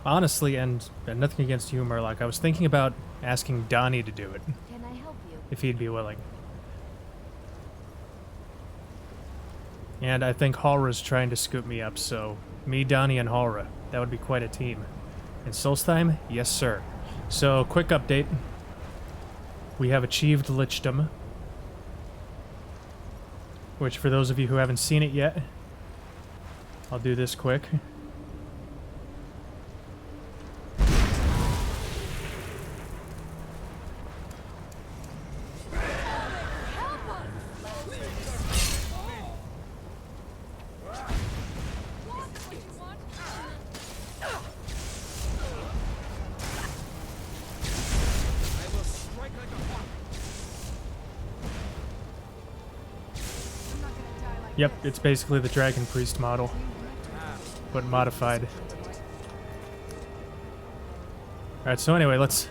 Honestly, and nothing against you, Murloc, I was thinking about asking Donnie to do it, Can I help you? if he'd be willing. And I think Halra's trying to scoop me up, so me, Donnie, and Halra, that would be quite a team. In Solstheim? Yes, sir. So, quick update. We have achieved Lichdom, which for those of you who haven't seen it yet, I'll do this quick. Yep, it's basically the Dragon Priest model, but modified. Alright, so anyway, let's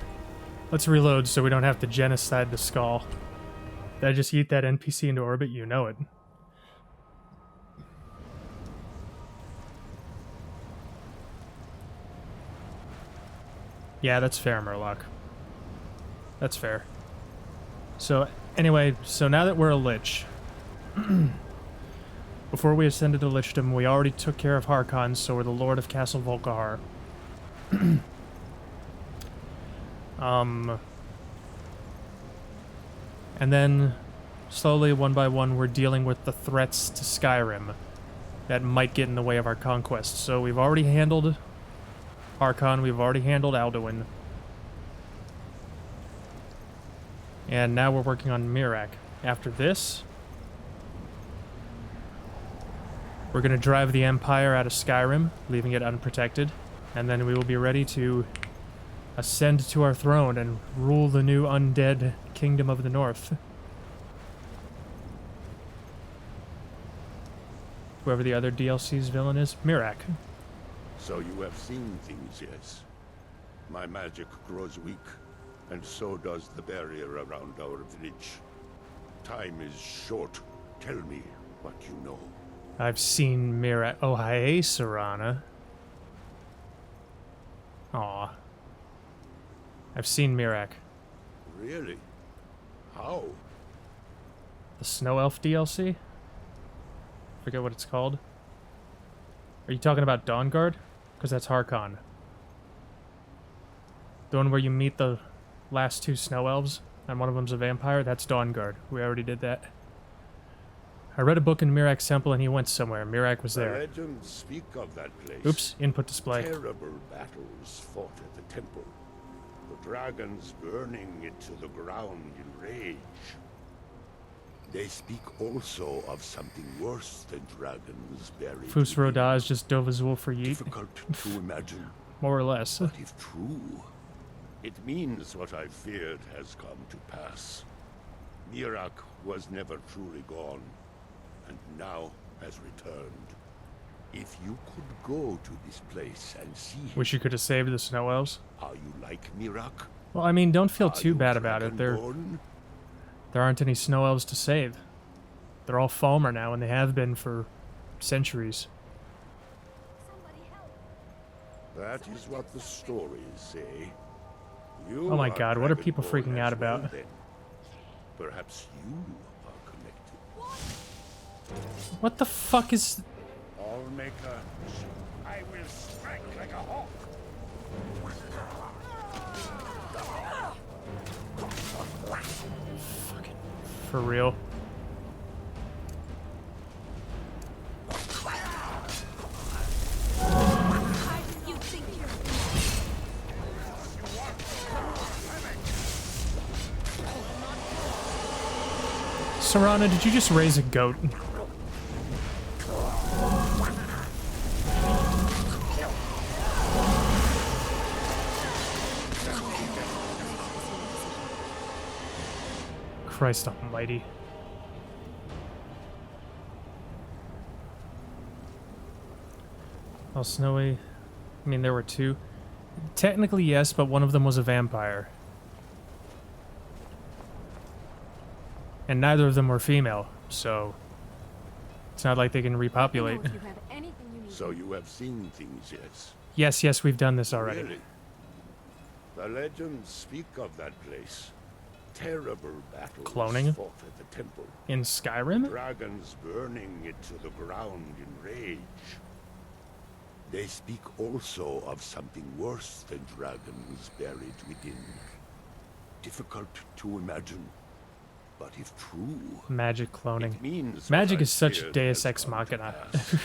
reload so we don't have to genocide the skull. Did I just eat that NPC into orbit? You know it. Yeah, that's fair, Murloc. That's fair. So, anyway, so now that we're a Lich... Before we ascended to Lichdom, we already took care of Harkon, so we're the Lord of Castle Volkihar. And then, slowly, one by one, we're dealing with the threats to Skyrim that might get in the way of our conquest. So we've already handled Harkon, we've already handled Alduin. And now we're working on Miraak. After this... we're going to drive the Empire out of Skyrim, leaving it unprotected, and then we will be ready to ascend to our throne and rule the new undead Kingdom of the North. Whoever the other DLC's villain is, Miraak. So you have seen things, yes. My magic grows weak, and so does the barrier around our village. Time is short. Tell me what you know. I've seen Miraak. Oh, hi, Serana. Aw. I've seen Miraak. Really? How? The Snow Elf DLC? Forget what it's called. Are you talking about Dawnguard? Because that's Harkon. The one where you meet the last two Snow Elves, and one of them's a vampire? That's Dawnguard. We already did that. I read a book in Miraak's temple and he went somewhere. Miraak was there. The legends speak of that place. Oops, input display. Terrible battles fought at the temple. The dragons burning it to the ground in rage. They speak also of something worse than dragons buried. Fus Roda is just Dovazul for Yeet. Difficult to imagine. More or less. But if true, it means what I feared has come to pass. Miraak was never truly gone, and now has returned. If you could go to this place and see him... Wish you could have saved the Snow Elves. Are you like Miraak? Well, I mean, don't feel Are too you bad about it. There aren't any Snow Elves to save. They're all Falmer now, and they have been for centuries. That is what the stories say. You Oh my god, what are people Dragonborn freaking out as well, about? then. Perhaps you are connected. What the fuck is... Allmaker, I will strike like a hawk. Fucking... For real? Serana, did you just raise a goat? Christ almighty. Oh, Snowy. I mean, there were two. Technically, yes, but one of them was a vampire. And neither of them were female, so it's not like they can repopulate. So you have seen things, yes. Yes, yes, we've done this already. Really? The legends speak of that place. Terrible battles Cloning? fought at the temple. In Skyrim? Dragons burning it to the ground in rage. They speak also of something worse than dragons buried within. Difficult to imagine, but if true, Magic cloning. it means Magic what I is such feared Deus has Ex come to Machina. pass.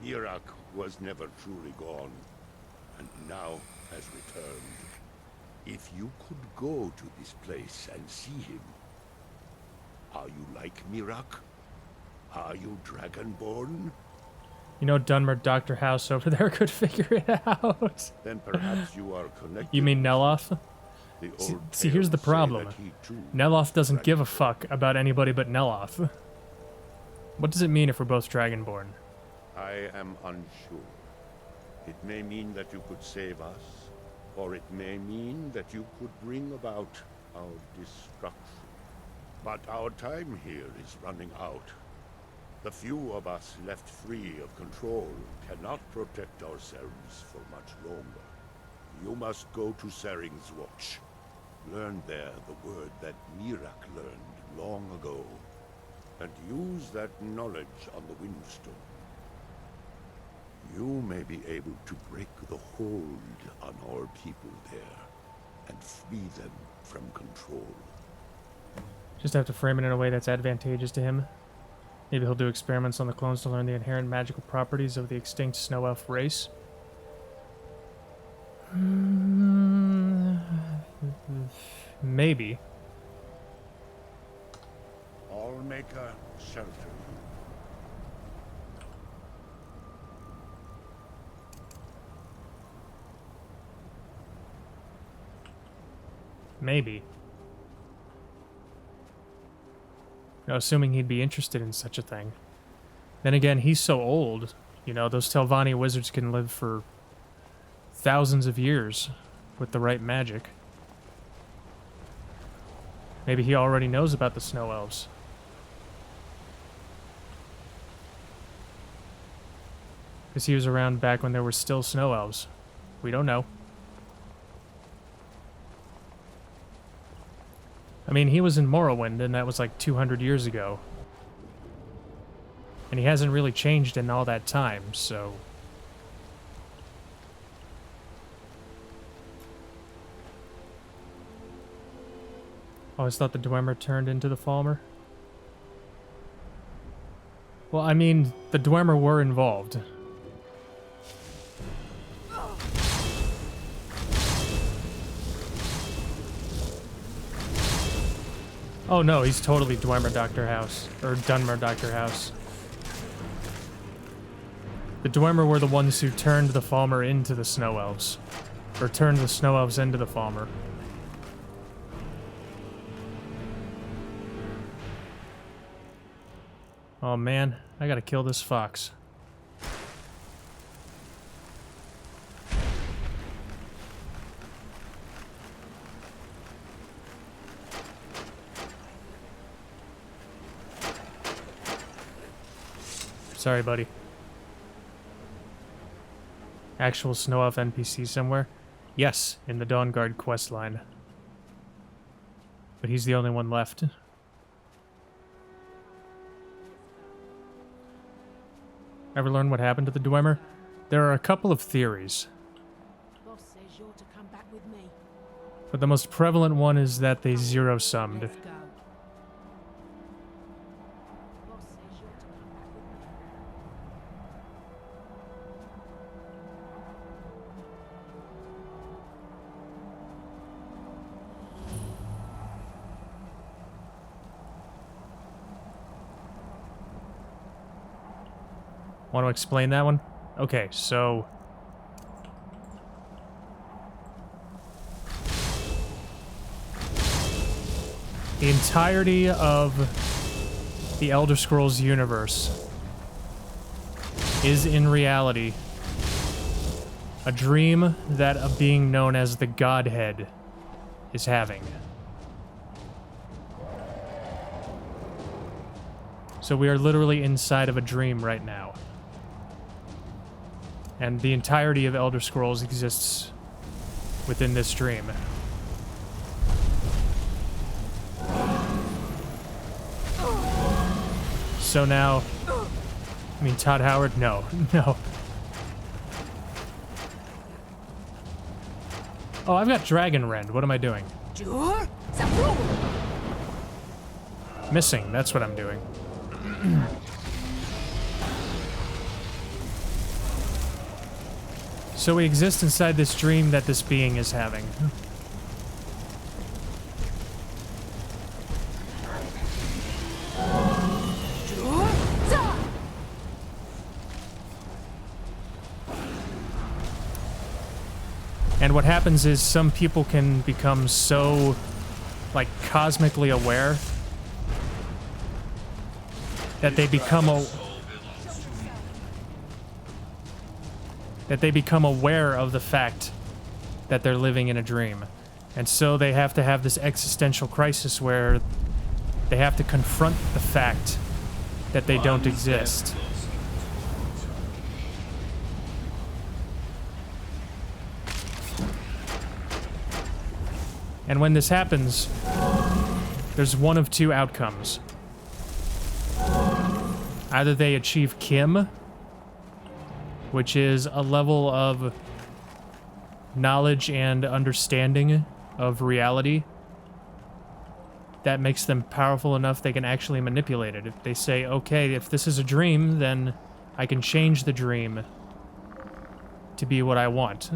Mirac was never truly gone, and now has returned. If you could go to this place and see him, are you like Mirac? Are you Dragonborn? You know Dunmer Dr. House over there could figure it out. Then perhaps you are connected. You mean Neloth? The See, here's the problem. Neloth doesn't give a fuck about anybody but Neloth. What does it mean if we're both Dragonborn? I am unsure. It may mean that you could save us, or it may mean that you could bring about our destruction. But our time here is running out. The few of us left free of control cannot protect ourselves for much longer. You must go to Sarring's Watch. Learn there the word that Mirac learned long ago, and use that knowledge on the Windstone. You may be able to break the hold on our people there, and free them from control. Just have to frame it in a way that's advantageous to him. Maybe he'll do experiments on the clones to learn the inherent magical properties of the extinct snow elf race. Maybe. I'll make a shelter. Maybe. You know, assuming he'd be interested in such a thing. Then again, he's so old. You know, those Telvanni wizards can live for thousands of years with the right magic. Maybe he already knows about the snow elves. Because he was around back when there were still snow elves. We don't know. I mean, he was in Morrowind, and that was like 200 years ago. And he hasn't really changed in all that time, so... I always thought the Dwemer turned into the Falmer. Well, I mean, the Dwemer were involved. Oh no, he's totally Dwemer Dr. House. Or Dunmer Dr. House. The Dwemer were the ones who turned the Falmer into the Snow Elves. Or turned the Snow Elves into the Falmer. Oh man, I gotta kill this fox. Sorry, buddy. Actual Snow Elf NPC somewhere? Yes, in the Dawnguard questline. But he's the only one left. Ever learn what happened to the Dwemer? There are a couple of theories. Boss says you're to come back with me. But the most prevalent one is that they zero-summed. Let's go. Boss says you're to come back with me. Want to explain that one? Okay, so... the entirety of the Elder Scrolls universe is in reality a dream that a being known as the Godhead is having. So we are literally inside of a dream right now. And the entirety of Elder Scrolls exists within this dream. So now, I mean, Todd Howard? No, no. Oh, I've got Dragon Rend. What am I doing? Missing, that's what I'm doing. So we exist inside this dream that this being is having. And what happens is some people can become so, like, cosmically aware that they become aware of the fact that they're living in a dream. And so they have to have this existential crisis where they have to confront the fact that they don't exist. And when this happens, there's one of two outcomes. Either they achieve Kim, which is a level of knowledge and understanding of reality that makes them powerful enough they can actually manipulate it. If they say, okay, if this is a dream, then I can change the dream to be what I want.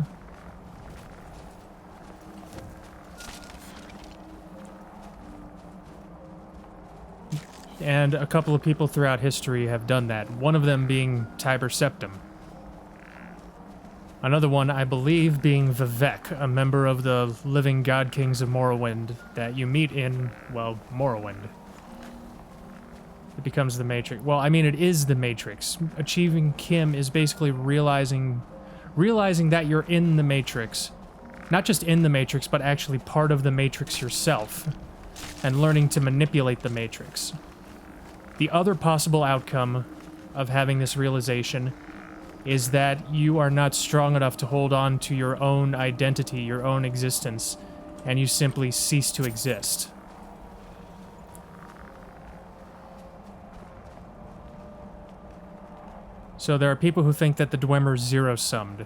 And a couple of people throughout history have done that, one of them being Tiber Septim. Another one, I believe, being Vivek, a member of the living god kings of Morrowind that you meet in, well, Morrowind. It becomes the Matrix. Well, I mean, it is the Matrix. Achieving Kim is basically realizing that you're in the Matrix. Not just in the Matrix, but actually part of the Matrix yourself. And learning to manipulate the Matrix. The other possible outcome of having this realization is that you are not strong enough to hold on to your own identity, your own existence, and you simply cease to exist. So there are people who think that the Dwemer zero-summed.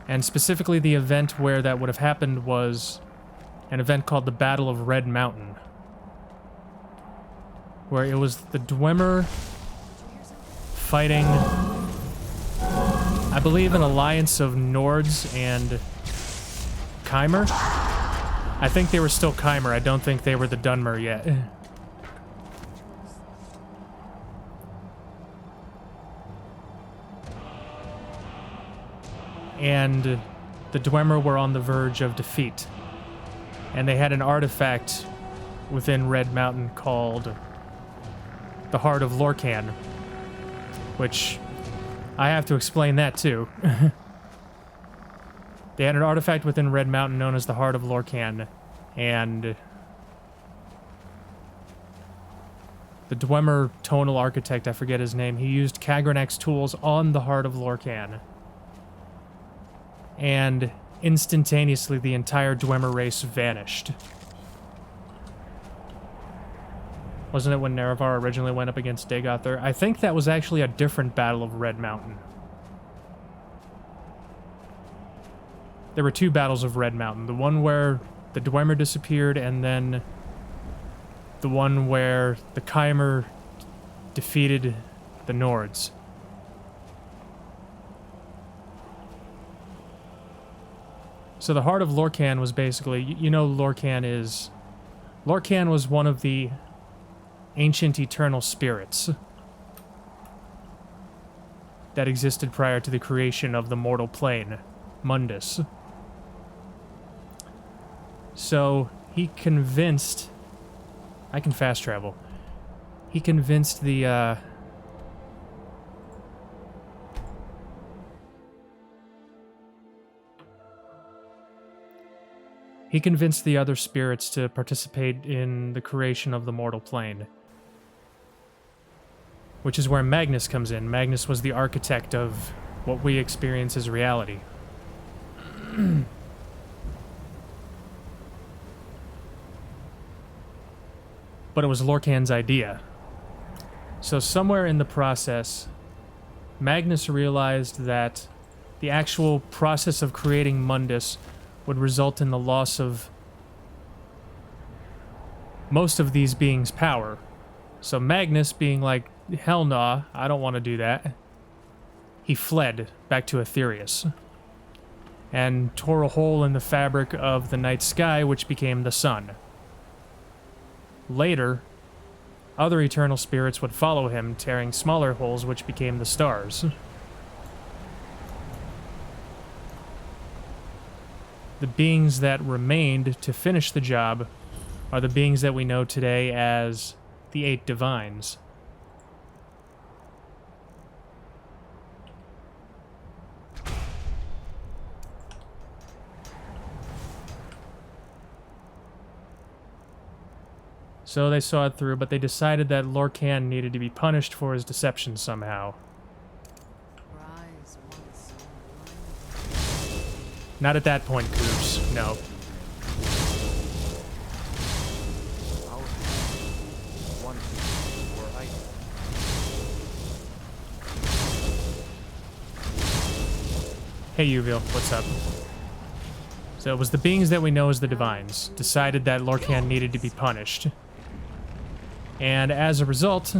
And specifically the event where that would have happened was an event called the Battle of Red Mountain, where it was the Dwemer fighting, I believe, an alliance of Nords and Chimer. I think they were still Chimer. I don't think they were the Dunmer yet. And the Dwemer were on the verge of defeat. And they had an artifact within Red Mountain called the Heart of Lorcan, which I have to explain that too. They had an artifact within Red Mountain known as the Heart of Lorcan, and the Dwemer tonal architect, I forget his name, he used Kagranak's tools on the Heart of Lorcan. And instantaneously the entire Dwemer race vanished. Wasn't it when Nerevar originally went up against Dagothar? I think that was actually a different Battle of Red Mountain. There were two battles of Red Mountain. The one where the Dwemer disappeared, and then the one where the Chimer defeated the Nords. So the Heart of Lorcan was basically, you know, Lorcan was one of the ancient eternal spirits that existed prior to the creation of the mortal plane, Mundus. So he convinced, I can fast travel, he convinced the, he convinced the other spirits to participate in the creation of the mortal plane. Which is where Magnus comes in. Magnus was the architect of what we experience as reality. But it was Lorcan's idea. So somewhere in the process, Magnus realized that the actual process of creating Mundus would result in the loss of most of these beings' power. So Magnus, being like, hell nah, I don't want to do that, he fled back to Aetherius and tore a hole in the fabric of the night sky, which became the sun. Later, other eternal spirits would follow him, tearing smaller holes which became the stars. The beings that remained to finish the job are the beings that we know today as the Eight Divines. So they saw it through, but they decided that Lorcan needed to be punished for his deception somehow. Rise once. Not at that point, Coops. No. Hey, Uvil, what's up? So it was the beings that we know as the Divines decided that Lorcan needed to be punished. And as a result,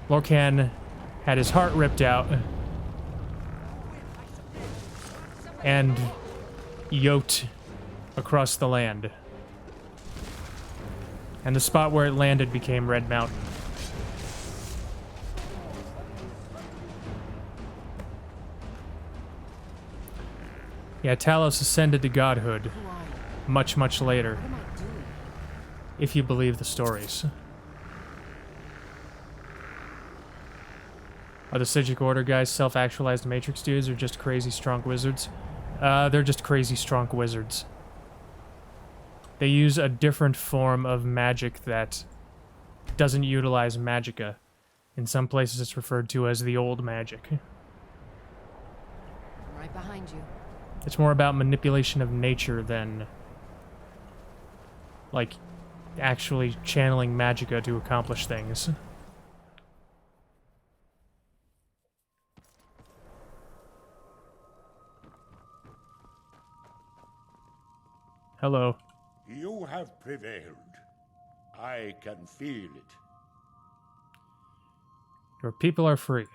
Lorcan had his heart ripped out and yoked across the land. And the spot where it landed became Red Mountain. Yeah, Talos ascended to godhood Who are you? much, much later, What am I doing? if you believe the stories. Are the Psijic Order guys self-actualized Matrix dudes or just crazy strong wizards? They're just crazy strong wizards. They use a different form of magic that doesn't utilize magicka. In some places it's referred to as the old magic. I'm right behind you. It's more about manipulation of nature than, like, actually channeling magicka to accomplish things. Hello. You have prevailed. I can feel it. Your people are free.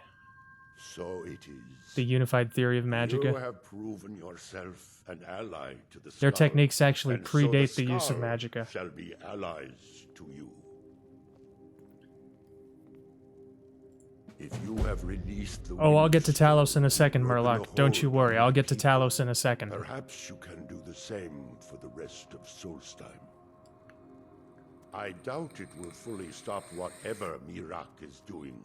So it is. The unified theory of You magicka. have proven yourself an ally to the Their Skull, techniques actually and so the predate the use of Skull magicka. shall be allies to you. If you have released the Oh, I'll get to winds, Talos in a second, broken Murloc. a Don't you hole worry, in I'll the get to people, Talos in a second. Perhaps you can do the same for the rest of Solstheim. I doubt it will fully stop whatever Mirac is doing,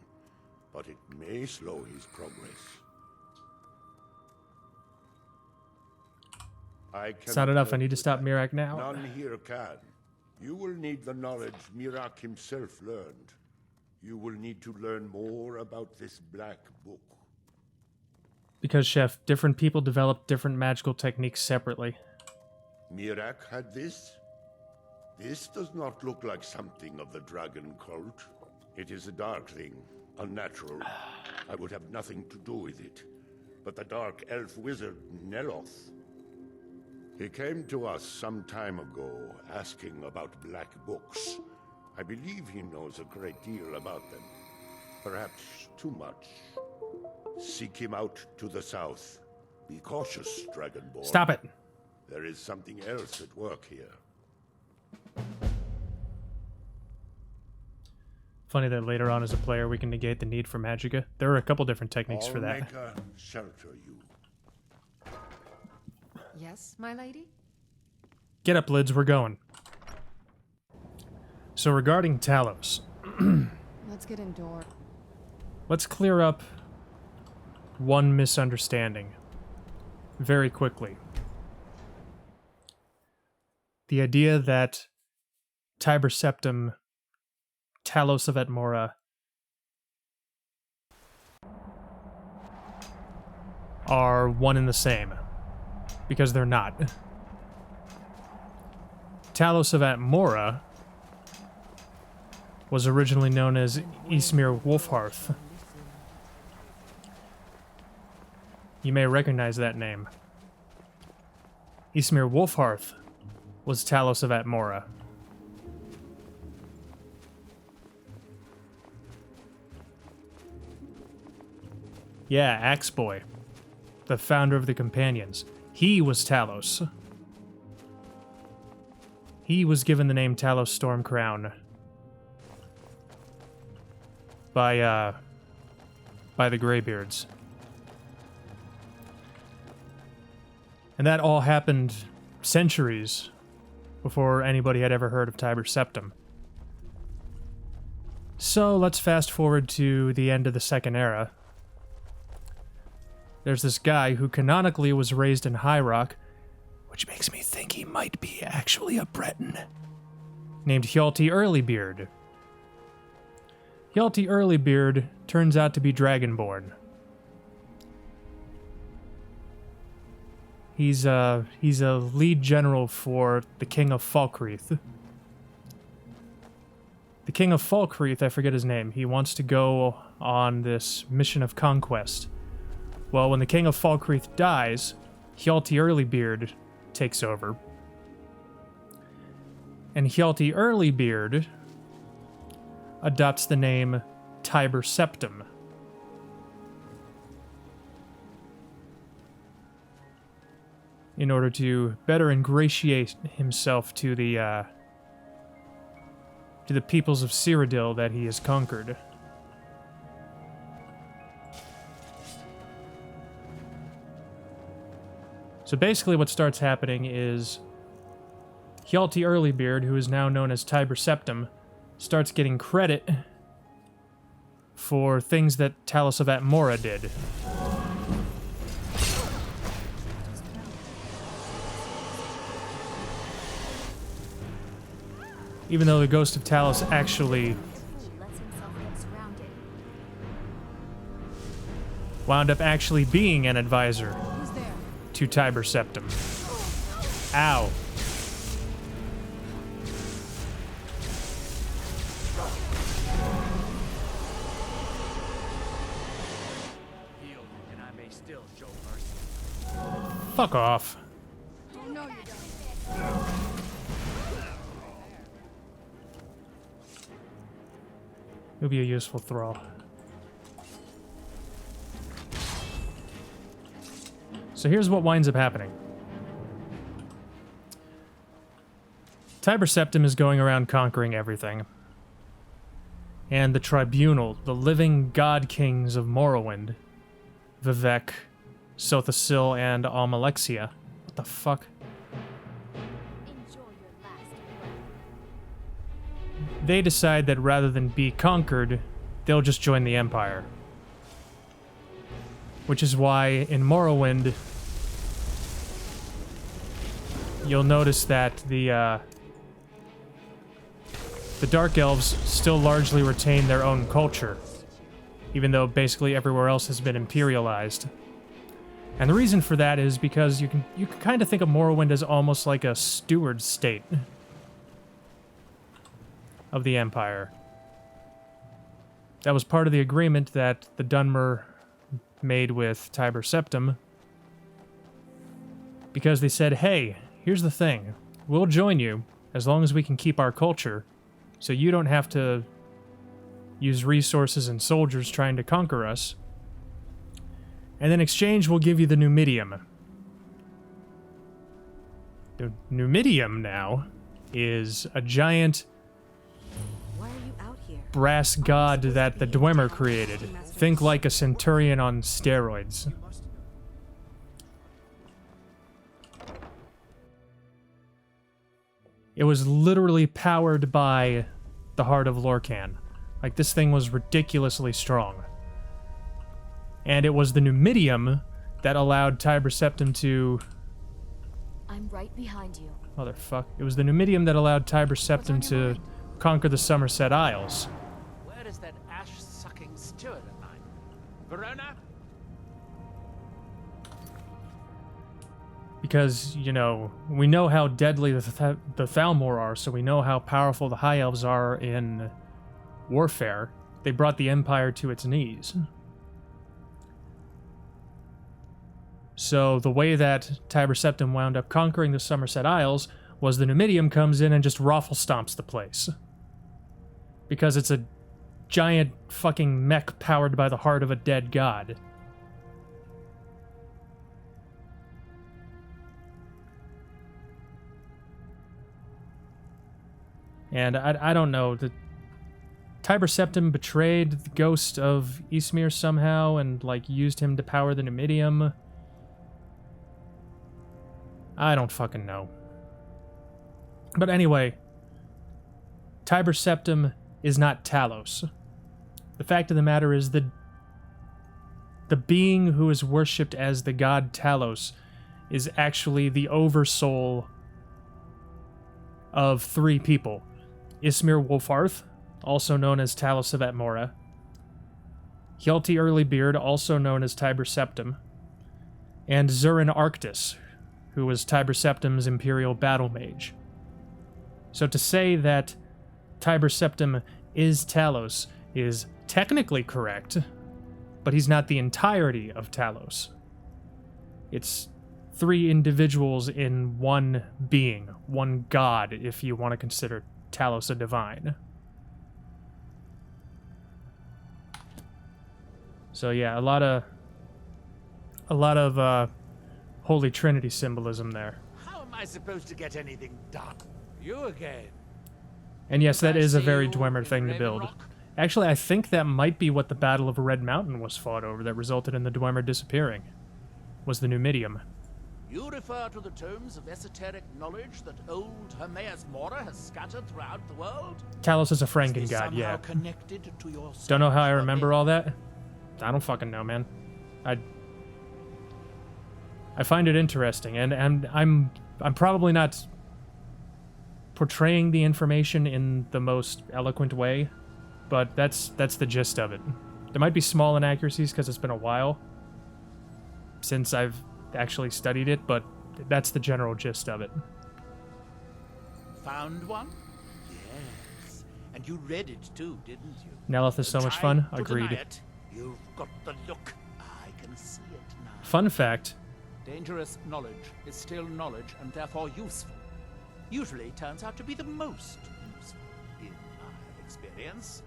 but it may slow his progress. It's not enough, I need to stop Mirac now. None here can. You will need the knowledge Mirac himself learned. You will need to learn more about this black book. Because, Chef, different people develop different magical techniques separately. Mirac had this? This does not look like something of the dragon cult. It is a dark thing, unnatural. I would have nothing to do with it. But the dark elf wizard, Neloth, he came to us some time ago, asking about black books. I believe he knows a great deal about them. Perhaps too much. Seek him out to the south. Be cautious, Dragonborn. Stop it! There is something else at work here. Funny that later on as a player we can negate the need for magicka. There are a couple different techniques for that. Maker shelter you. Yes, my lady? Get up, Lids, we're going. So regarding Talos, Let's get indoors. let's clear up one misunderstanding very quickly. The idea that Tiber Septim, Talos of Etmora, are one and the same. Because they're not. Talos of Atmora was originally known as Ysmir Wolfhearth. You may recognize that name. Ysmir Wolfhearth was Talos of Atmora. Yeah, Axe Boy, the founder of the Companions. He was Talos. He was given the name Talos Stormcrown by the Greybeards. And that all happened centuries before anybody had ever heard of Tiber Septim. So let's fast forward to the end of the Second Era. There's this guy who canonically was raised in High Rock, which makes me think he might be actually a Breton, named Hjalti Earlybeard. Hjalti Earlybeard turns out to be Dragonborn. He's a lead general for the King of Falkreath. The King of Falkreath, I forget his name, he wants to go on this mission of conquest. Well, when the King of Falkreath dies, Hjalti Earlybeard takes over. And Hjalti Earlybeard adopts the name Tiber Septim. In order to better ingratiate himself to the peoples of Cyrodiil that he has conquered. So basically what starts happening is Hjalti Earlybeard, who is now known as Tiber Septim, starts getting credit for things that Talos of Atmora did. Even though the Ghost of Talos actually wound up actually being an advisor to Tiber Septim. Ow. And I may still show mercy. Fuck off. No, you don't. You'll be a useful thrall. So here's what winds up happening. Tiber Septim is going around conquering everything. And the Tribunal, the living god kings of Morrowind, Vivek, Sothasil, and Almalexia. What the fuck? They decide that rather than be conquered, they'll just join the Empire. Which is why in Morrowind, you'll notice that the Dark Elves still largely retain their own culture, even though basically everywhere else has been imperialized. And the reason for that is because you can kind of think of Morrowind as almost like a steward state of the Empire. That was part of the agreement that the Dunmer made with Tiber Septim, because they said, hey, here's the thing, we'll join you as long as we can keep our culture, so you don't have to use resources and soldiers trying to conquer us, and in exchange we'll give you the Numidium. The Numidium now is a giant brass god that the Dwemer created. Think like a centurion on steroids. It was literally powered by the heart of Lorkhan. Like, this thing was ridiculously strong. And it was the Numidium that allowed Tiber Septim to... I'm right behind you. Motherfuck. It was the Numidium that allowed Tiber Septim to conquer the Somerset Isles. Where is that ash-sucking steward of mine? Verona? Because, you know, we know how deadly the Thalmor are, so we know how powerful the High Elves are in warfare. They brought the Empire to its knees. So the way that Tiber Septim wound up conquering the Somerset Isles was the Numidium comes in and just raffle stomps the place. Because it's a giant fucking mech powered by the heart of a dead god. And I don't know, the Tiber Septim betrayed the ghost of Ysmir somehow and, like, used him to power the Numidium. I don't fucking know. But anyway, Tiber Septim is not Talos. The fact of the matter is the being who is worshipped as the god Talos is actually the oversoul of 3 people. Ysmir Wolfarth, also known as Talos of Atmora, Hjalti Earlybeard, also known as Tiber Septim, and Zurin Arctis, who was Tiber Septim's Imperial Battle Mage. So to say that Tiber Septim is Talos is technically correct, but he's not the entirety of Talos. It's 3 individuals in one being, one god, if you want to consider Talos a divine. So yeah, a lot of Holy Trinity symbolism there. How am I supposed to get anything done? You again. And yes, that I is a see very you Dwemer in thing to Raven build. Rock? Actually, I think that might be what the Battle of Red Mountain was fought over that resulted in the Dwemer disappearing. Was the Numidium. You refer to the tomes of esoteric knowledge that old Hermaeus Mora has scattered throughout the world? Talos is a Is Franken this god, somehow yeah. connected to your Don't know how I son's remember rebellion? all that. I don't fucking know, man. I find it interesting, and I'm probably not portraying the information in the most eloquent way, but that's the gist of it. There might be small inaccuracies because it's been a while since I've actually studied it, but that's the general gist of it. Found one? Yes. And you read it too, didn't you? Nelith is so much Try fun. to Agreed. deny it. You've got the look. I can see it now. Fun fact, Dangerous knowledge is still knowledge and therefore useful. Usually turns out to be the most useful, in my experience.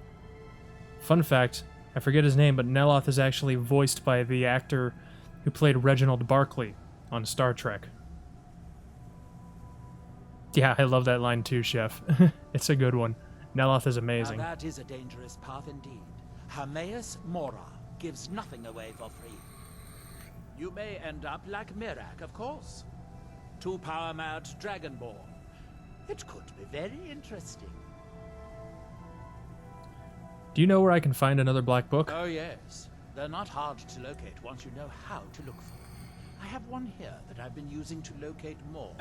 I forget his name, but Neloth is actually voiced by the actor who played Reginald Barclay on Star Trek. Yeah, I love that line too, Chef. It's a good one. Neloth is amazing. Now that is a dangerous path indeed. Hermaeus Mora gives nothing away for free. You may end up like Mirak, of course. 2 power-mad Dragonborn. It could be very interesting. Do you know where I can find another black book? Oh yes. They're not hard to locate once you know how to look for them. I have one here that I've been using to locate more.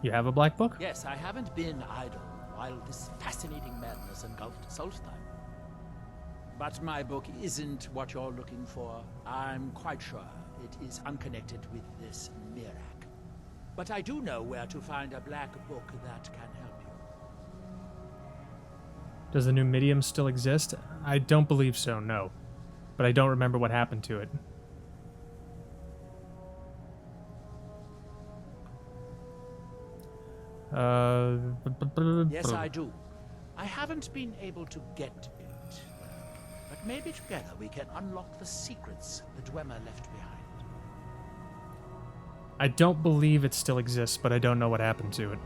You have a black book? Yes, I haven't been idle while this fascinating madness engulfed Solstheim. But my book isn't what you're looking for. I'm quite sure it is unconnected with this Mirak. But I do know where to find a black book that can help you. Does the Numidium still exist? I don't believe so, no. But I don't remember what happened to it. Yes, I do. I haven't been able to get it. But maybe together we can unlock the secrets the Dwemer left behind. I don't believe it still exists, but I don't know what happened to it.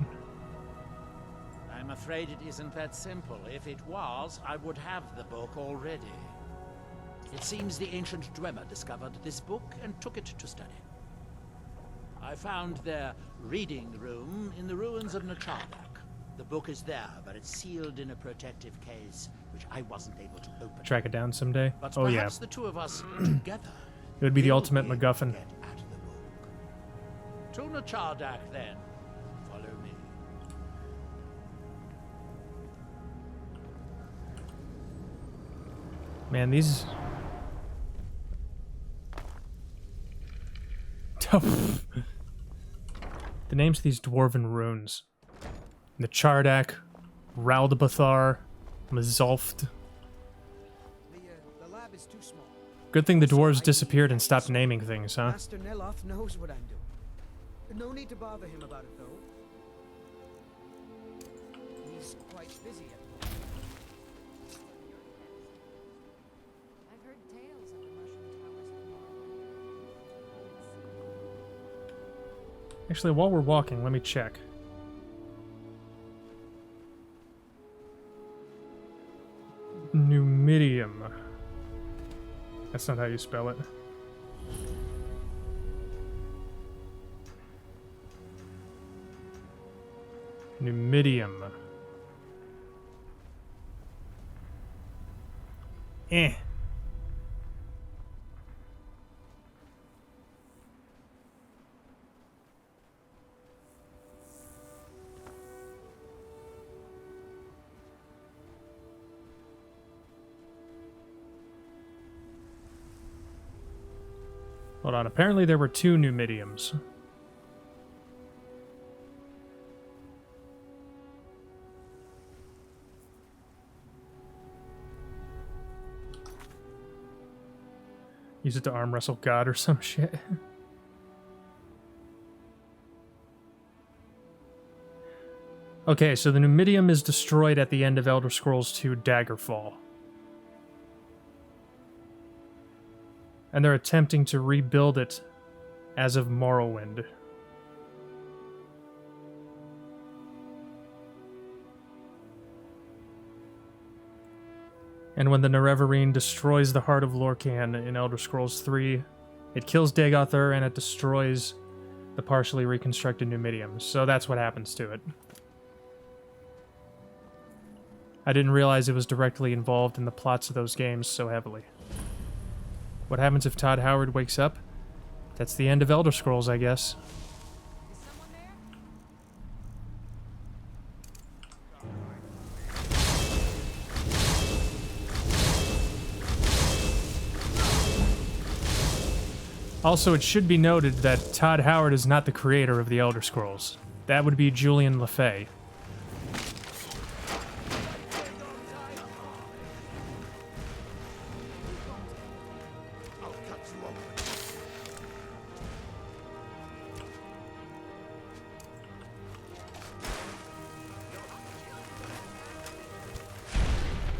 I'm afraid it isn't that simple. If it was, I would have the book already. It seems the ancient Dwemer discovered this book and took it to study. I found their reading room in the ruins of Nechardak. The book is there, but it's sealed in a protective case, which I wasn't able to open. Track it down someday? But Oh yeah. perhaps the two of us together. It would be the will ultimate able MacGuffin. to get at the book. To Nechardak, then. Follow me. Man, these... The names of these dwarven runes. The Chardak, Raldbathar, Mazulft. The lab is too small. Good thing the dwarves disappeared and stopped naming things, huh? Master Neloth knows what I'm doing. No need to bother him about it, though. He's quite busy at the moment. I've heard tales of the mushroom towers. Actually, while we're walking, let me check. Numidium. That's not how you spell it. Numidium. Eh. Hold on, apparently there were 2 Numidiums. Use it to arm wrestle God or some shit. Okay, so the Numidium is destroyed at the end of Elder Scrolls 2 Daggerfall. And they're attempting to rebuild it as of Morrowind. And when the Nerevarine destroys the Heart of Lorkhan in Elder Scrolls 3, it kills Dagothr and it destroys the partially reconstructed Numidium. So that's what happens to it. I didn't realize it was directly involved in the plots of those games so heavily. What happens if Todd Howard wakes up? That's the end of Elder Scrolls, I guess. Is someone there? Also, it should be noted that Todd Howard is not the creator of the Elder Scrolls. That would be Julian LeFay.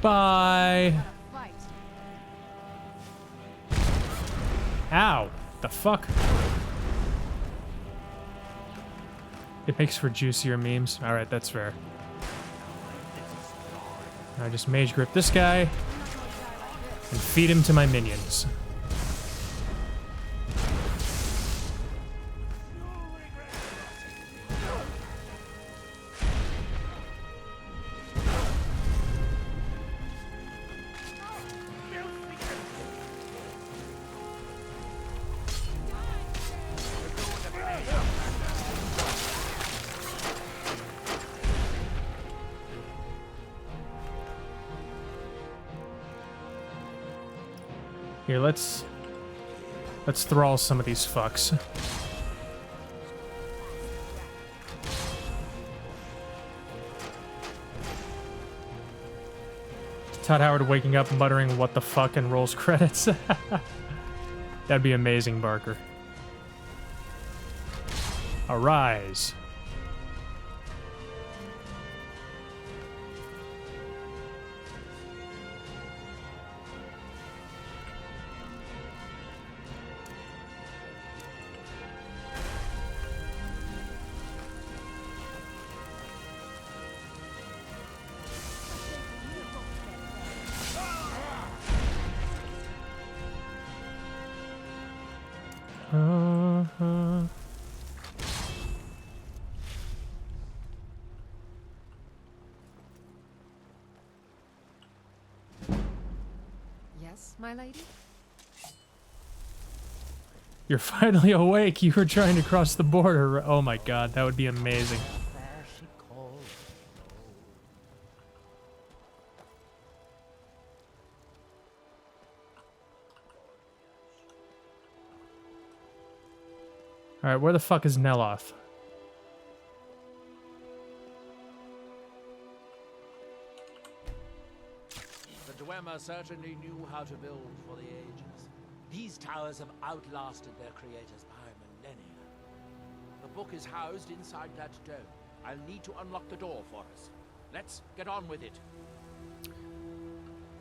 Bye. Fight. Ow. The fuck? It makes for juicier memes. Alright, that's fair. I just mage grip this guy and feed him to my minions. Here, let's thrall some of these fucks. Todd Howard waking up muttering "what the fuck" and rolls credits. That'd be amazing, Barker. Arise. Yes, my lady? You're finally awake. You were trying to cross the border. Oh my god, that would be amazing. There she calls. Alright, where the fuck is Neloth? The Dwemer certainly knew how to build for the ages. These towers have outlasted their creators by millennia. The book is housed inside that dome. I'll need to unlock the door for us. Let's get on with it.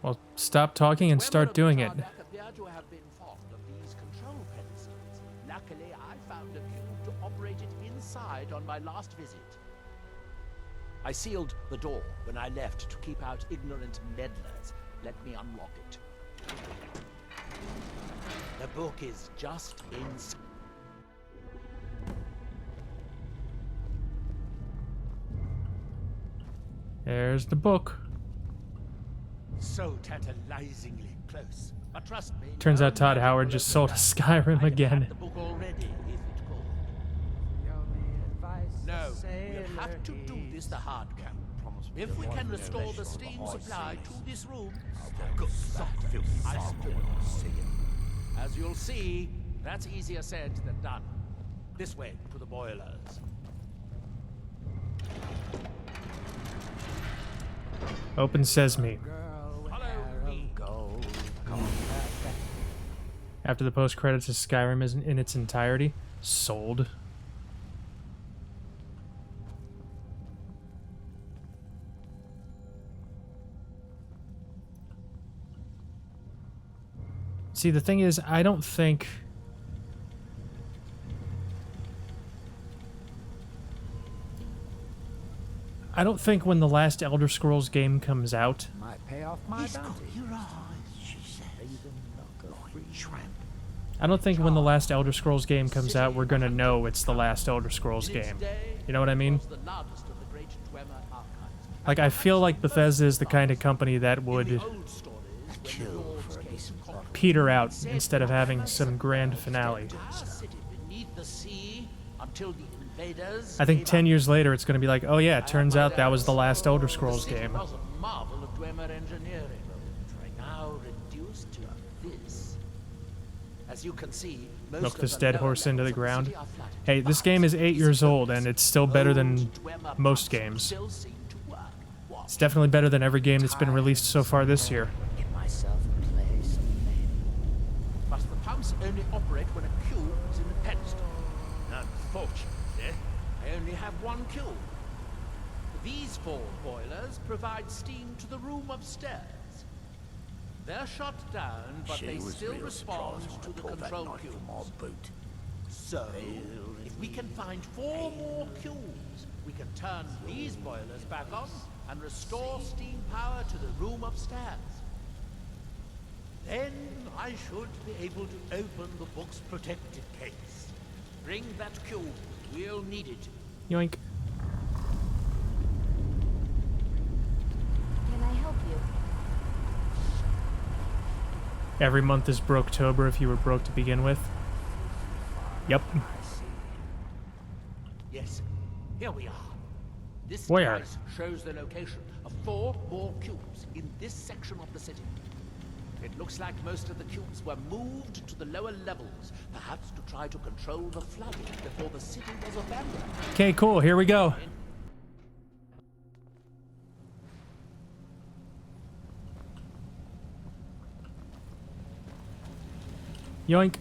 Well, stop talking and start doing it. Tardak appear to have been fond of these control pedestals. Luckily, I found a cube to operate it inside on my last visit. I sealed the door when I left to keep out ignorant meddlers. Let me unlock it. The book is just inside. There's the book. So tantalizingly close. But trust me. Turns no out Todd magic Howard will just open sold that. Skyrim I'd again. had the book already if it could. No, we'll have to do this the hard way. If we can restore the steam supply to this room, good I still see it. As you'll see, that's easier said than done. This way to the boilers. Open sesame. Follow me. After the post-credits of Skyrim is in its entirety. Sold. See, the thing is, I don't think... when the last Elder Scrolls game comes out, Might pay off my bounty. I don't think when the last Elder Scrolls game comes out, we're gonna know it's the last Elder Scrolls game. You know what I mean? Like, I feel like Bethesda is the kind of company that would peter out instead of having some grand finale. I think 10 years later it's going to be like, oh yeah, it turns out that was the last Elder Scrolls game. As you can see, Milk this dead horse into the ground. Hey, this game is 8 years old and it's still better than most games. It's definitely better than every game that's been released so far this year. But the pumps only operate when a cube is in the pedestal. Unfortunately, I only have one cube. These 4 boilers provide steam to the room upstairs. They're shut down, but they still respond to the control cubes. So, if we can find 4 more cubes, we can turn these boilers back on and restore steam power to the room upstairs. Then I should be able to open the book's protected case. Bring that cube. We'll need it. Yoink. Can I help you? Every month is Broketober if you were broke to begin with. Yep. Yes, here we are. This Where? device shows the location of 4 more cubes in this section of the city. It looks like most of the cubes were moved to the lower levels, perhaps to try to control the flooding before the city was abandoned. Okay, cool. Here we go. Yoink.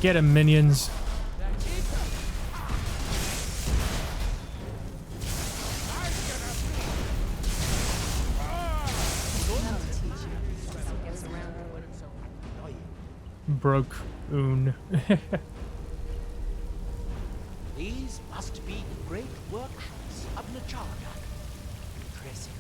Get him, minions. Broke oon. These must be the great workshops of Necromancer. Impressive.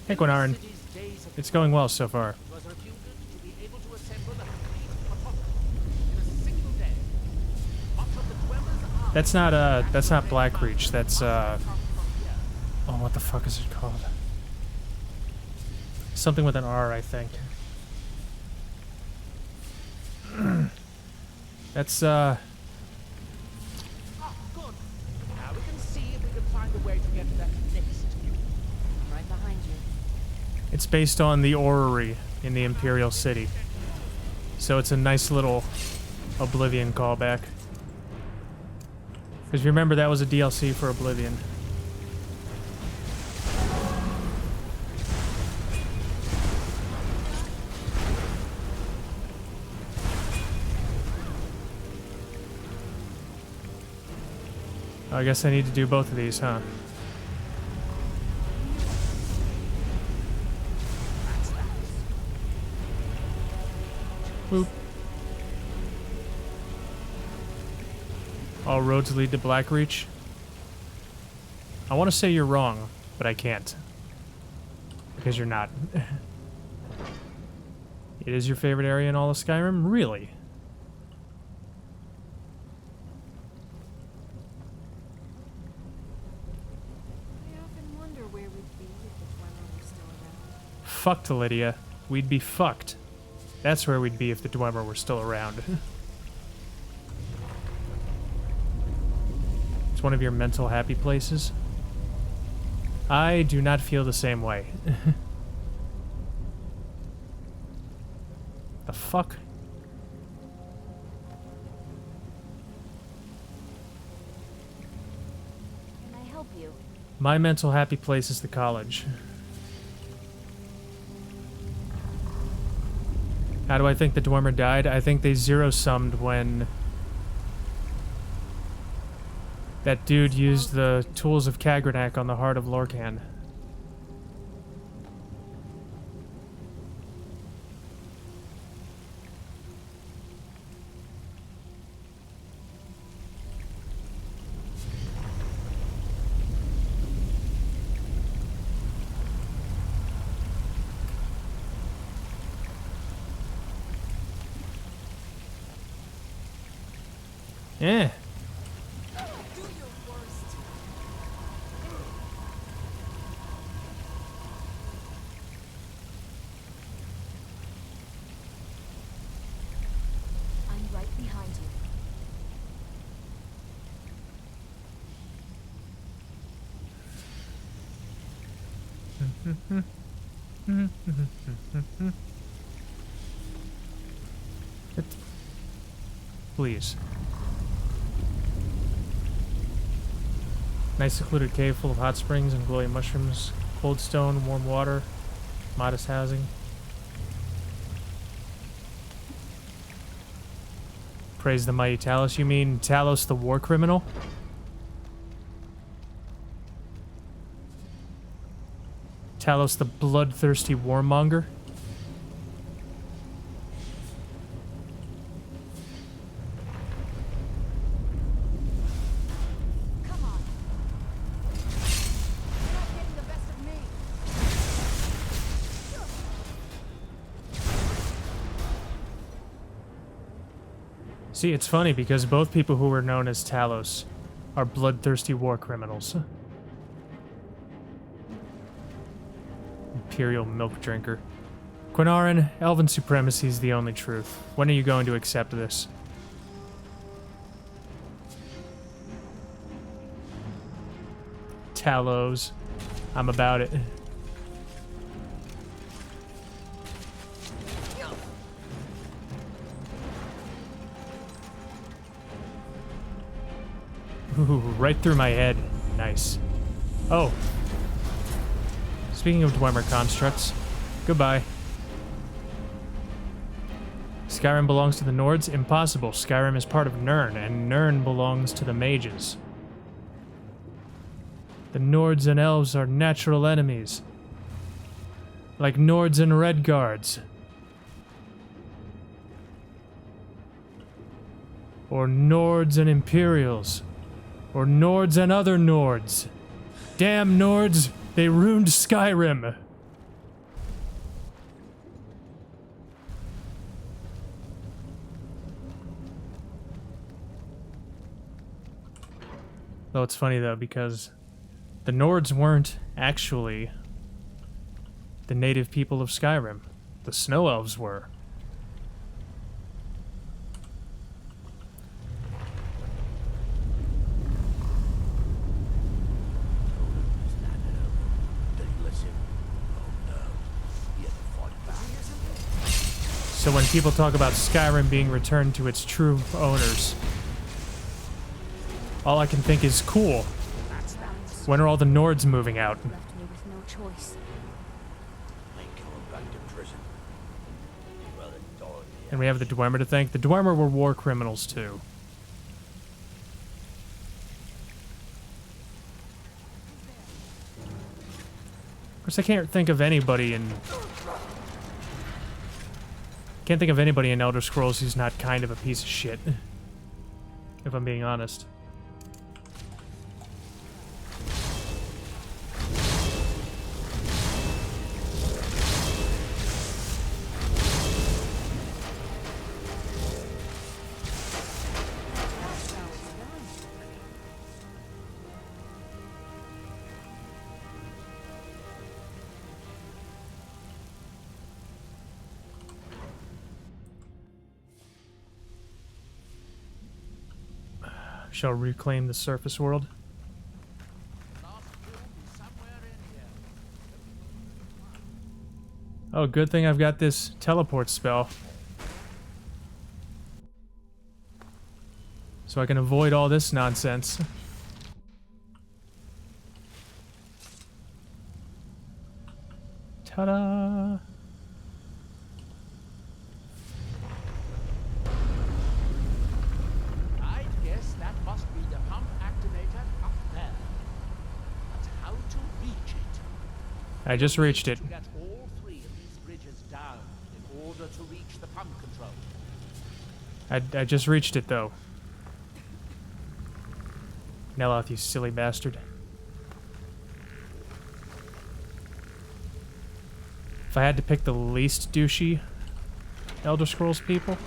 Equinarn. City's days of It's going well so far. it was reputed to be able to assemble a complete autonomy in a single day. Much of the dwellers are That's not Blackreach, that's oh, what the fuck is it called? Something with an R, I think. That's good. Now we can see if we can find a way to get to that next It's based on the orrery in the Imperial City. So it's a nice little Oblivion callback. Because you remember that was a DLC for Oblivion. I guess I need to do both of these, huh? Boop. All roads lead to Blackreach. I want to say you're wrong, but I can't. Because you're not. It is your favorite area in all of Skyrim? Really? I often wonder where we'd be if the Dwemer were still around. Fucked, Lydia. We'd be fucked. That's where we'd be if the Dwemer were still around. It's one of your mental happy places. I do not feel the same way. The fuck? Can I help you? My mental happy place is the college. How do I think the Dwemer died? I think they zero-summed when that dude used the tools of Kagrenak on the heart of Lorcan. Yeah. I'm right behind you. Please. Nice secluded cave full of hot springs and glowing mushrooms, cold stone, warm water, modest housing. Praise the mighty Talos. You mean Talos the war criminal? Talos the bloodthirsty warmonger? Come on. You're not getting the best of me. See, it's funny because both people who were known as Talos are bloodthirsty war criminals. Imperial milk drinker. Quinarin, elven supremacy is the only truth. When are you going to accept this? Talos. I'm about it. Ooh, right through my head. Nice. Oh. Speaking of Dwemer constructs, goodbye. Skyrim belongs to the Nords? Impossible. Skyrim is part of Nirn, and Nirn belongs to the mages. The Nords and elves are natural enemies. Like Nords and Redguards. Or Nords and Imperials. Or Nords and other Nords. Damn Nords! They ruined Skyrim! Though it's funny though, because the Nords weren't actually the native people of Skyrim. The Snow Elves were. So when people talk about Skyrim being returned to its true owners, all I can think is cool. When are all the Nords moving out? Left me with no choice. Ain't coming back to prison. Rather die in the And we have the Dwemer to thank. The Dwemer were war criminals too. Of course, I can't think of anybody in Elder Scrolls who's not kind of a piece of shit. If I'm being honest. Shall reclaim the surface world. Oh, good thing I've got this teleport spell. So I can avoid all this nonsense. Ta-da! I just reached it. To get all three of these bridges down in order to reach the pump control. I just reached it, though. Neloth, you silly bastard. If I had to pick the least douchey Elder Scrolls people...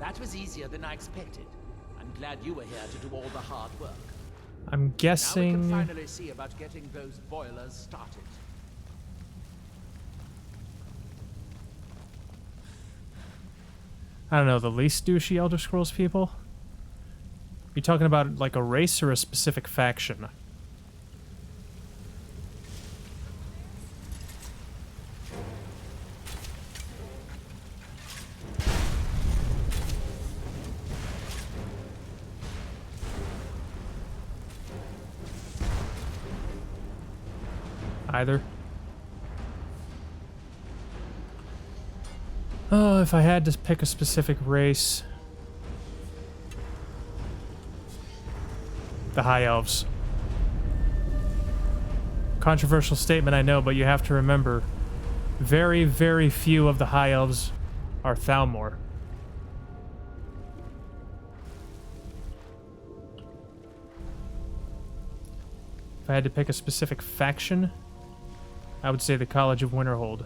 That was easier than I expected. I'm glad you were here to do all the hard work. I'm Now we guessing... can finally see about getting those boilers started. I don't know, the least douchey Elder Scrolls people? You talking about like a race or a specific faction? Either. Oh, if I had to pick a specific race... The High Elves. Controversial statement, I know, but you have to remember, very, very few of the High Elves are Thalmor. If I had to pick a specific faction, I would say the College of Winterhold.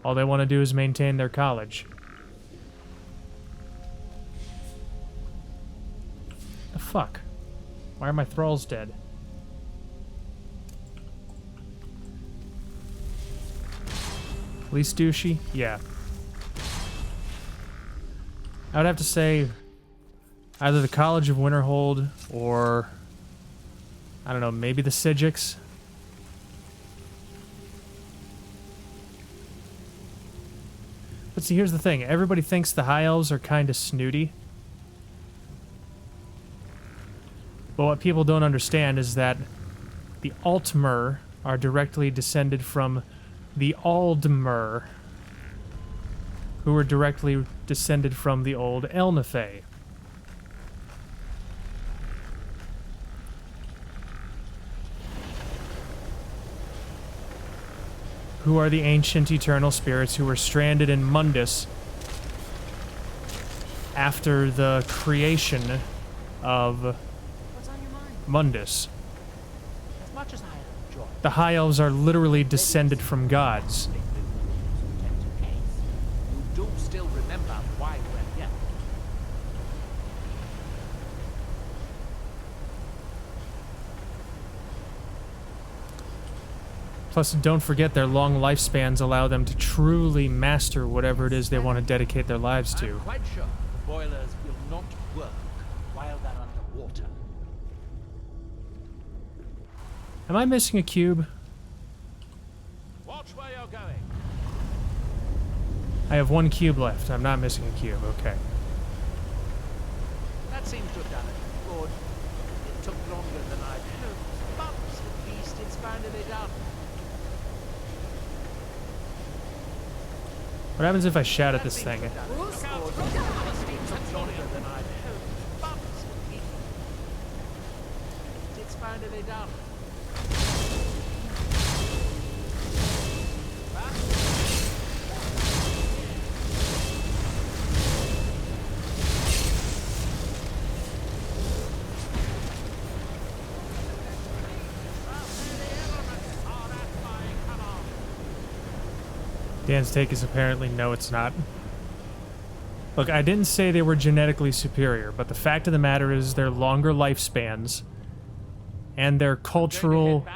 All they want to do is maintain their college. The fuck? Why are my thralls dead? Least douchey? Yeah. I would have to say either the College of Winterhold or, I don't know, maybe the Sigics. But see, here's the thing. Everybody thinks the High Elves are kind of snooty. But what people don't understand is that the Altmer are directly descended from the Aldmer, who were directly descended from the old Elnathay. Who are the ancient eternal spirits who were stranded in Mundus after the creation of What's on your mind? Mundus. As much as I enjoy destroyed. The High Elves are literally descended from gods. You do still remember why we're here. Plus, don't forget their long lifespans allow them to truly master whatever it is they want to dedicate their lives to. I'm quite sure the boilers will not work while they're underwater. Am I missing a cube? Watch where you're going. I have one cube left. I'm not missing a cube. Okay. That seems to have done it. Good. It took longer than I'd hoped, but at least it's finally done. What happens if I shout at this thing? It's finally done. Dan's take is apparently no, it's not. Look, I didn't say they were genetically superior, but the fact of the matter is their longer lifespans and their cultural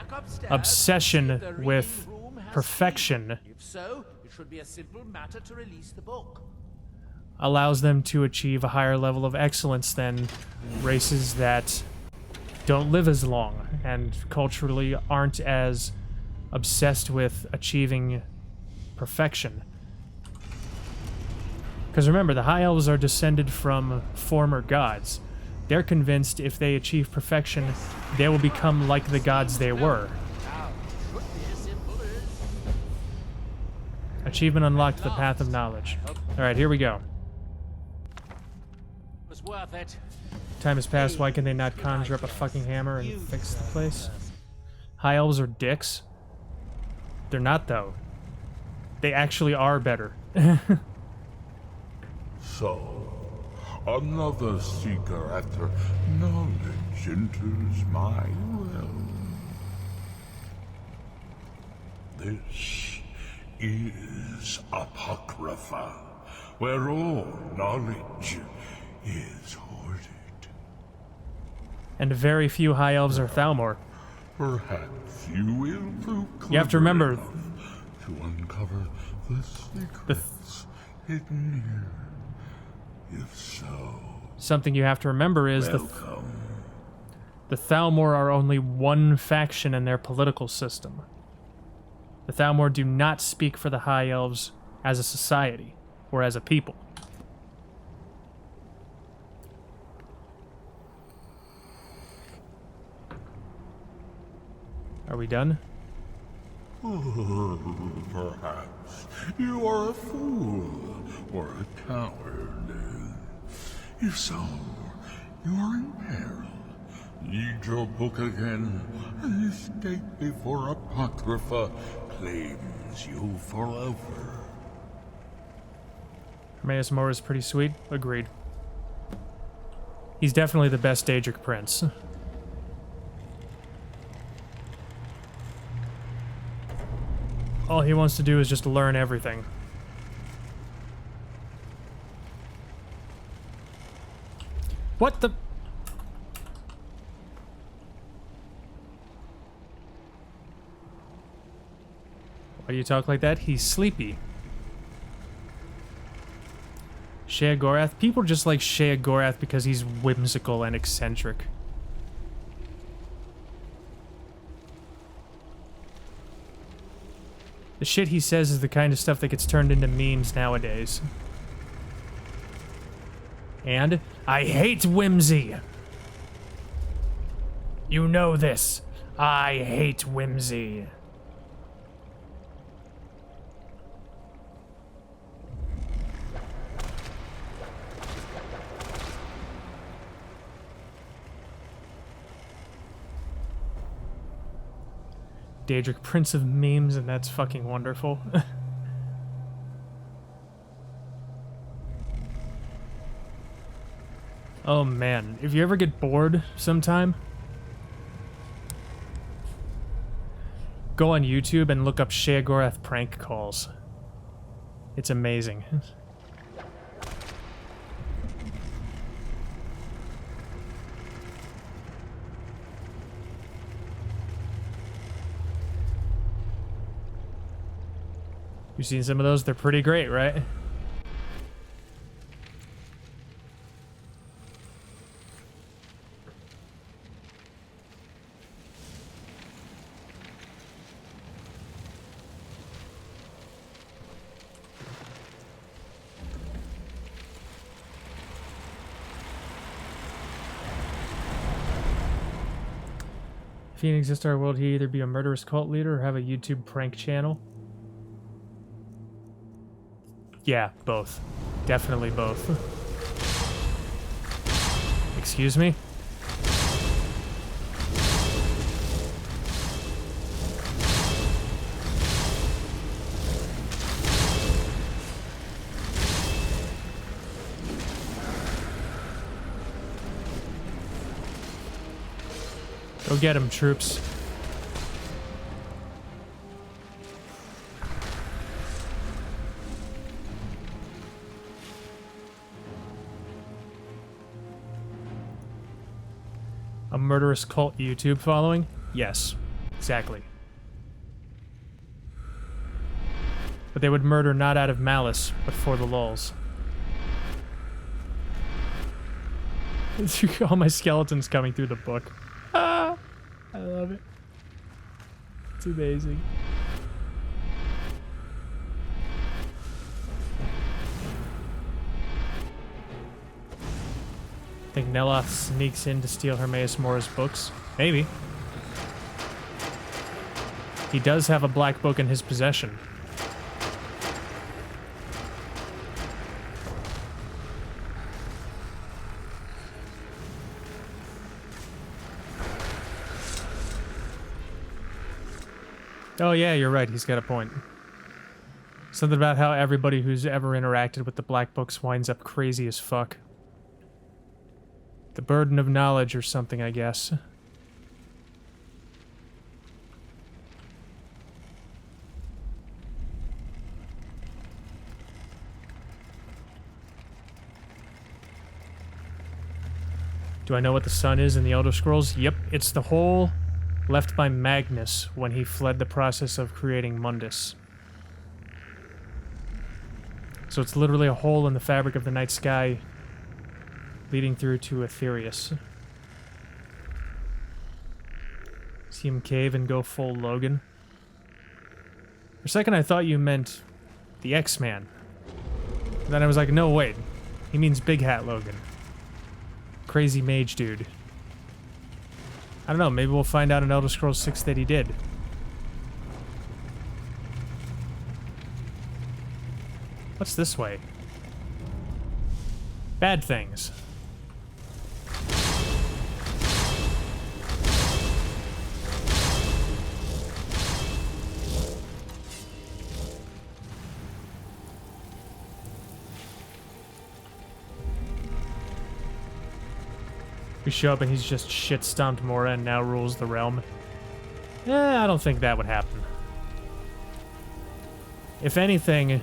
obsession with perfection If so, it should be a simple matter to release the book. allows them to achieve a higher level of excellence than races that don't live as long and culturally aren't as obsessed with achieving perfection. Because remember, the High Elves are descended from former gods. They're convinced if they achieve perfection, they will become like the gods they were. Now, it should be as simple as... Achievement unlocked, the path of knowledge. Alright, here we go. It was worth it. Time has passed, why can they not conjure up a fucking hammer and fix the place? High Elves are dicks? They're not, though. They actually are better. So, another seeker after knowledge enters my realm. This is Apocrypha, where all knowledge is hoarded. And very few High Elves are Thalmor. Perhaps you will prove You have to remember, enough to uncover the secrets hidden here. If so, something you have to remember is welcome. the Thalmor are only one faction in their political system. The Thalmor do not speak for the High Elves as a society, or as a people. Are we done? Perhaps you are a fool or a coward. If so, you are in peril. Read your book again and escape before Apocrypha claims you forever. Hermaeus Mora is pretty sweet. Agreed. He's definitely the best Daedric prince. All he wants to do is just learn everything. What the... Why do you talk like that? He's sleepy. Sheogorath? People just like Sheogorath because he's whimsical and eccentric. The shit he says is the kind of stuff that gets turned into memes nowadays. And I hate whimsy. You know this. I hate whimsy. Daedric Prince of Memes, and that's fucking wonderful. Oh man, if you ever get bored sometime, Go on YouTube and look up Sheogorath prank calls. It's amazing. You've seen some of those? They're pretty great, right? If he didn't exist in our world, he'd either be a murderous cult leader or have a YouTube prank channel. Yeah, both. Definitely both. Excuse me? Go get him, troops. A murderous cult YouTube following? Yes, exactly. But they would murder not out of malice, but for the lulz. All my skeletons coming through the book. Ah, I love it. It's amazing. Think Neloth sneaks in to steal Hermaeus Mora's books? Maybe. He does have a black book in his possession. Oh yeah, you're right, he's got a point. Something about how everybody who's ever interacted with the black books winds up crazy as fuck. The burden of knowledge or something, I guess. Do I know what the sun is in the Elder Scrolls? Yep, it's the hole left by Magnus when he fled the process of creating Mundus. So it's literally a hole in the fabric of the night sky leading through to Aetherius. See him cave and go full Logan. For a second I thought you meant the X-Man. Then I was like, no wait, he means Big Hat Logan. Crazy mage dude. I don't know, maybe we'll find out in Elder Scrolls 6 that he did. What's this way? Bad things. We show up and he's just shit-stomped Mora and now rules the realm. I don't think that would happen. If anything,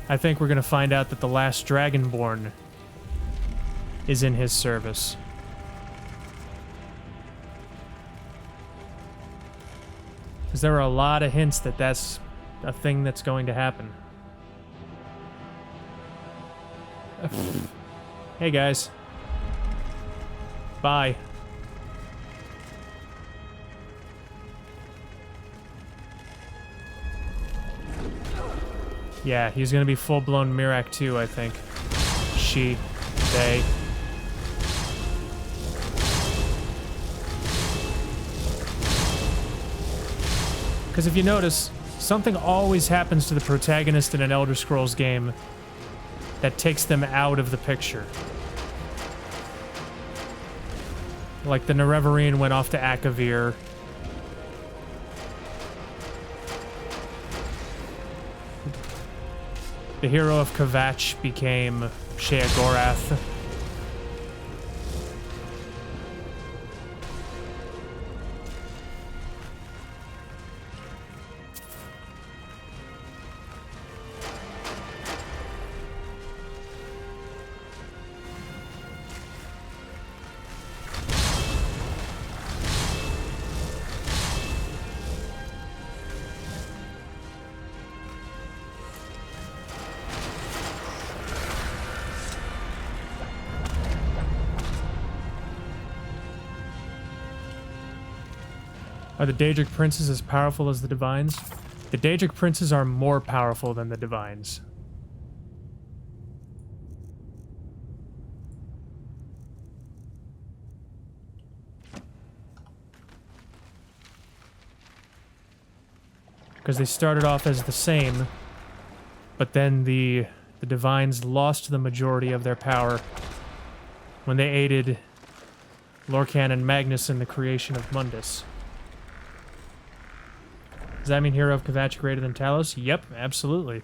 I think we're gonna find out that the last Dragonborn is in his service. Because there are a lot of hints that that's a thing that's going to happen. Hey guys. Bye. Yeah, he's gonna be full-blown Mirak too, I think. She. They. Because if you notice, something always happens to the protagonist in an Elder Scrolls game that takes them out of the picture. Like the Nerevarine went off to Akavir. The hero of Kvatch became Sheogorath. Are the Daedric princes as powerful as the divines? The Daedric princes are more powerful than the divines. Because they started off as the same, but then the divines lost the majority of their power when they aided Lorcan and Magnus in the creation of Mundus. Does that mean Hero of Kvatch greater than Talos? Yep, absolutely.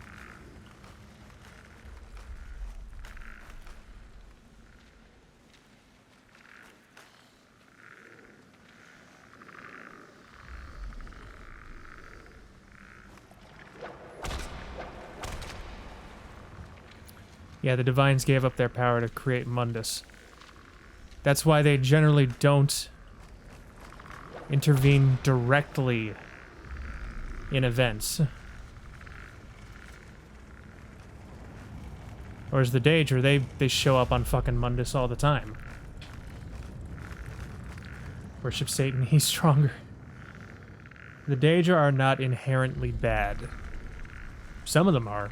Yeah, the Divines gave up their power to create Mundus. That's why they generally don't intervene directly in events. Whereas the Daedra, they show up on fucking Mundus all the time. Worship Satan, he's stronger. The Daedra are not inherently bad. Some of them are.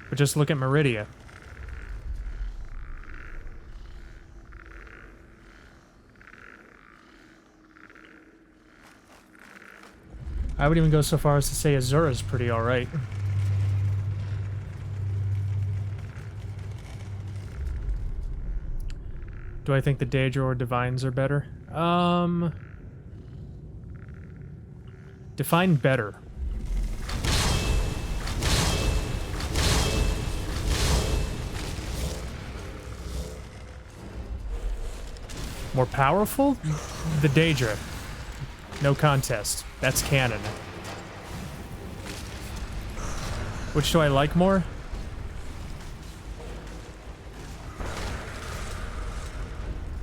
But just look at Meridia. I would even go so far as to say Azura's pretty alright. Do I think the Daedra or Divines are better? Define better. More powerful? The Daedra. No contest. That's canon. Which do I like more?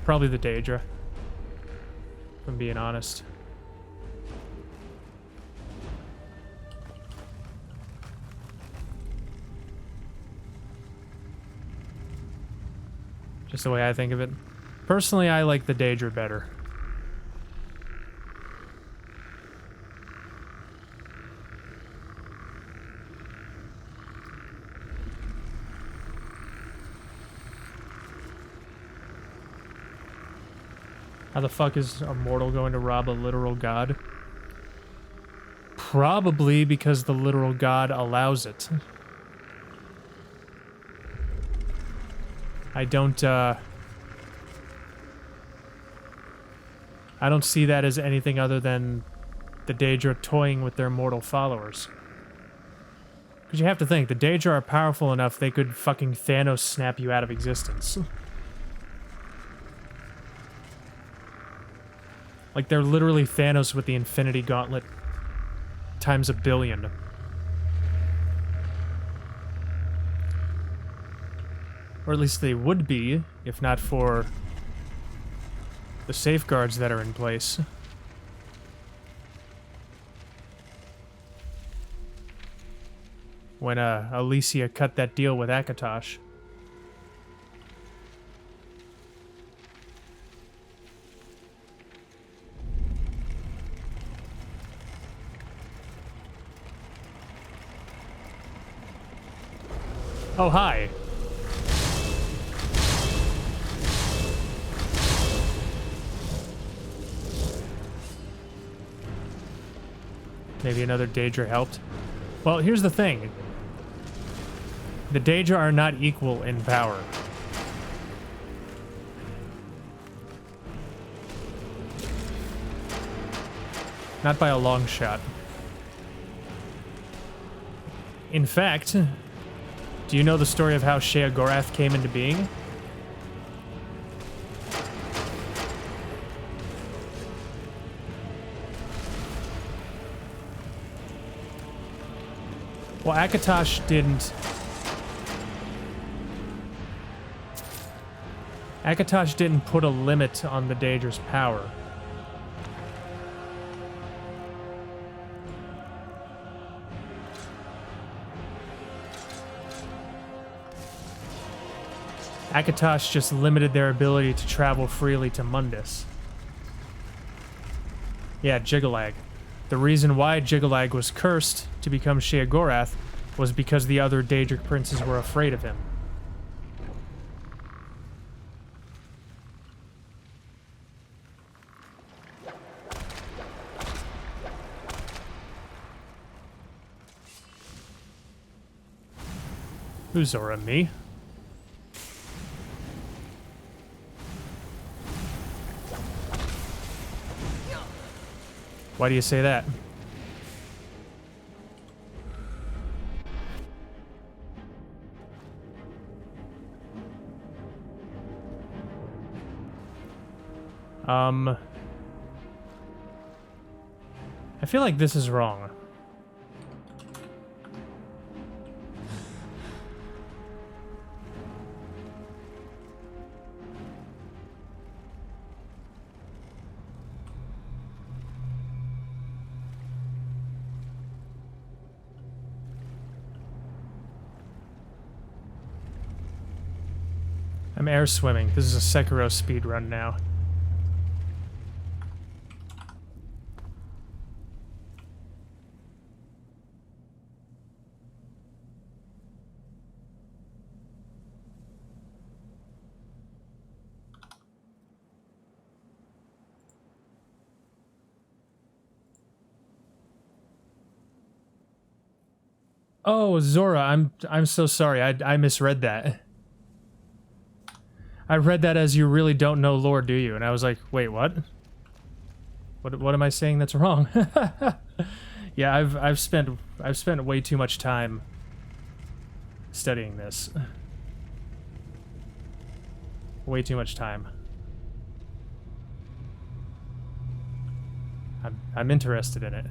Probably the Daedra, if I'm being honest. Just the way I think of it. Personally, I like the Daedra better. How the fuck is a mortal going to rob a literal god? Probably because the literal god allows it. I don't see that as anything other than the Daedra toying with their mortal followers. Because you have to think, the Daedra are powerful enough they could fucking Thanos snap you out of existence. Like, they're literally Thanos with the Infinity Gauntlet times a billion. Or at least they would be, if not for the safeguards that are in place. When Alicia cut that deal with Akatosh. Oh, hi. Maybe another Daedra helped. Well, here's the thing. The Daedra are not equal in power. Not by a long shot. In fact, do you know the story of how Sheogorath came into being? Well, Akatosh didn't... Akatosh didn't put a limit on the Daedra's power. Akatosh just limited their ability to travel freely to Mundus. Yeah, Jiggalag. The reason why Jiggalag was cursed to become Sheogorath was because the other Daedric princes were afraid of him. Who's Zora? Me? Why do you say that? I feel like this is wrong. I'm air swimming. This is a Sekiro speedrun now. Oh, Zora, I'm so sorry. I misread that. I read that as you really don't know lore, do you? And I was like, wait, what? What am I saying that's wrong? Yeah, I've spent way too much time studying this. Way too much time. I'm interested in it.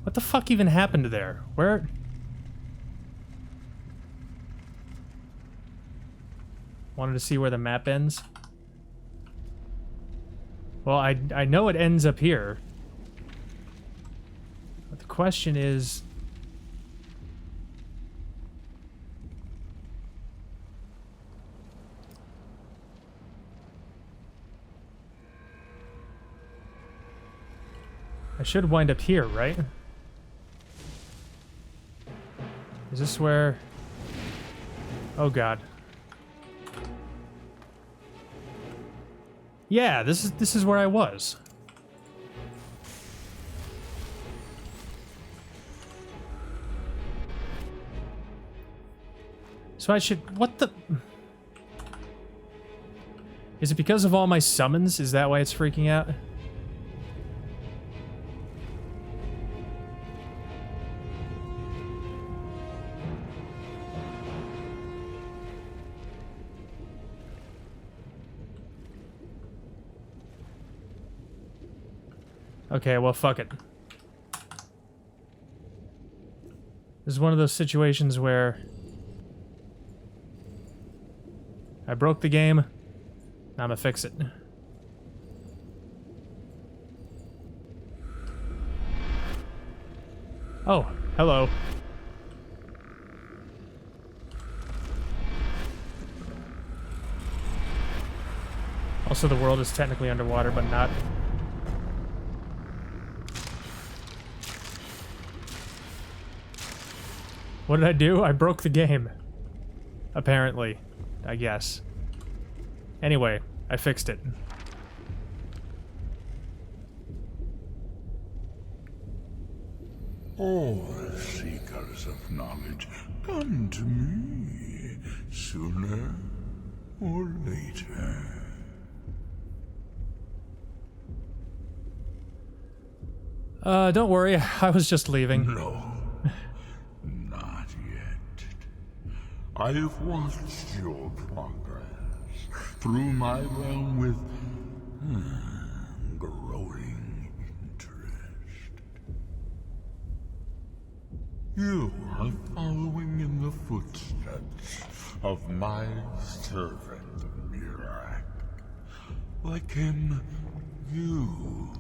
What the fuck even happened there? Where? Wanted to see where the map ends. Well, I know it ends up here. But the question is... I should wind up here, right? Is this where... Oh god. Yeah, this is where I was. So I should... What the... Is it because of all my summons? Is that why it's freaking out? Okay, well, fuck it. This is one of those situations where I broke the game. Now I'm gonna fix it. Oh, hello. Also, the world is technically underwater, but not. What did I do? I broke the game. Apparently. I guess. Anyway, I fixed it. All seekers of knowledge come to me sooner or later. Don't worry. I was just leaving. No. I have watched your progress through my realm with growing interest. You are following in the footsteps of my servant Mirac. Like him, you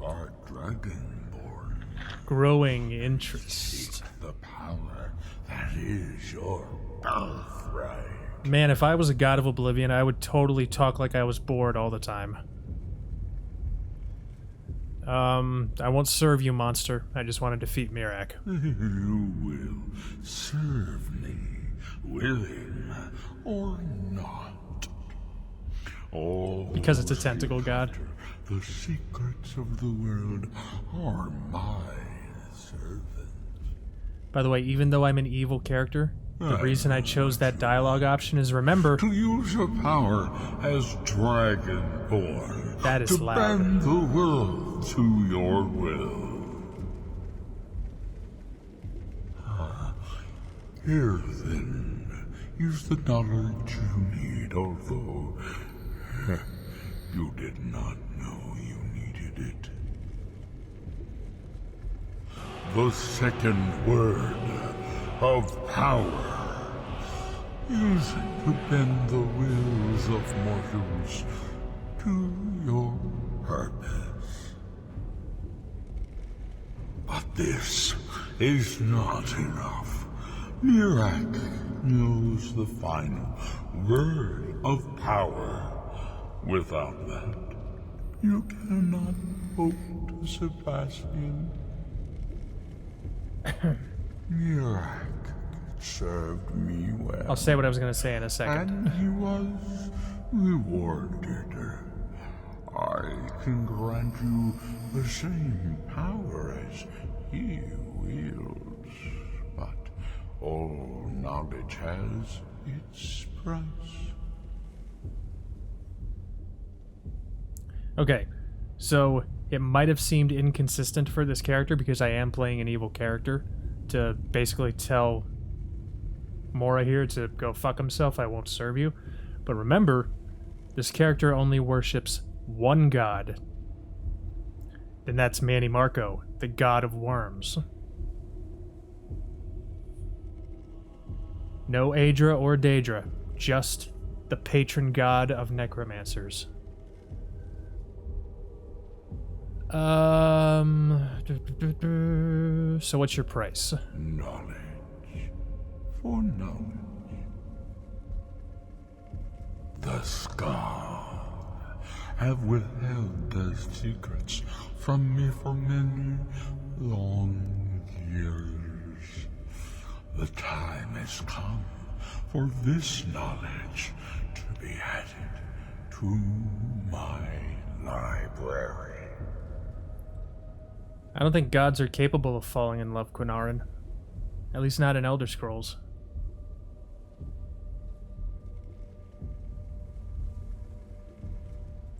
are dragonborn. Growing interest. Seek the power that is your birthright. Man, if I was a god of Oblivion, I would totally talk like I was bored all the time. I won't serve you, monster. I just want to defeat Mirak. You will serve me, willing or not. All Because it's a those tentacle who god. enter the secrets of the world are my servants. By the way, even though I'm an evil character, the reason I chose that dialogue option is, remember, To use your power as Dragonborn. That is to loud. bend the world to your will. Here then is the knowledge you need, although you did not know you needed it. The second word of power. Use it to bend the wills of mortals to your purpose. But this is not enough. Mirak knows the final word of power. Without that, you cannot hope to surpass him. Mirak served me well. I'll say what I was going to say in a second. And he was rewarded. I can grant you the same power as he wields, but all knowledge has its price. Okay, so it might have seemed inconsistent for this character because I am playing an evil character to basically tell Mora here to go fuck himself, I won't serve you. But remember, this character only worships one god. And that's Manny Marco, the god of worms. No Aedra or Daedra, just the patron god of necromancers. So what's your price? Knowledge for knowledge. The Scar have withheld their secrets from me for many long years. The time has come for this knowledge to be added to my library. I don't think gods are capable of falling in love, Quinarin. At least not in Elder Scrolls.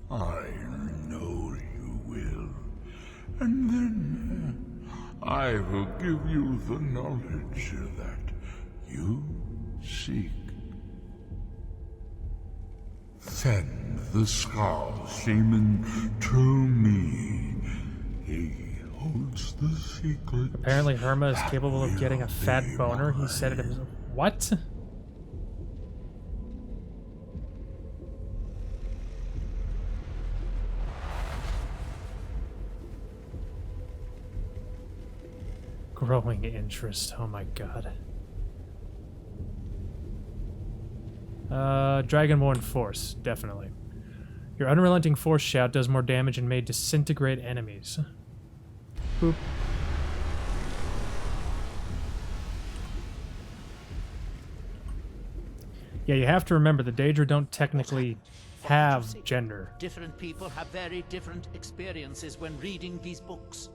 I know you will. And then I will give you the knowledge that you seek. Send the Skull Shaman to me. He holds the secret. Apparently Herma is capable of getting a fat boner. He said it himself. What? Growing interest. Oh my god. Dragonborn Force, definitely. Your unrelenting force shout does more damage and may disintegrate enemies. Boop. Yeah, you have to remember the Daedra don't technically have gender. Different people have very different experiences when reading these books.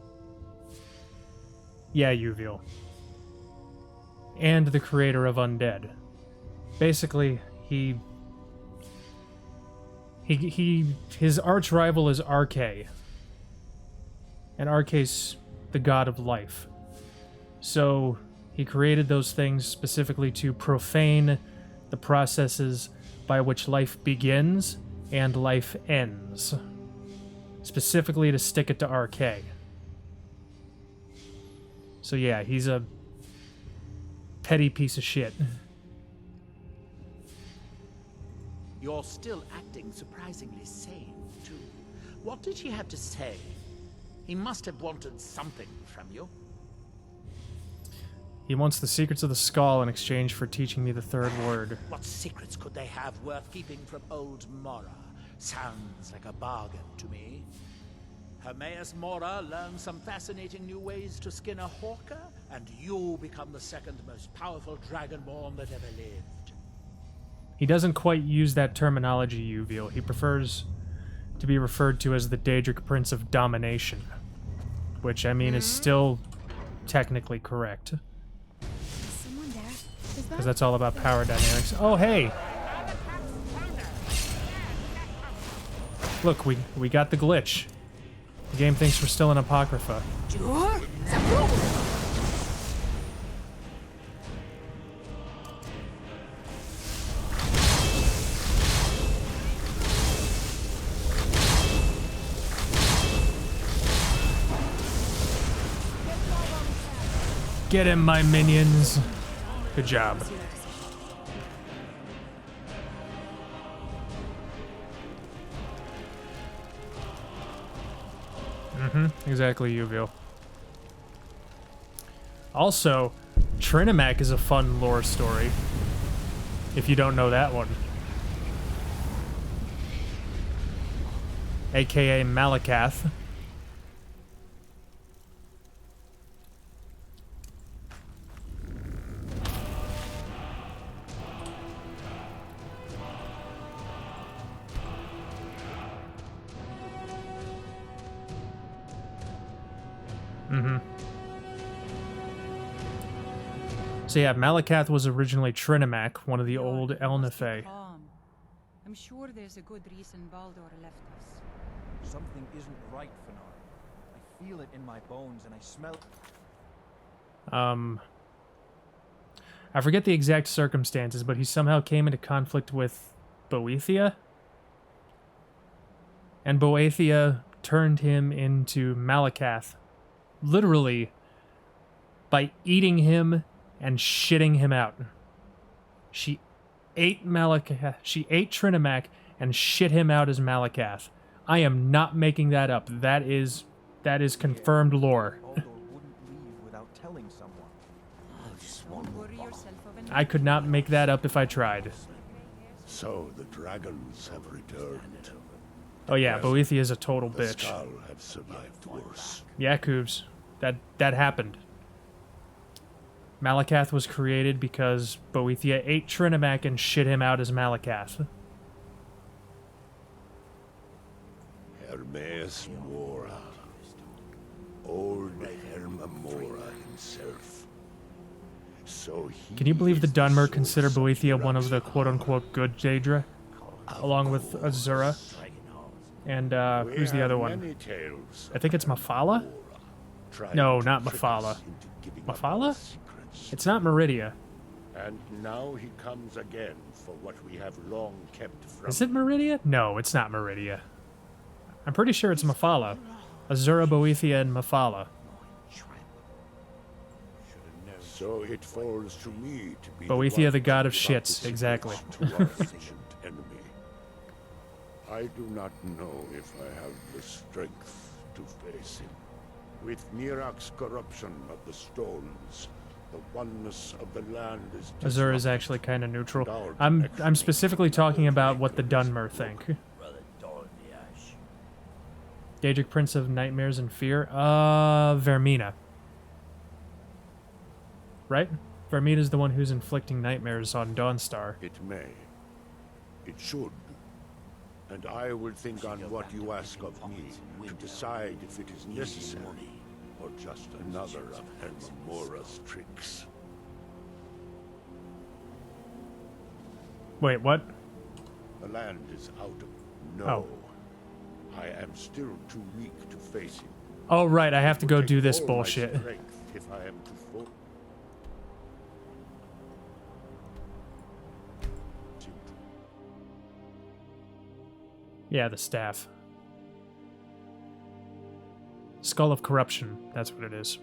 Yeah, Uviel. And the creator of Undead. Basically, his arch rival is Arche. And Arche's the god of life. So he created those things specifically to profane the processes by which life begins and life ends. Specifically to stick it to Arche. So yeah, he's a petty piece of shit. You're still acting surprisingly sane, too. What did he have to say? He must have wanted something from you. He wants the secrets of the skull in exchange for teaching me the third word. What secrets could they have worth keeping from old Mora? Sounds like a bargain to me. Hermaeus Mora learns some fascinating new ways to skin a hawker, and you become the second most powerful dragonborn that ever lived. He doesn't quite use that terminology, Uviel. He prefers to be referred to as the Daedric Prince of Domination. Which, I mean, is still technically correct. Is someone there? Is Because that? that's all about power dynamics. Oh, hey! Look, we got the glitch. The game thinks we're still in Apocrypha. Get him, my minions. Good job. Exactly, Uviel. Also, Trinimac is a fun lore story. If you don't know that one. AKA Malakath. So yeah, Malakath was originally Trinimac, one of the old Elnifey. I'm sure there's a good reason Baldur left us. Something isn't right, Fenar. I feel it in my bones and I smell... I forget the exact circumstances, but he somehow came into conflict with Boethia? And Boethia turned him into Malakath. Literally, by eating him and shitting him out. She ate Malakath. She ate Trinimac and shit him out as Malakath. I am not making that up. That is confirmed lore. Baldur wouldn't leave without telling someone. Don't worry yourself of an... I could not make that up if I tried. So the dragons have returned. Oh yeah, Boethia is a total The bitch. Skull have survived worse. Yeah, Coobs. That happened. Malakath was created because Boethia ate Trinimac and shit him out as Malakath. Hermaeus Mora. Old Herma Mora himself. So he Can you believe the is Dunmer source consider Boethia one of the Mirax's quote-unquote good Daedra? Along with Azura. And, who's the other one? I think it's Mafala? No, not Mafala. Mafala? It's not Meridia. And now he comes again for what we have long kept from Is it Meridia? No, it's not Meridia. I'm pretty sure it's Mafala. Azura, Boethia, and Mafala. So it falls to me to be Boethia, one the god of to give up shits, the exactly. secrets to our ancient enemy. I do not know if I have the strength to face him. With Mirac's corruption of the stones, the oneness of the land is Azura is actually kind of neutral. I'm specifically talking about what the Dunmer think. Daedric Prince of Nightmares and Fear? Vermina. Right? Vermina's the one who's inflicting nightmares on Dawnstar. It may. It should. And I will think on what you ask of me to decide if it is necessary or just another of Hermamora's tricks. Wait, what? The land is out of no. Oh. I am still too weak to face him. Oh, right, I have to go Take do this all my bullshit. strength if I am to fall. Yeah, the staff. Skull of Corruption, that's what it is.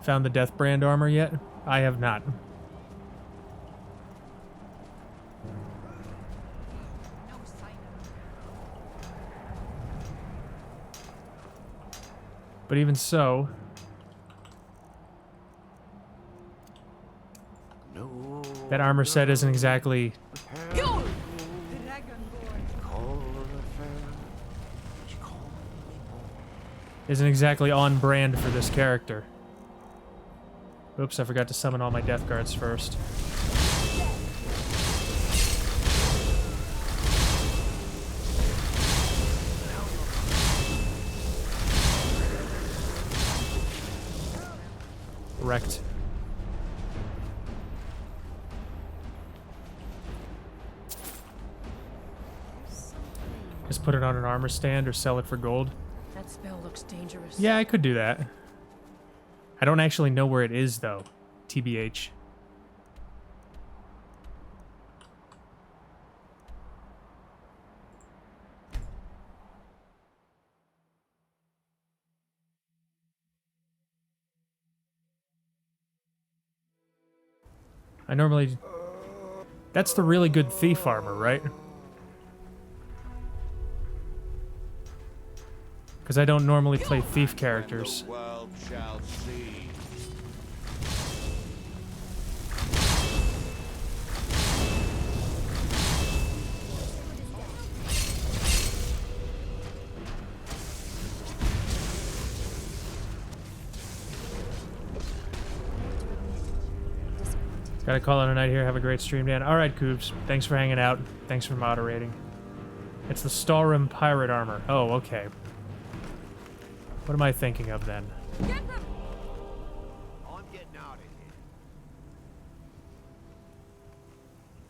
Found the Deathbrand armor yet? I have not. But even so, That armor set isn't exactly... Isn't exactly on brand for this character. Oops, I forgot to summon all my death guards first. Wrecked. Just put it on an armor stand or sell it for gold. That spell looks dangerous. Yeah, I could do that. I don't actually know where it is, though. TBH. I normally... That's the really good thief armor, right? Because I don't normally play thief characters. The world shall see. Gotta call it a night here. Have a great stream, Dan. Alright, Coobs. Thanks for hanging out. Thanks for moderating. It's the Stalrim pirate armor. Oh, okay. What am I thinking of then? I'm getting out of here.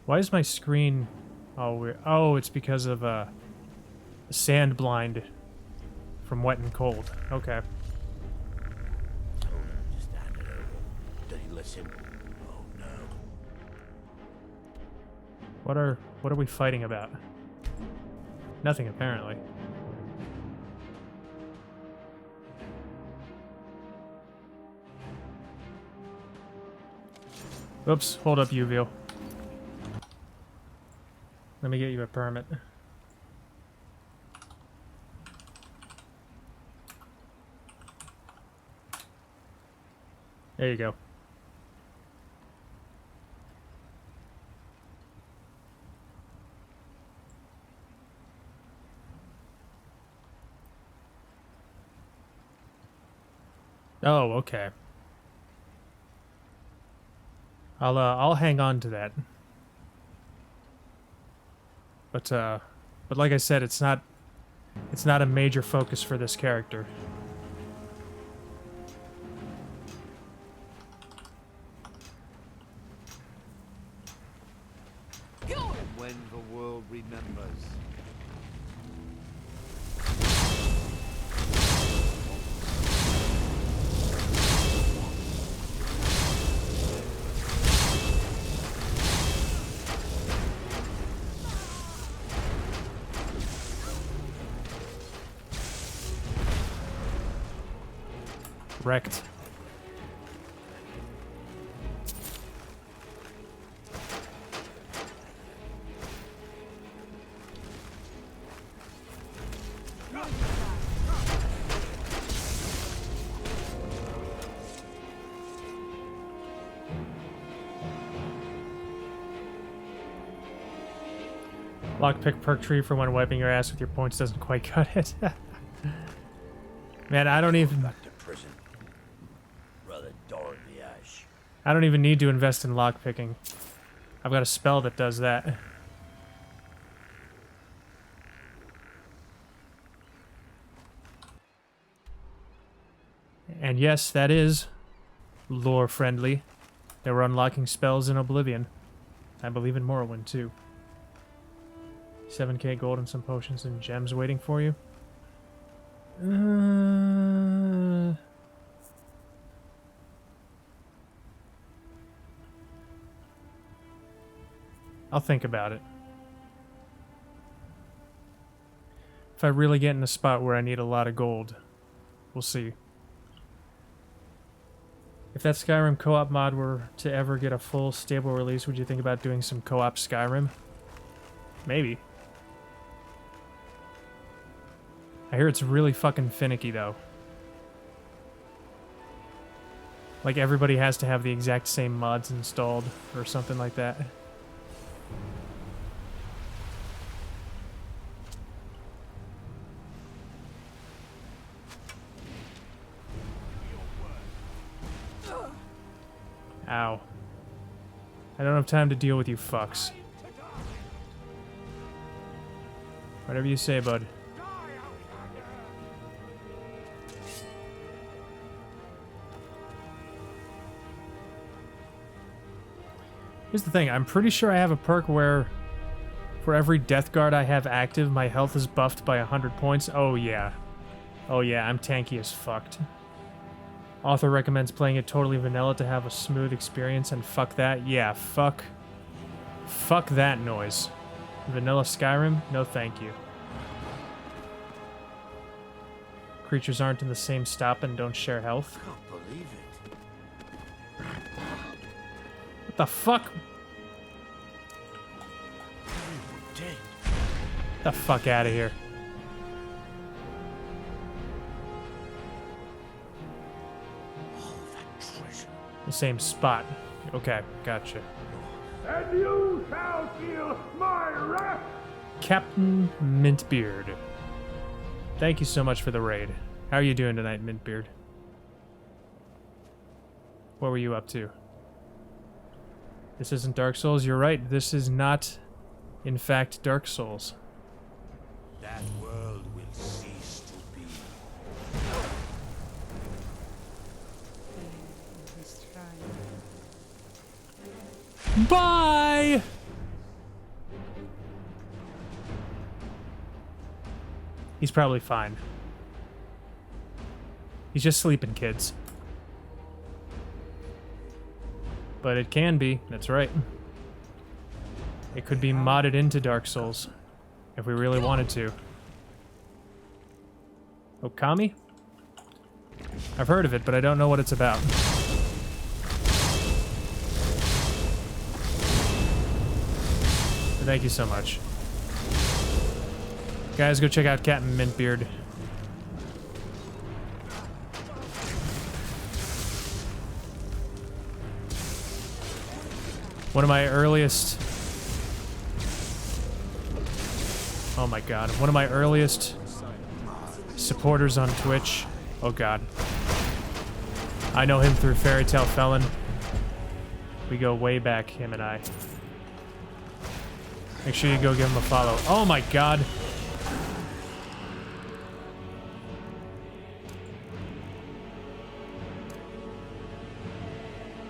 Why is my screen... Oh, weird. Oh, it's because of the sand blind from wet and cold. Okay. Just hand it over. Did he listen? Oh no. What are we fighting about? Nothing, apparently. Oops, hold up, Uvio. Let me get you a permit. There you go. Oh, okay. I'll hang on to that. But like I said, it's not a major focus for this character. When the world remembers. Wrecked. Lockpick perk tree for when wiping your ass with your points doesn't quite cut it. Man, I don't even... Back to prison. Rather darn the ash. I don't even need to invest in lockpicking. I've got a spell that does that. And yes, that is lore-friendly. They were unlocking spells in Oblivion. I believe in Morrowind, too. 7k gold and some potions and gems waiting for you. I'll think about it. If I really get in a spot where I need a lot of gold, we'll see. If that Skyrim co-op mod were to ever get a full stable release, would you think about doing some co-op Skyrim? Maybe. I hear it's really fucking finicky, though. Like everybody has to have the exact same mods installed or something like that. Ow. I don't have time to deal with you fucks. Whatever you say, bud. Here's the thing, I'm pretty sure I have a perk where for every death guard I have active, my health is buffed by 100 points. Oh yeah. Oh yeah, I'm tanky as fucked. Author recommends playing it totally vanilla to have a smooth experience, and fuck that. Yeah, fuck that noise. Vanilla Skyrim? No thank you. Creatures aren't in the same stop and don't share health. Can't believe it. What the fuck? Everyone dead. Get the fuck out of here. Oh, that treasure. The same spot. Okay, gotcha. And you shall feel my wrath! Captain Mintbeard. Thank you so much for the raid. How are you doing tonight, Mintbeard? What were you up to? This isn't Dark Souls? You're right, this is not, in fact, Dark Souls. That world will cease to be. This shrine. Bye! He's probably fine. He's just sleeping, kids. But it can be, that's right. It could be modded into Dark Souls, if we really wanted to. Okami? I've heard of it, but I don't know what it's about. Thank you so much. Guys, go check out Captain Mintbeard. One of my earliest... Oh my god. One of my earliest supporters on Twitch. Oh god. I know him through Fairy Tale Felon. We go way back, him and I. Make sure you go give him a follow. Oh my god.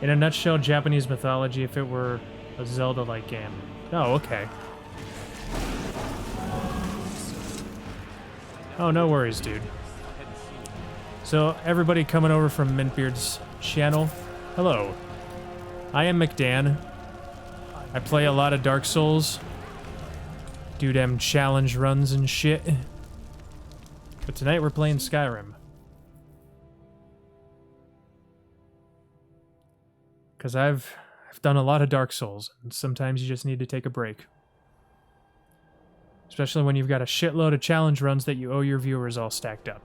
In a nutshell, Japanese mythology if it were a Zelda-like game. Oh, okay. Oh, no worries, dude. So, everybody coming over from Mintbeard's channel, hello. I am McDan. I play a lot of Dark Souls. Do them challenge runs and shit. But tonight we're playing Skyrim. Because I've done a lot of Dark Souls, and sometimes you just need to take a break. Especially when you've got a shitload of challenge runs that you owe your viewers all stacked up.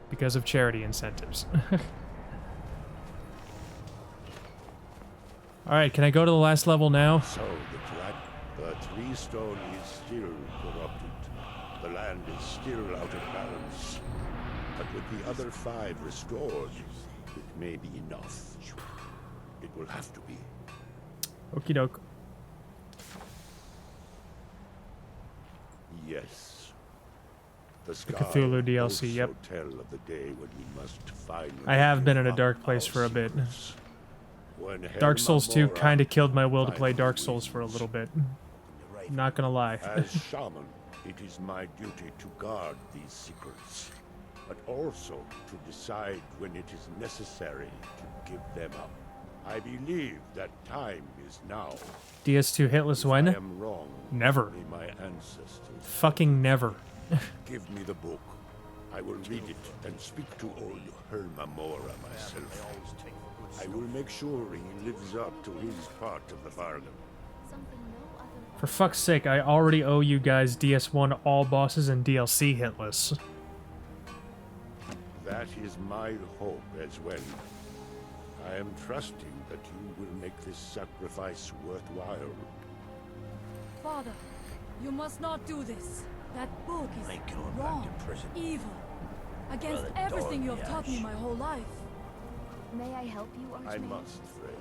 Because of charity incentives. Alright, can I go to the last level now? So the tree stone is still corrupted. The land is still out of balance. But with the other 5 restored, it may be enough. It will have to be. Okie doke. Yes. The Cthulhu DLC, yep. Tell of the day when we must finally I have been in a give dark up place our for a bit. secrets. When Dark Souls 2 Helma kind of Mora killed my will to play finally Dark Souls for a wins. little bit. Not gonna lie. As shaman, it is my duty to guard these secrets, but also to decide when it is necessary to give them up. I believe that time is now. DS2 hitless If when? I am wrong, Never. may my ancestors Fucking never. give me the book. I will read it and speak to old Helma Mora myself. I will make sure he lives up to his part of the bargain. For fuck's sake, I already owe you guys DS1 all bosses and DLC hitless. That is my hope as well. I am trusting that you will make this sacrifice worthwhile. Father, you must not do this. That book is Ain't going wrong, back to prison. evil, against Brother everything you have Dorothy taught me Ash. my whole life. May I help you, I Archmage? must, Freya.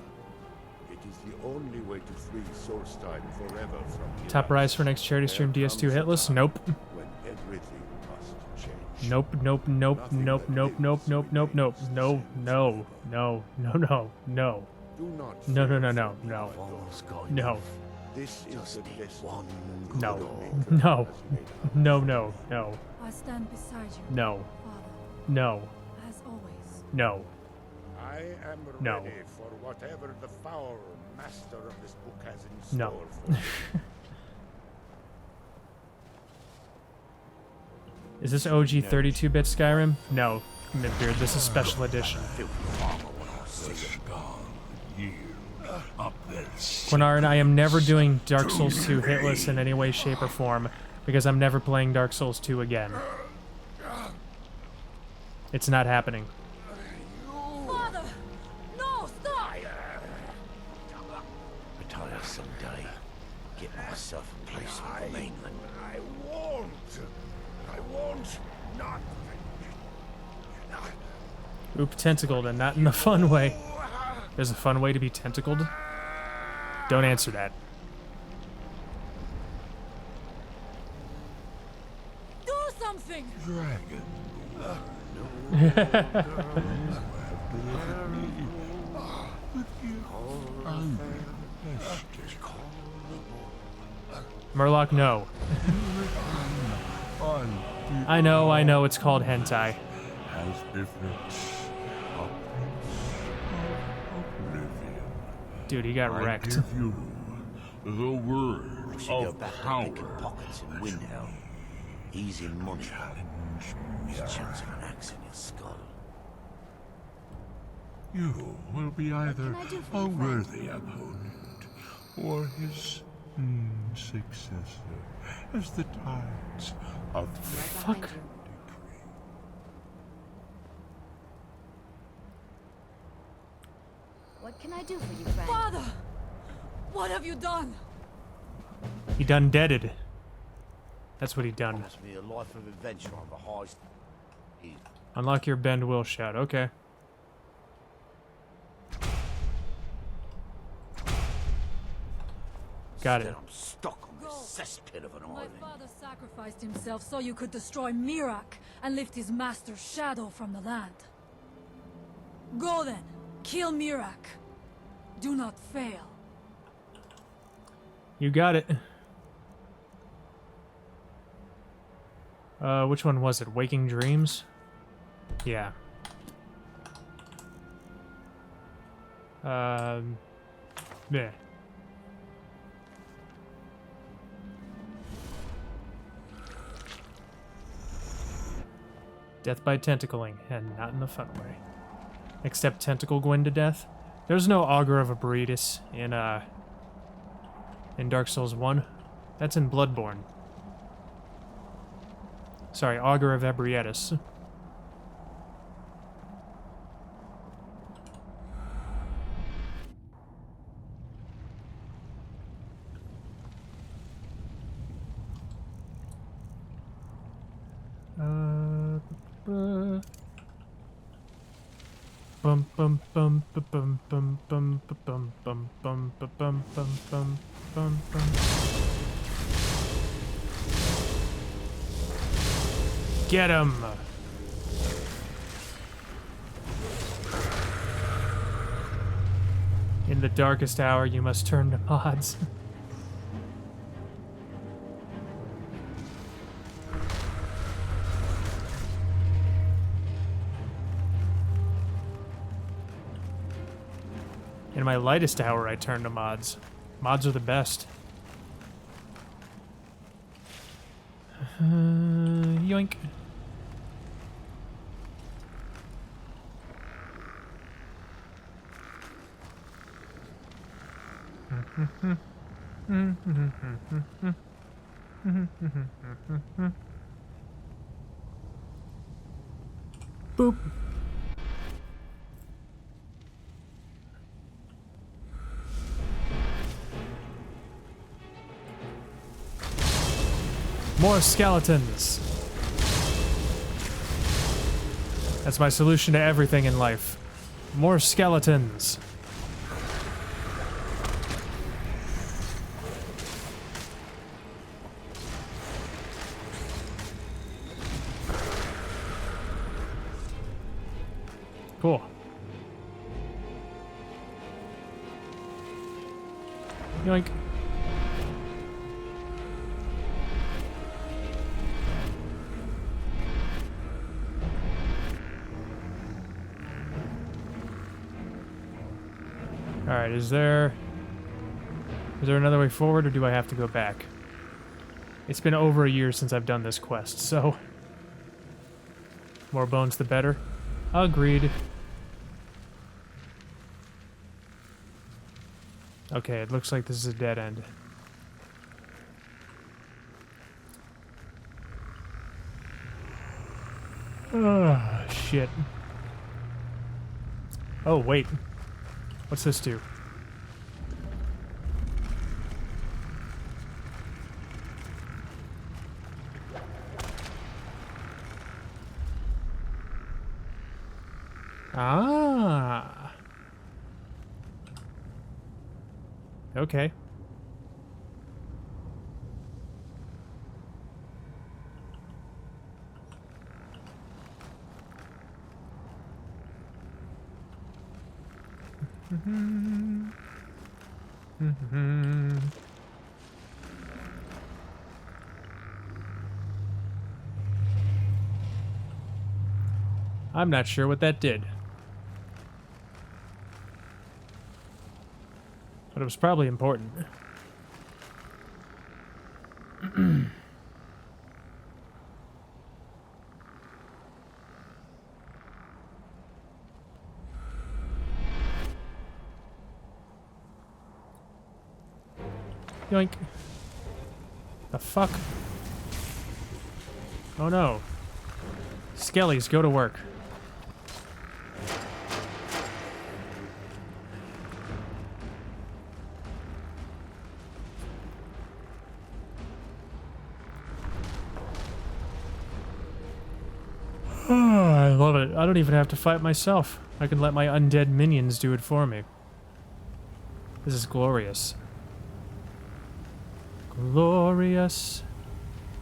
It is the only way to free Solstein forever from Top prize for next charity stream DS2 hitless? Nope. when everything must change. Nope, nope, nope, nope, nope, nope, nope, nope, nope. No, no, no, no, no, no. Do not No, no, fear, no, no, friend. no. Almost got No. enough. This is Just the need destiny one that No. God No. has made us. No, no, no, I stand beside you, no, Father, no, as always. no. I am No. ready for whatever the foul master of this book has in No. store for me. Is this OG 32-bit Skyrim? No, Midbeard, this is special edition. Up this. Quinard, I am never doing Dark Souls 2 hitless in any way, shape, or form, because I'm never playing Dark Souls 2 again. It's not happening. Father! No, stop! Retire someday. Get myself a place on the mainland. I won't not. Oop, tentacled, and not in the fun way. There's a fun way to be tentacled? Don't answer that. Do something! Dragon. Murloc, no. I know, it's called hentai. Has difference. Oblivion. Dude, he got I wrecked. give you the word We should go of back to power. picking pockets in Windhelm. Easy money. There's a chance of an axe in your skull. You will be either can I do for a you, friend? worthy opponent or his successor, as the tides of fate Behind you. decree. What can I do for you, friend? Father! What have you done? He done deaded. That's what he done. Promised me a life of adventure on the highest. Unlock your bend will shout. Okay. Got it. Instead, I'm stuck on this cesspit of an My island. father sacrificed himself so you could destroy Mirac and lift his master's shadow from the land. Go then, kill Mirac. Do not fail. You got it. Which one was it? Waking Dreams? Yeah. Yeah. Death by tentacling, and not in the fun way. Except tentacle Gwyn to death. There's no Augur of Abretus in Dark Souls 1. That's in Bloodborne. Sorry, Augur of Ebrietus. Bum bum bum bum bum bum bum bum bum bum bum bum bum bum bum. Get him! In the darkest hour, you must turn to mods. In my lightest hour, I turn to mods. Mods are the best. Yoink. Boop. More skeletons. That's my solution to everything in life. More skeletons. Cool. Yoink. Alright, is there another way forward, or do I have to go back? It's been over a year since I've done this quest, so... More bones the better. Agreed. Okay, it looks like this is a dead end. Oh, shit. Oh, wait. What's this do? Ah. Okay. I'm not sure what that did. But it was probably important. Yoink. The fuck? Oh no. Skellies, go to work. I love it. I don't even have to fight myself. I can let my undead minions do it for me. This is glorious. Glorious.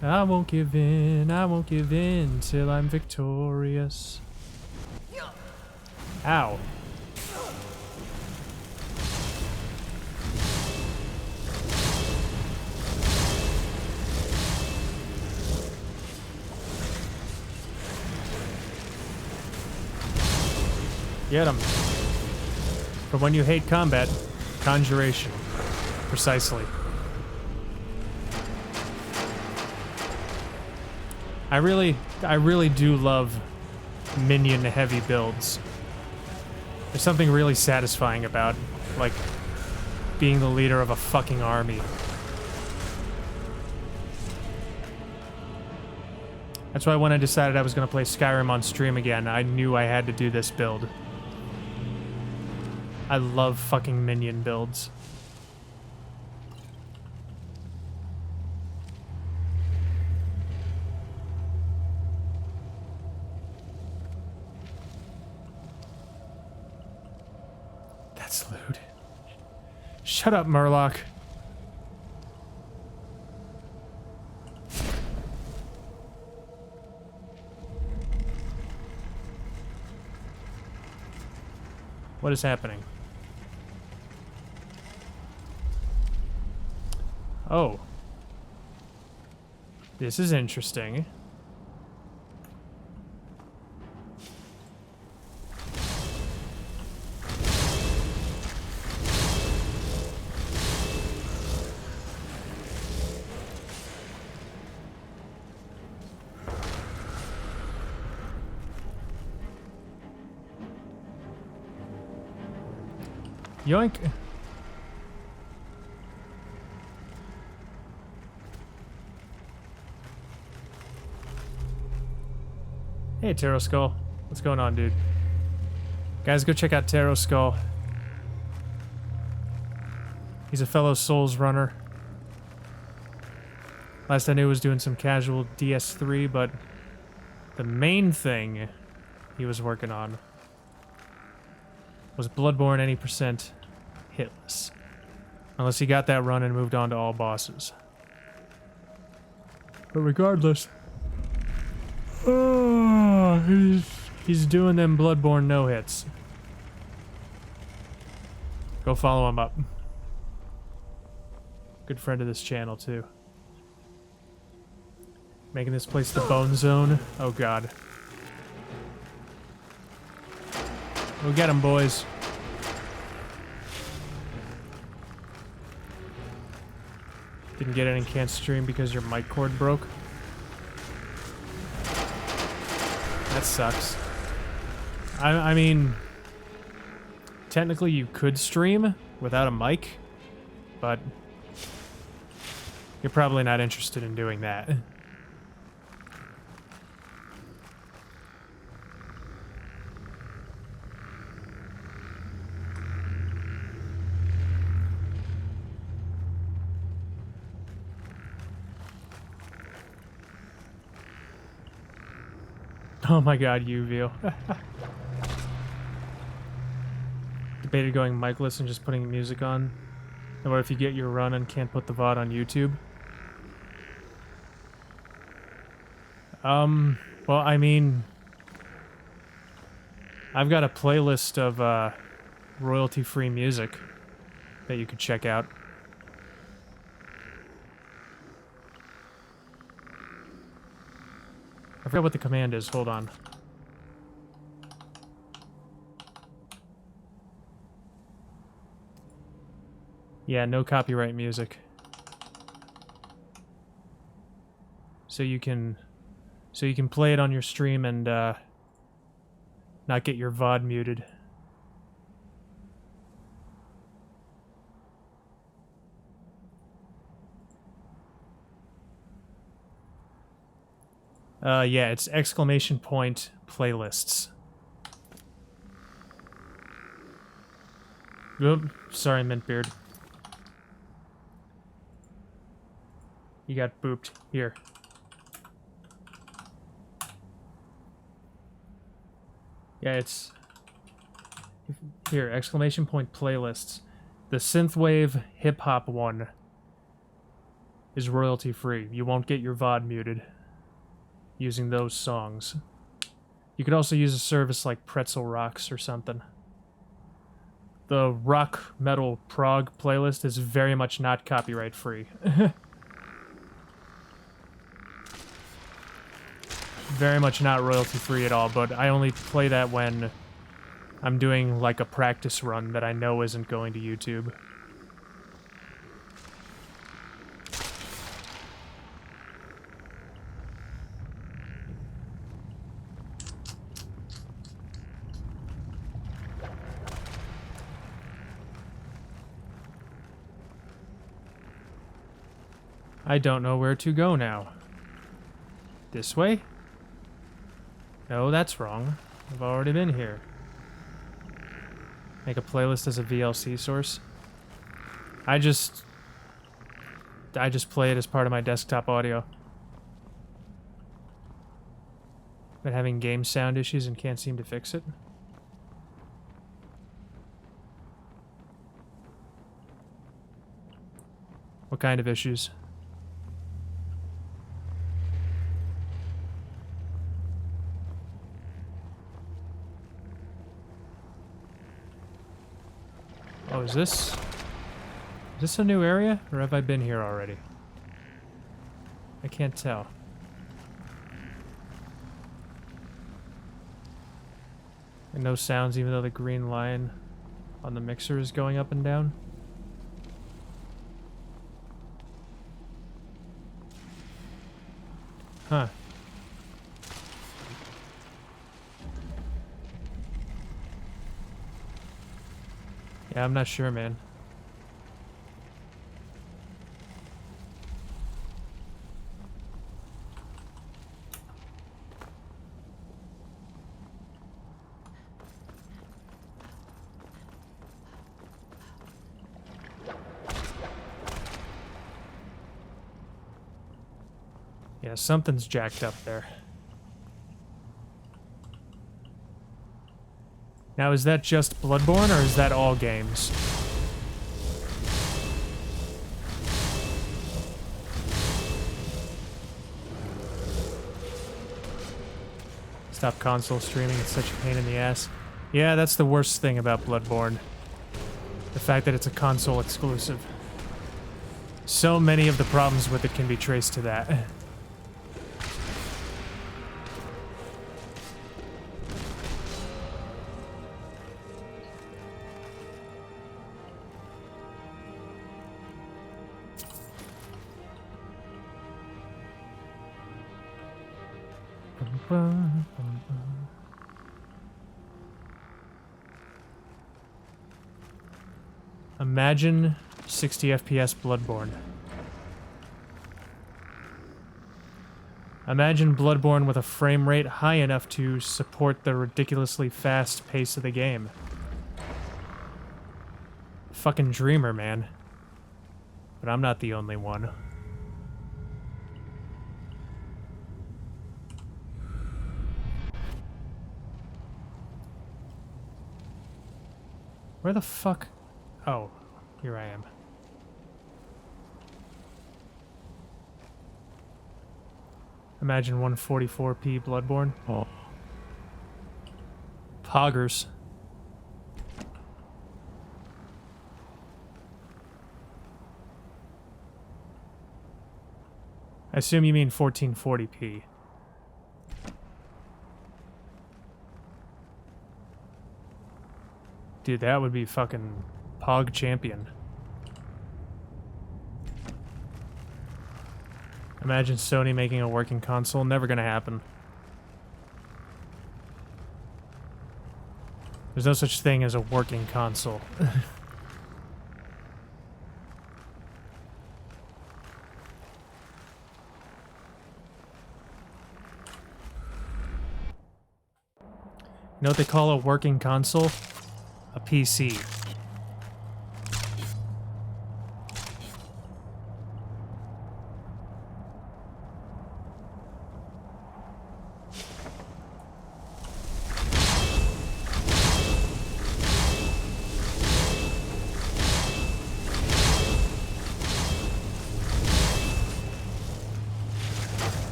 I won't give in till I'm victorious. Ow. Get him. From when you hate combat, conjuration. Precisely. I really do love minion heavy builds. There's something really satisfying about, like, being the leader of a fucking army. That's why when I decided I was going to play Skyrim on stream again, I knew I had to do this build. I love fucking minion builds. That's lewd. Shut up, Murloc. What is happening? Oh. This is interesting. Yoink. Hey, Tarot Skull. What's going on, dude? Guys, go check out Tarot Skull. He's a fellow Souls runner. Last I knew was doing some casual DS3, but the main thing he was working on was Bloodborne any percent hitless. Unless he got that run and moved on to all bosses. But regardless, he's doing them Bloodborne no-hits. Go follow him up. Good friend of this channel, too. Making this place the bone zone. Oh, God. Go get him, boys. Didn't get it and can't stream because your mic cord broke. That sucks. I mean, technically you could stream without a mic, but you're probably not interested in doing that. Oh my god, Uvio. Debated going micless and just putting music on. And what if you get your run and can't put the VOD on YouTube? Well, I mean, I've got a playlist of royalty-free music that you could check out. I forgot what the command is. Hold on. Yeah, no copyright music. So you can play it on your stream and not get your VOD muted. Yeah, it's exclamation point playlists. Oop, sorry, Mintbeard. You got booped. Here. Yeah, it's... Here, exclamation point playlists. The synthwave hip-hop one is royalty-free. You won't get your VOD muted using those songs. You could also use a service like Pretzel Rocks or something. The rock metal prog playlist is very much not copyright free. Very much not royalty free at all, but I only play that when I'm doing like a practice run that I know isn't going to YouTube. I don't know where to go now. This way? No, that's wrong. I've already been here. Make a playlist as a VLC source. I just play it as part of my desktop audio. Been having game sound issues and can't seem to fix it. What kind of issues? Oh, is this a new area, or have I been here already? I can't tell. And no sounds, even though the green line on the mixer is going up and down. Huh. Yeah, I'm not sure, man. Yeah, something's jacked up there. Now, is that just Bloodborne, or is that all games? Stop console streaming, it's such a pain in the ass. Yeah, that's the worst thing about Bloodborne. The fact that it's a console exclusive. So many of the problems with it can be traced to that. Imagine 60 FPS Bloodborne. Imagine Bloodborne with a frame rate high enough to support the ridiculously fast pace of the game. Fucking dreamer, man. But I'm not the only one. Where the fuck? Oh, here I am. Imagine 144p Bloodborne. Oh. Poggers. I assume you mean 1440p. Dude, that would be fucking Pog champion. Imagine Sony making a working console. Never gonna happen. There's no such thing as a working console. You know what they call a working console? A PC.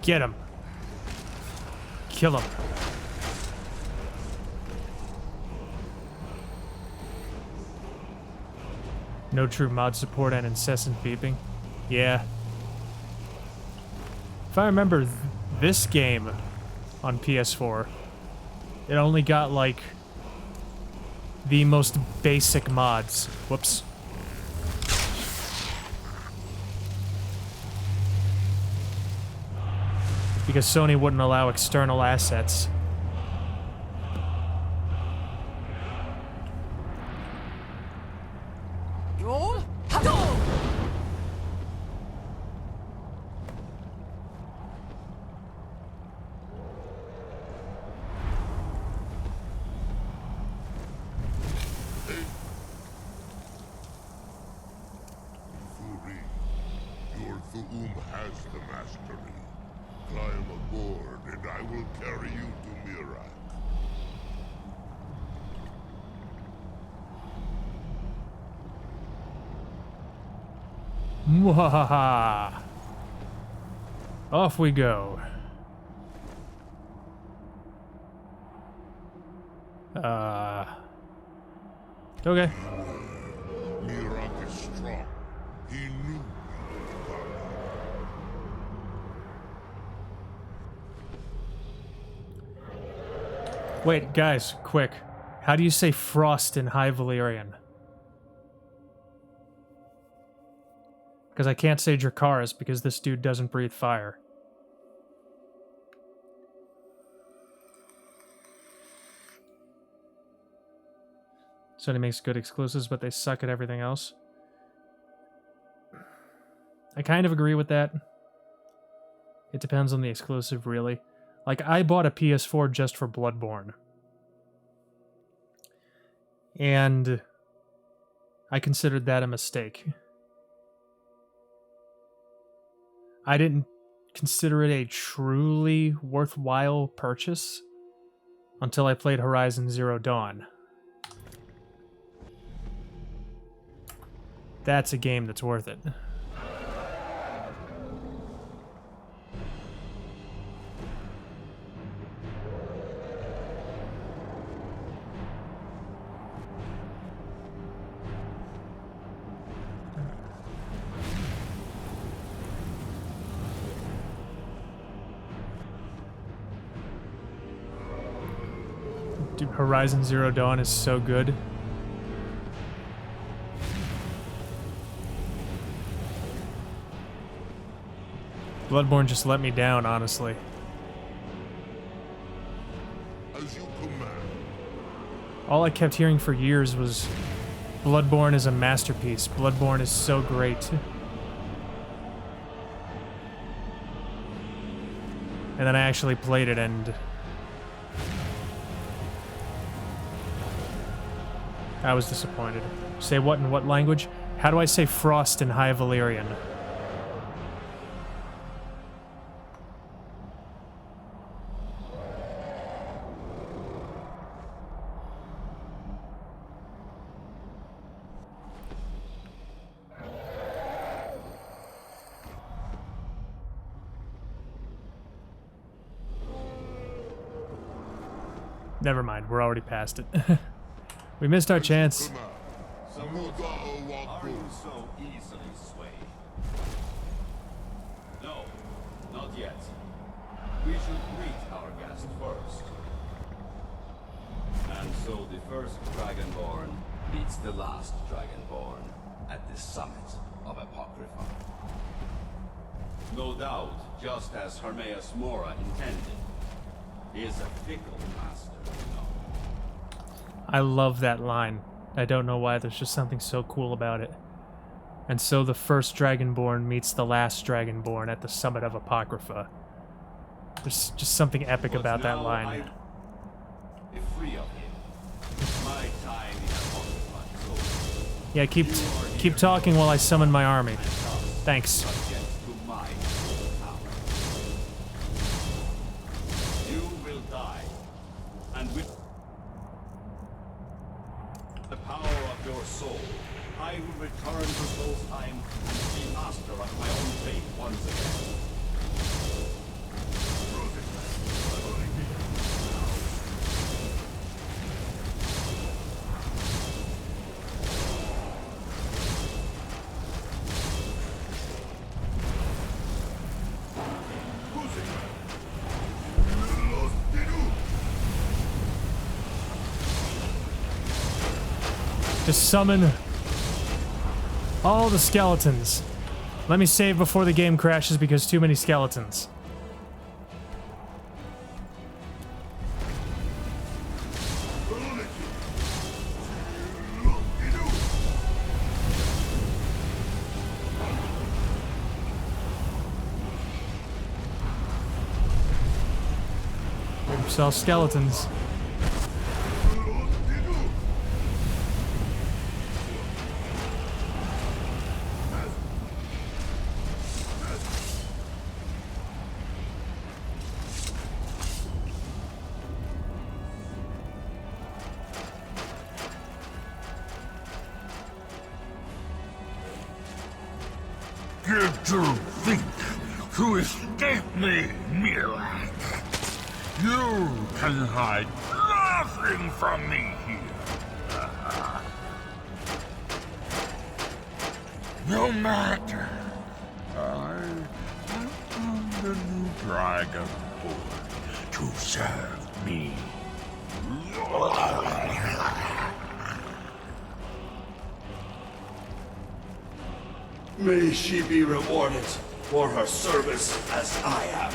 Get him. Kill him. No true mod support and incessant beeping. Yeah. If I remember this game on PS4, it only got like the most basic mods. Whoops. Because Sony wouldn't allow external assets. Your Thu'um has the mastery. Climb aboard, and I will carry you to Mirak. Mwahaha! Off we go. Okay. Mirak is strong. He knew. Wait, guys, quick. How do you say frost in High Valyrian? Because I can't say Dracarys because this dude doesn't breathe fire. Sony makes good exclusives, but they suck at everything else. I kind of agree with that. It depends on the exclusive, really. Like, I bought a PS4 just for Bloodborne. And I considered that a mistake. I didn't consider it a truly worthwhile purchase until I played Horizon Zero Dawn. That's a game that's worth it. Dude, Horizon Zero Dawn is so good. Bloodborne just let me down, honestly. As you command. All I kept hearing for years was Bloodborne is a masterpiece. Bloodborne is so great. And then I actually played it and I was disappointed. Say what in what language? How do I say frost in High Valyrian? Never mind, we're already past it. We missed our chance. Are you so easily swayed? No, not yet. We should greet our guest first. And so the first Dragonborn meets the last Dragonborn at the summit of Apocrypha. No doubt, just as Hermaeus Mora intended. He is a fickle master, you know. I love that line. I don't know why, there's just something so cool about it. And so the first Dragonborn meets the last Dragonborn at the summit of Apocrypha. There's just something epic about that line. Be free of him. My time in Apocrypha is over. Yeah, keep talking while I summon my army. Thanks. Subject to my power. You will die, and with the power of your soul, I will return to Solstheim and be master of my own fate once again. Just summon all the skeletons. Let me save before the game crashes because too many skeletons. Oops, all skeletons. Did you think to escape me, Mirak? You can hide nothing from me here. No matter. I found a new dragon to serve me. May she be rewarded for her service as I am.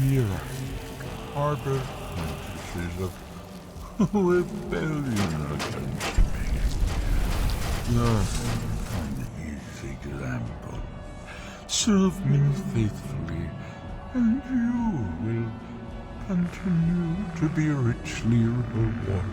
Mirak harbored fantasies of rebellion against me. Learn from his example. Serve me faithfully, and you will continue to be richly rewarded.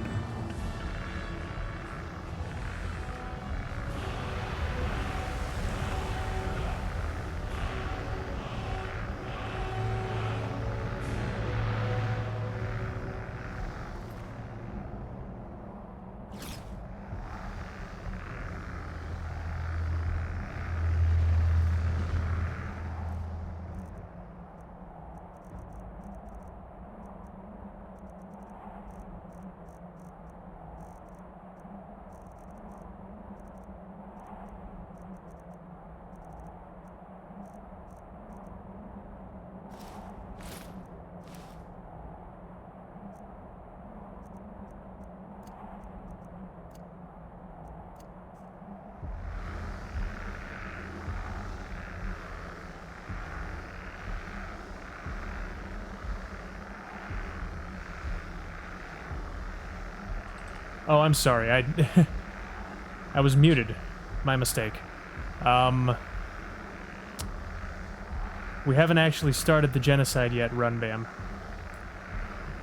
Oh, I'm sorry. I was muted. My mistake. We haven't actually started the genocide yet, Runbam.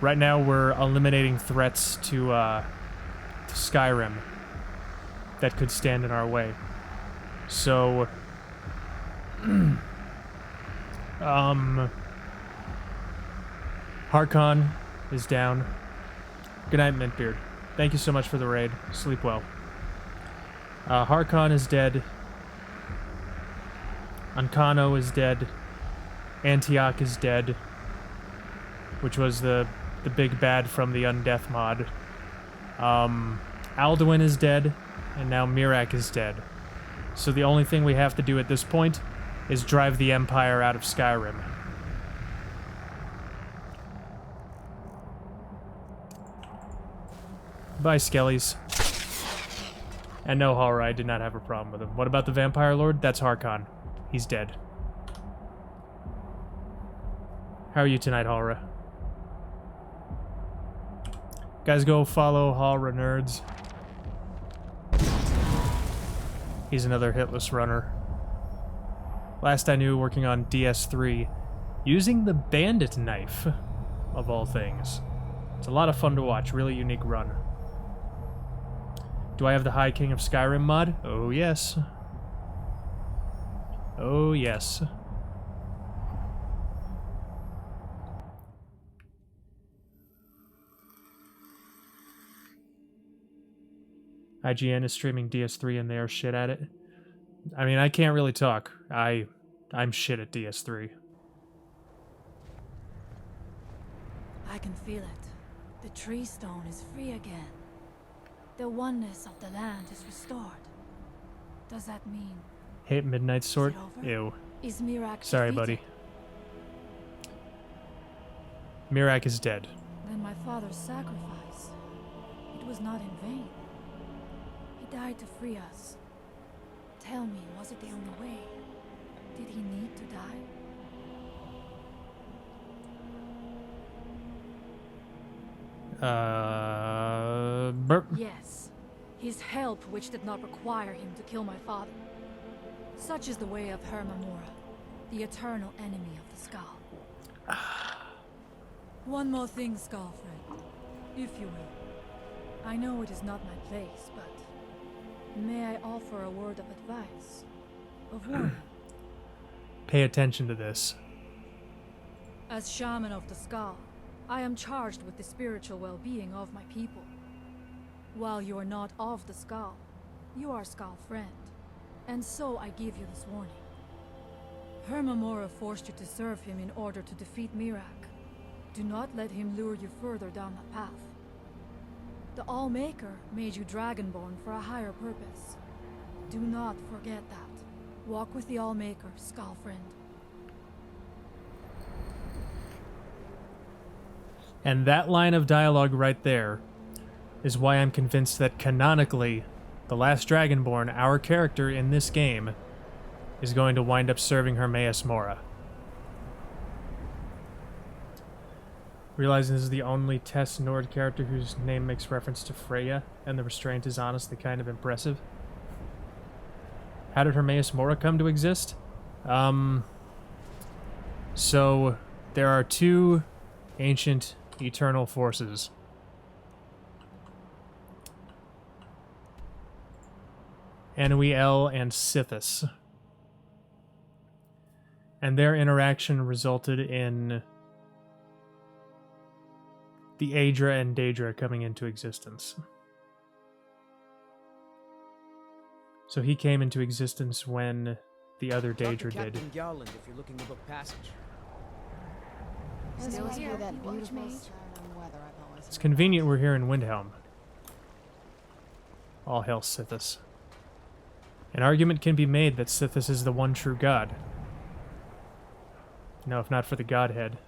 Right now we're eliminating threats to Skyrim that could stand in our way. So Harkon is down. Good night, Mintbeard. Thank you so much for the raid. Sleep well. Harkon is dead. Ancano is dead. Antioch is dead. Which was the big bad from the Undeath mod. Alduin is dead. And now Mirac is dead. So the only thing we have to do at this point is drive the Empire out of Skyrim. Bye, Skellies. And no, Horror, I did not have a problem with him. What about the Vampire Lord? That's Harkon. He's dead. How are you tonight, Horror? Guys, go follow Horror Nerds. He's another hitless runner. Last I knew, working on DS3, using the Bandit Knife, of all things. It's a lot of fun to watch, really unique run. Do I have the High King of Skyrim mod? Oh yes. Oh yes. IGN is streaming DS3 and they are shit at it. I mean, I can't really talk. I'm shit at DS3. I can feel it. The tree stone is free again. The oneness of the land is restored. Does that mean... Hate Midnight Sword? Ew. Is Mirac Sorry, defeated? buddy. Mirac is dead. Then my father's sacrifice, it was not in vain. He died to free us. Tell me, was it the only way? Did he need to die? Burp. Yes. His help which did not require him to kill my father. Such is the way of Hermamora, the eternal enemy of the Skull. One more thing, Skull friend, if you will. I know it is not my place, but may I offer a word of advice? Of warning? Pay attention to this. As shaman of the Skull, I am charged with the spiritual well-being of my people. While you are not of the Skull, you are Skull friend, and so I give you this warning. Hermamora forced you to serve him in order to defeat Mirac. Do not let him lure you further down that path. The Allmaker made you Dragonborn for a higher purpose. Do not forget that. Walk with the Allmaker, Skull friend. And that line of dialogue right there is why I'm convinced that canonically, the last Dragonborn, our character in this game, is going to wind up serving Hermaeus Mora. Realizing this is the only Tess Nord character whose name makes reference to Freya, and the restraint is honestly kind of impressive. How did Hermaeus Mora come to exist? So, there are two Ancient, eternal forces. Anuel and Sithis. And their interaction resulted in the Aedra and Daedra coming into existence. So he came into existence when the other Daedra did. Captain Gowland, if you're looking to book passage. Still hear that you, beautiful Archmage? Skyrim weather I've always It's convenient we're here in Windhelm. All hail Sithis. An argument can be made that Sithis is the one true god. No, if not for the Godhead.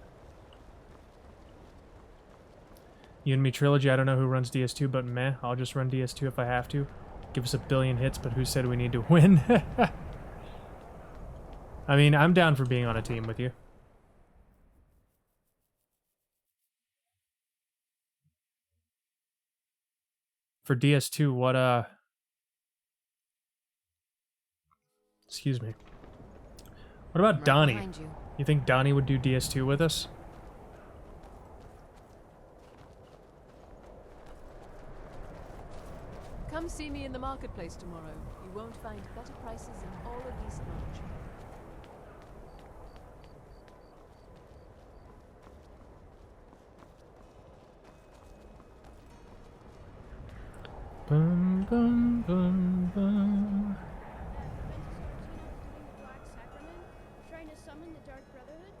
You and me trilogy, I don't know who runs DS2, but meh, I'll just run DS2 if I have to. Give us a billion hits, but who said we need to win? I mean, I'm down for being on a team with you. For DS2, what, excuse me. What about Right Donnie? behind you. You think Donnie would do DS2 with us? Come see me in the marketplace tomorrow. You won't find better prices in all of East March. Bum, bum, bum, bum.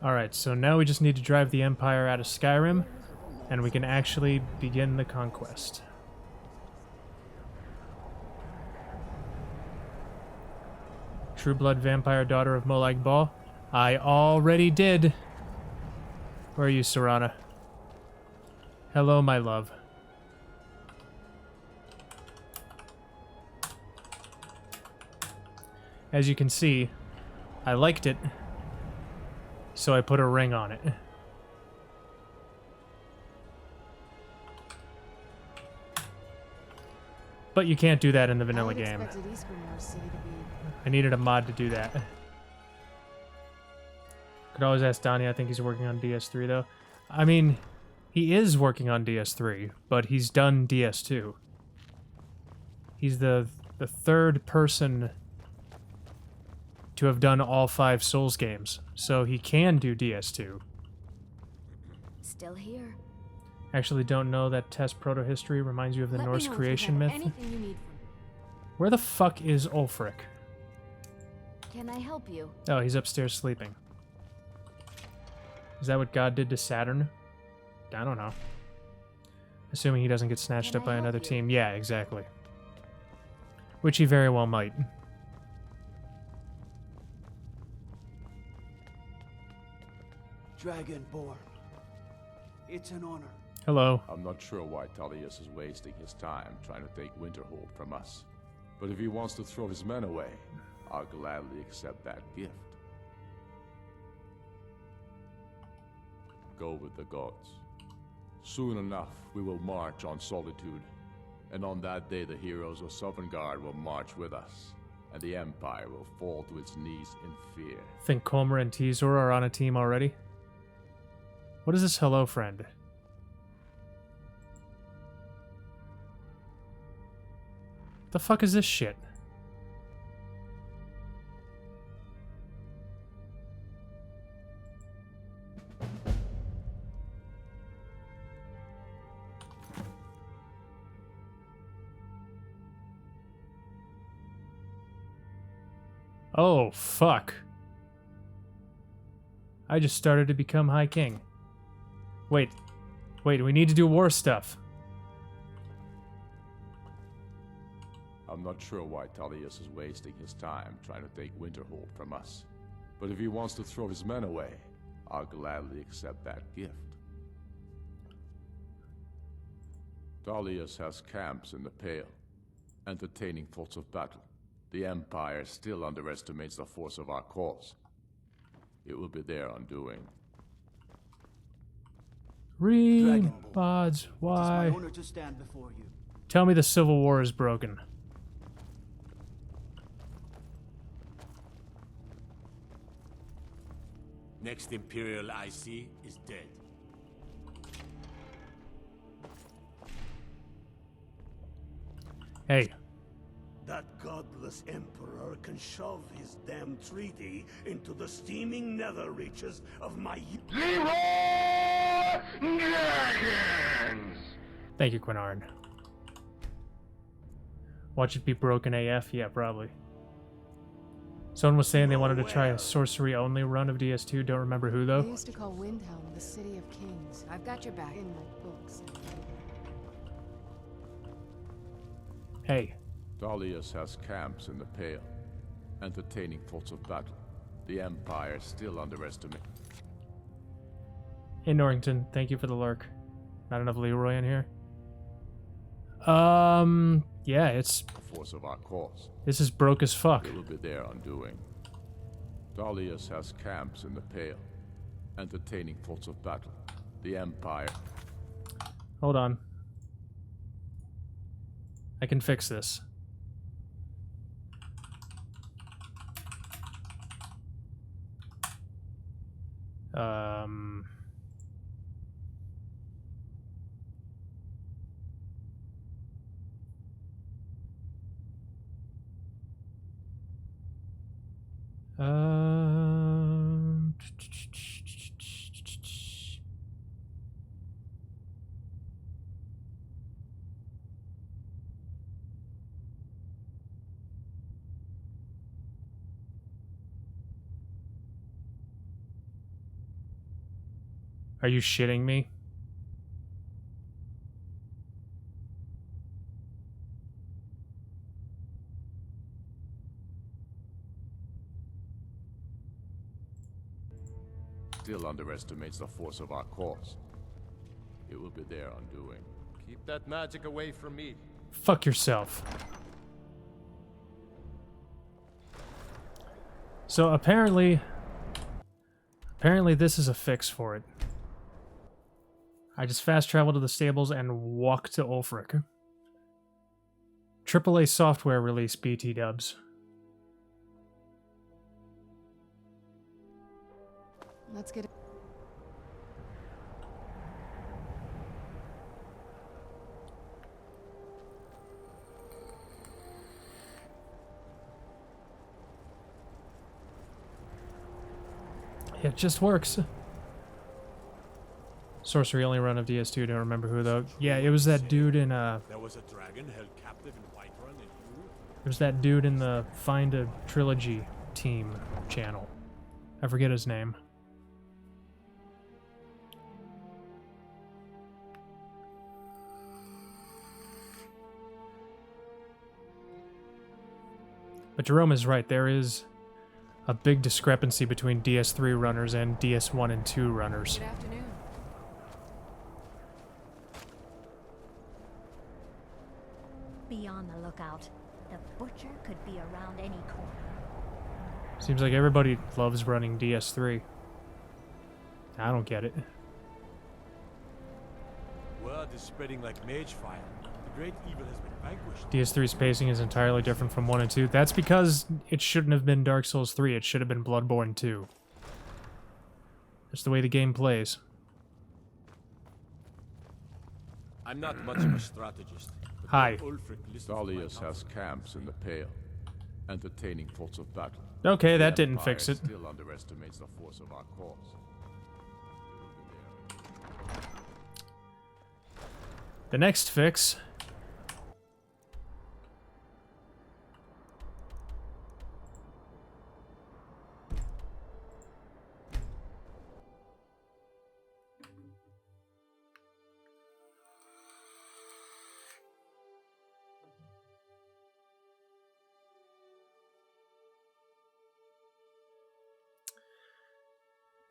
Alright, so now we just need to drive the Empire out of Skyrim, and we can actually begin the conquest. True blood vampire daughter of Molag Bal? I already did. Where are you, Serana? Hello, my love. As you can see, I liked it, so I put a ring on it. But you can't do that in the vanilla game. I needed a mod to do that. Could always ask Donnie, I think he's working on DS3 though. I mean, he is working on DS3, but he's done DS2. He's the third person to have done all 5 Souls games, so he can do DS2. Still here. Actually don't know that test proto-history reminds you of the Let me Norse know if creation you have myth. anything you need from me. Where the fuck is Ulfric? Can I help you? Oh, he's upstairs sleeping. Is that what God did to Saturn? I don't know. Assuming he doesn't get snatched Can up I by help another you? team. Yeah, exactly. Which he very well might. Dragonborn. It's an honor. Hello. I'm not sure why Tullius is wasting his time trying to take Winterhold from us. But if he wants to throw his men away, I'll gladly accept that gift. Go with the gods. Soon enough, we will march on Solitude. And on that day, the heroes of Sovngarde will march with us. And the Empire will fall to its knees in fear. Think Kolmer and Teazor are on a team already? What is this hello friend? The fuck is this shit? Oh, fuck. I just started to become High King. Wait, we need to do war stuff. I'm not sure why Tullius is wasting his time trying to take Winterhold from us. But if he wants to throw his men away, I'll gladly accept that gift. Tullius has camps in the Pale, entertaining thoughts of battle. The Empire still underestimates the force of our cause. It will be their undoing. Ream odds, It is why? my honor to stand before you. Tell me the Civil War is broken. Next Imperial I see is dead. Hey. That godless emperor can shove his damn treaty into the steaming nether reaches of my... Thank you, Quinarn. Watch it be broken AF? Yeah, probably. Someone was saying they wanted to try a sorcery-only run of DS2. Don't remember who, though. They used to call Windhelm the City of Kings. I've got your back in my books. Hey. Dalius has camps in the Pale, entertaining thoughts of battle. The Empire still underestimate. Hey, Norrington. Thank you for the lurk. Not enough Leroy in here. Yeah, it's... The force of our cause. This is broke as fuck. It will be their undoing. Dalius has camps in the Pale, entertaining thoughts of battle. The Empire... Hold on. I can fix this. Are you shitting me? Still underestimates the force of our cause. It will be their undoing. Keep that magic away from me. Fuck yourself. So apparently this is a fix for it. I just fast travel to the stables and walk to Ulfric. AAA software release, BT dubs. Let's get it. It just works. Sorcery only run of DS2, don't remember who though. Yeah, it was that dude in There was a dragon held captive in Whiterun and you... It was that dude in the Find a Trilogy team channel. I forget his name. But Jerome is right, there is a big discrepancy between DS3 runners and DS1 and 2 runners. Good afternoon. Be on the lookout. The butcher could be around any corner. Seems like everybody loves running DS3. I don't get it. Word is spreading like mage fire. The great evil has been vanquished. DS3's pacing is entirely different from 1 and 2. That's because it shouldn't have been Dark Souls 3, it should have been Bloodborne 2. That's the way the game plays. I'm not much of a strategist. Hi. Dalius has camps in the Pale, entertaining thoughts of battle. Okay, that The didn't Empire fix it. Still underestimates the force of our cause. The next fix...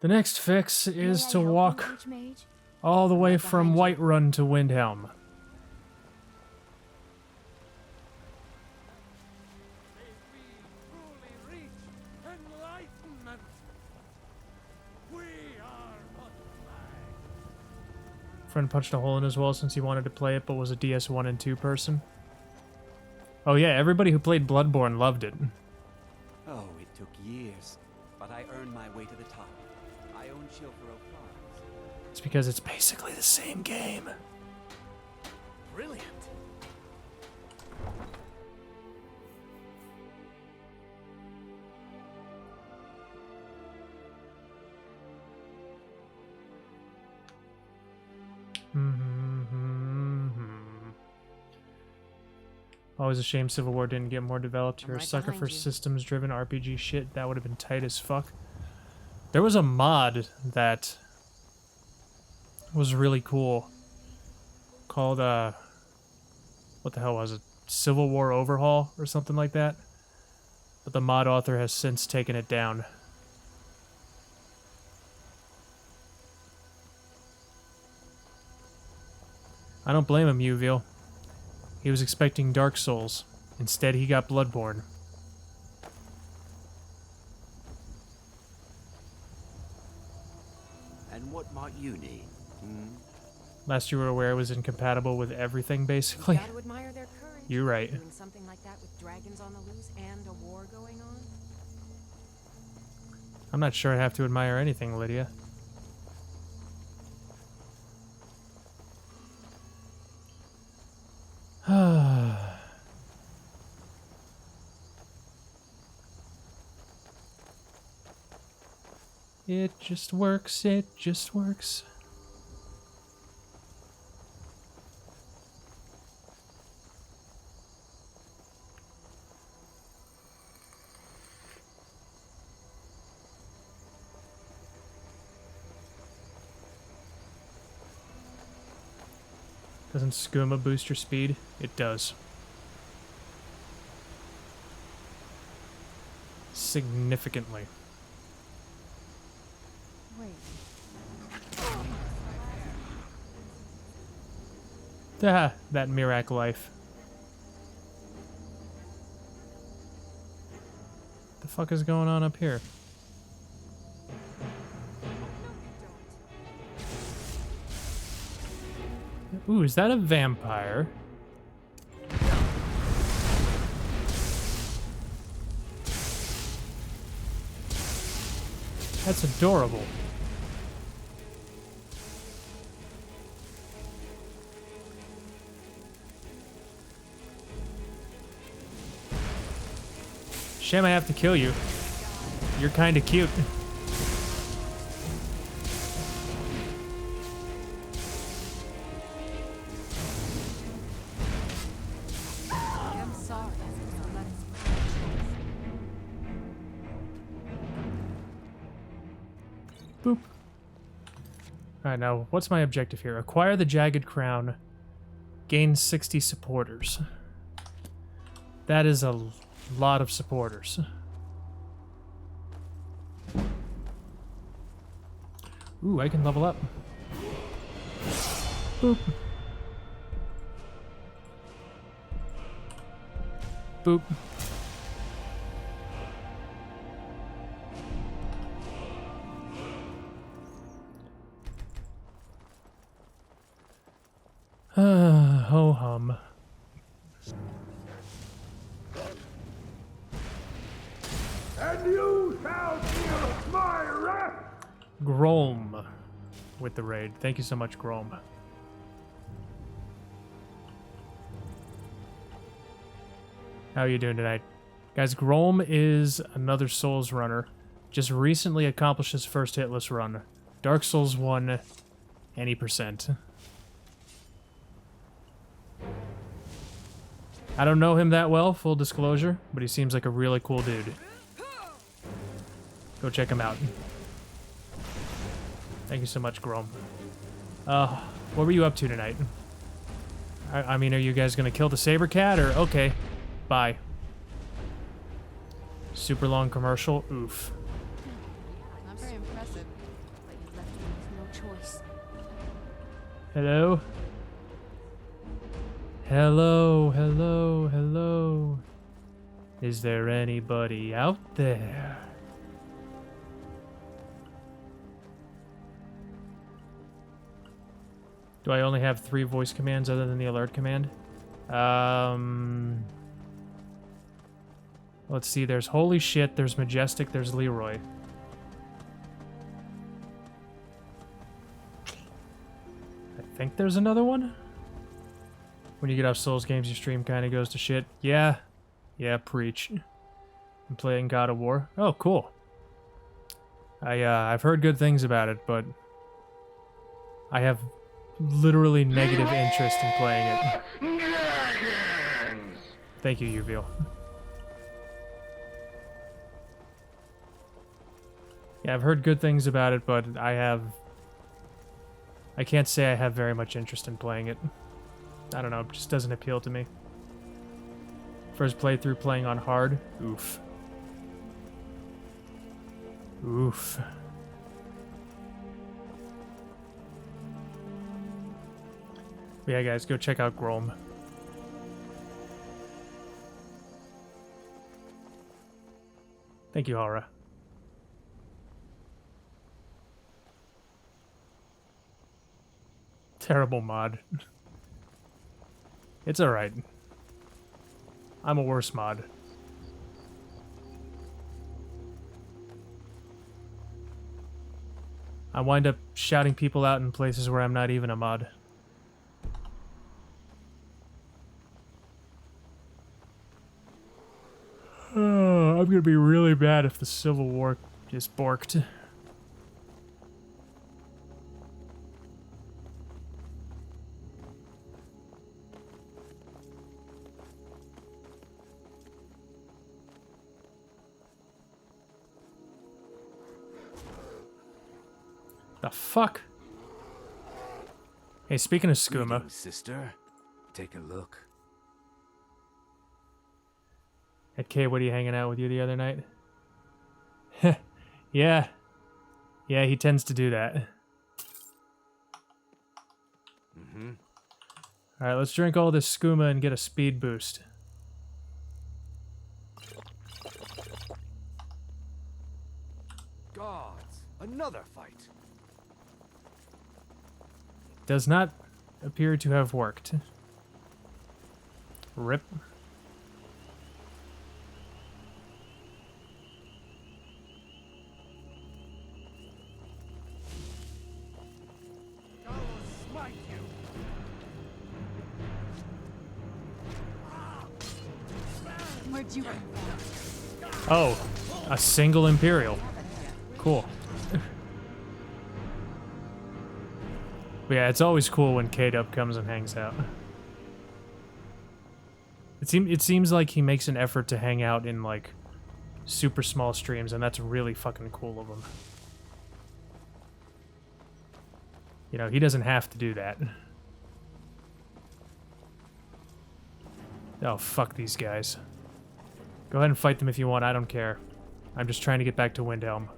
The next fix is to walk all the way from Whiterun to Windhelm. Friend punched a hole in his wall since he wanted to play it but was a DS1 and 2 person. Oh yeah, everybody who played Bloodborne loved it. Oh, it took years, but I earned my way to the top. I own Chilfaro Farms. It's because it's basically the same game. Brilliant. Always a shame Civil War didn't get more developed. You're a right sucker behind for you. systems-driven RPG shit. That would have been tight as fuck. There was a mod that was really cool called, what the hell was it? Civil War Overhaul or something like that. But the mod author has since taken it down. I don't blame him, Uviel. He was expecting Dark Souls. Instead, he got Bloodborne. And what might you need? Last you were aware, it was incompatible with everything, basically. Gotta admire their courage. You're right. Doing something like that with dragons on the loose and a war going on. I'm not sure I have to admire anything, Lydia. It just works, it just works. Doesn't skooma boost your speed? It does. Significantly. Wait. Ah, that Mirac life. What the fuck is going on up here? Ooh, is that a vampire? That's adorable. Shame I have to kill you. You're kinda cute. I'm sorry. Boop. Alright, now, what's my objective here? Acquire the Jagged Crown. Gain 60 supporters. That is a lot of supporters. Ooh, I can level up. Boop. Boop. Ho hum. And you shall feel my wrath! Grom with the raid. Thank you so much, Grom. How are you doing tonight? Guys, Grom is another Souls runner. Just recently accomplished his first hitless run. Dark Souls 1, any percent. I don't know him that well, full disclosure, but he seems like a really cool dude. Go check him out. Thank you so much, Grom. What were you up to tonight? I mean, are you guys gonna kill the saber cat, or okay? Bye. Super long commercial. Oof. Not very impressive. But you left me with no choice. Hello? Hello, hello, hello. Is there anybody out there? Do I only have 3 voice commands other than the alert command? Let's see, there's Holy Shit, there's Majestic, there's Leroy. I think there's another one? When you get off Souls games, your stream kind of goes to shit. Yeah. Yeah, preach. I'm playing God of War. Oh, cool. I've heard good things about it, but I have literally negative interest in playing it. Dragons! Thank you, Uviel. Yeah, I've heard good things about it, but I can't say I have very much interest in playing it. I don't know, it just doesn't appeal to me. First playthrough playing on hard? Oof. Oof. But yeah, guys, go check out Grom. Thank you, Hara. Terrible mod. It's alright. I'm a worse mod. I wind up shouting people out in places where I'm not even a mod. Oh, I'm gonna be really bad if the Civil War is borked. The fuck? Hey, speaking of skooma. Greetings, sister. Take a look. At K, what are you hanging out with you the other night? Yeah. Yeah, he tends to do that. Mm-hmm. Alright, let's drink all this skooma and get a speed boost. Gods, another fight. Does not appear to have worked. Rip. Where'd you come from? Oh, a single Imperial. Cool. But yeah, it's always cool when K-Dub comes and hangs out. It seems like he makes an effort to hang out in, like, super small streams, and that's really fucking cool of him. You know, he doesn't have to do that. Oh, fuck these guys. Go ahead and fight them if you want, I don't care. I'm just trying to get back to Windhelm.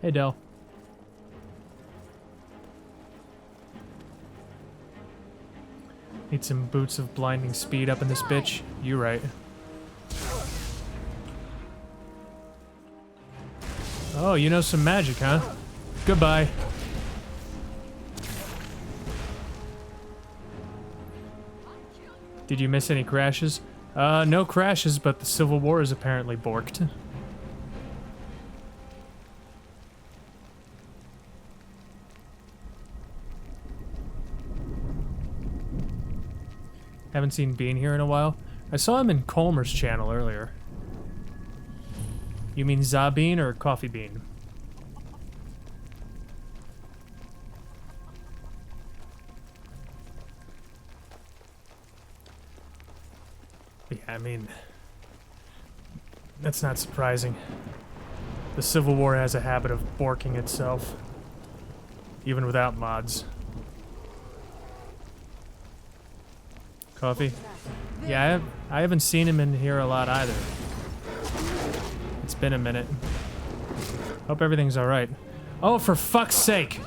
Hey, Del. Need some boots of blinding speed up in this bitch? You right. Oh, you know some magic, huh? Goodbye. Did you miss any crashes? No crashes, but the Civil War is apparently borked. Haven't seen Bean here in a while. I saw him in Colmer's channel earlier. You mean Zabean or Coffee Bean? Yeah, I mean, that's not surprising. The Civil War has a habit of borking itself, even without mods. Coffee? Yeah, I haven't seen him in here a lot either. It's been a minute. Hope everything's alright. Oh, for fuck's sake!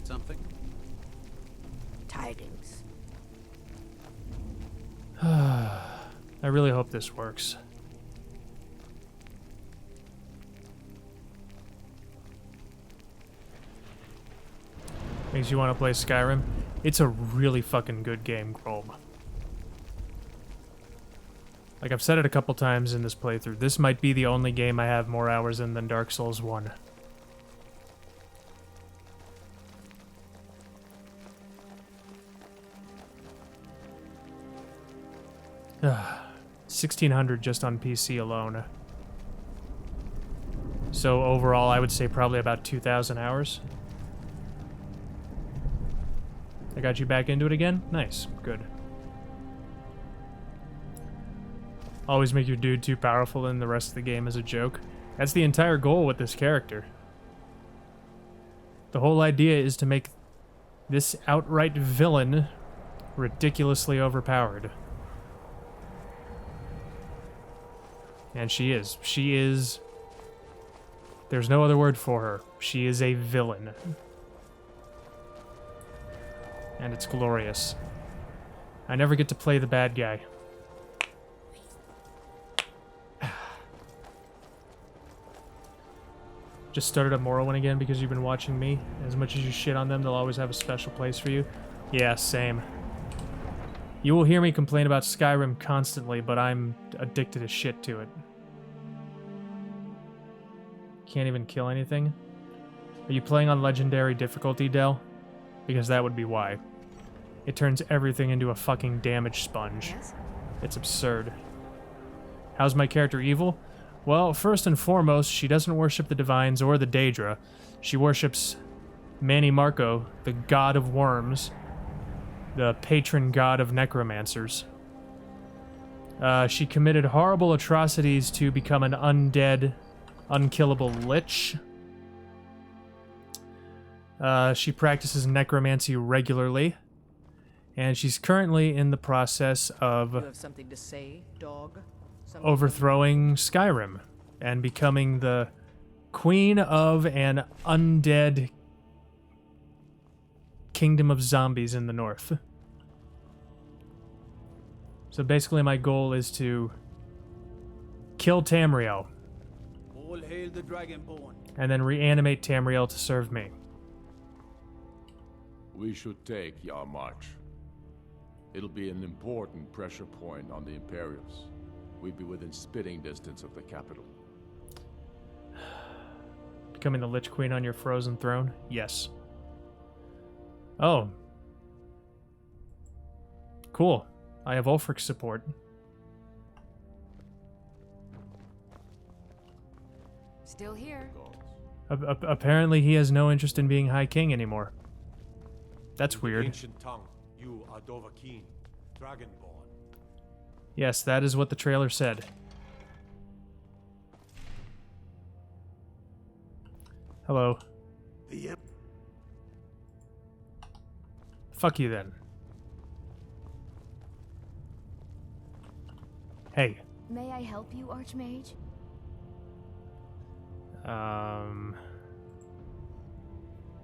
Something? Tidings. I really hope this works. Makes you want to play Skyrim? It's a really fucking good game, Chrome. Like I've said it a couple times in this playthrough, this might be the only game I have more hours in than Dark Souls 1. Ugh, 1,600 just on PC alone. So overall, I would say probably about 2,000 hours. I got you back into it again? Nice. Good. Always make your dude too powerful and the rest of the game as a joke. That's the entire goal with this character. The whole idea is to make this outright villain ridiculously overpowered. And she is. She is... There's no other word for her. She is a villain. And it's glorious. I never get to play the bad guy. Just started up Morrowind again because you've been watching me. As much as you shit on them, they'll always have a special place for you. Yeah, same. You will hear me complain about Skyrim constantly, but I'm addicted as shit to it. Can't even kill anything? Are you playing on Legendary difficulty, Del? Because that would be why. It turns everything into a fucking damage sponge. Yes? It's absurd. How's my character evil? Well, first and foremost, she doesn't worship the Divines or the Daedra. She worships Manny Marco, the god of worms, the patron god of necromancers. She committed horrible atrocities to become an undead, unkillable lich. She practices necromancy regularly, and she's currently in the process of You have something to say, dog? overthrowing Skyrim and becoming the queen of an undead kingdom of zombies in the north. So basically my goal is to kill Tamriel All hail the Dragonborn. and then reanimate Tamriel to serve me. We should take Yarmarch. It'll be an important pressure point on the Imperials. We'd be within spitting distance of the capital. Becoming the Lich Queen on your frozen throne? Yes. Oh. Cool. I have Ulfric's support. Still here. Apparently he has no interest in being High King anymore. That's weird. Ancient tongue, you are Dovahkiin, Dragonborn. Yes, that is what the trailer said. Hello. Fuck you then. Hey. May I help you, Archmage?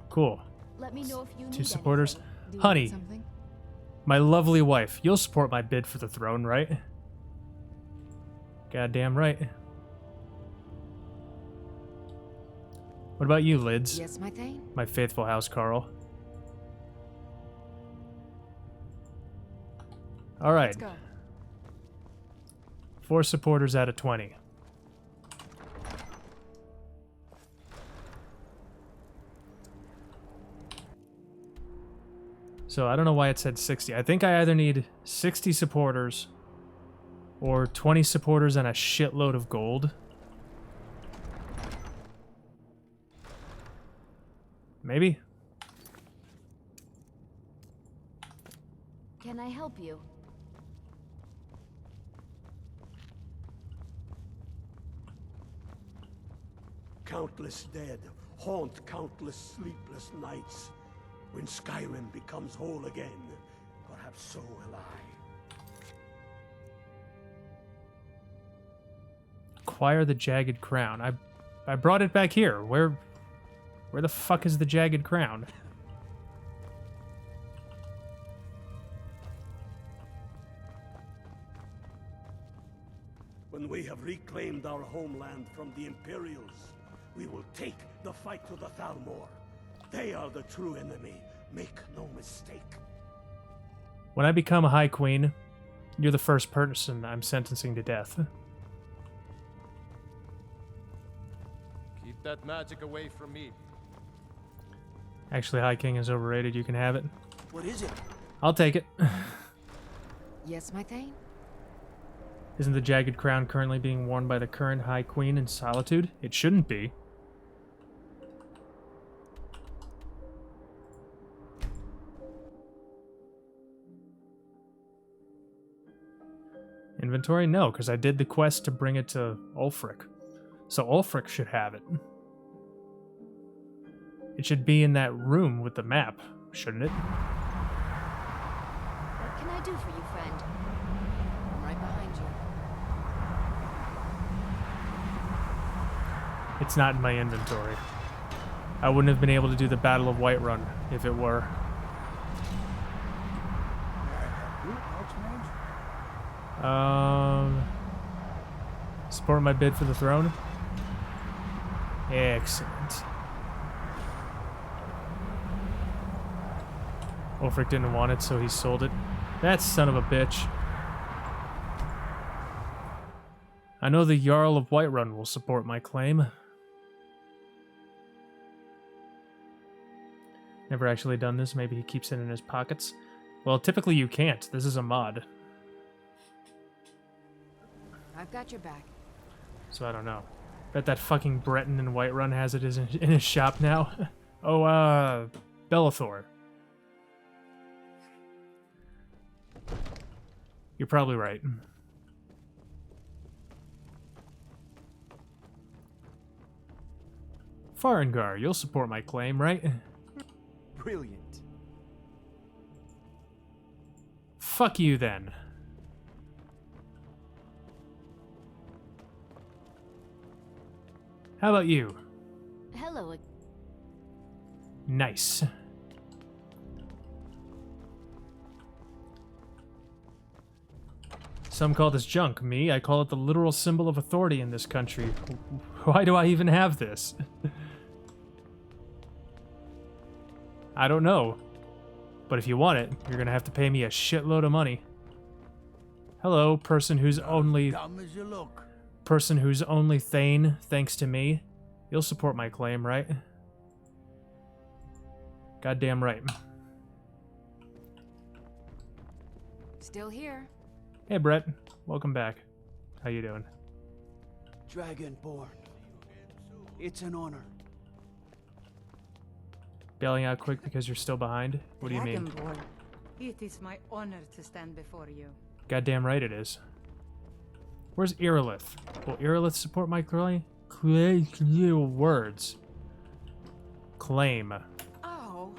Cool. Let me know if you need Two supporters. anything. Do you Honey, need something? my lovely wife, you'll support my bid for the throne, right? Goddamn right. What about you, Lids? Yes, my thane. My faithful house, Carl. All right. Let's go. 4 supporters out of 20. So I don't know why it said 60. I think I either need 60 supporters or 20 supporters and a shitload of gold. Maybe? Can I help you? Countless dead haunt countless sleepless nights. When Skyrim becomes whole again, perhaps so will I. Acquire the Jagged Crown. I brought it back here. Where the fuck is the Jagged Crown? When we have reclaimed our homeland from the Imperials, we will take the fight to the Thalmor. They are the true enemy. Make no mistake. When I become a High Queen, You're the first person I'm sentencing to death. Keep that magic away from me. Actually, High King is overrated. You can have it. What is it? I'll take it. Yes, my Thane? Isn't the jagged crown currently being worn by the current High Queen in Solitude? It shouldn't be. Inventory? No, because I did the quest to bring it to Ulfric. So Ulfric should have it. It should be in that room with the map, shouldn't it? What can I do for you, friend? I'm right behind you. It's not in my inventory. I wouldn't have been able to do the Battle of Whiterun if it were. Support my bid for the throne? Excellent. Ulfric didn't want it, so he sold it. That son of a bitch. I know the Jarl of Whiterun will support my claim. Never actually done this. Maybe he keeps it in his pockets. Well, typically you can't. This is a mod. I've got your back. So I don't know. Bet that fucking Breton in Whiterun has it in his shop now. Oh, Bellathor. You're probably right. Farengar, you'll support my claim, right? Brilliant. Fuck you, then. How about you? Hello. Nice. Some call this junk. Me, I call it the literal symbol of authority in this country. Why do I even have this? I don't know. But if you want it, you're gonna have to pay me a shitload of money. Hello, person who's only... Dumb as you look. Person who's only Thane, thanks to me. You'll support my claim, right? Goddamn right. Still here. Hey, Brett. Welcome back. How you doing? Dragonborn. It's an honor. Bailing out quick because you're still behind? What do you mean? Dragonborn, it is my honor to stand before you. Goddamn right it is. Where's Irilith? Will Irilith support my claim? Words. Claim. Oh.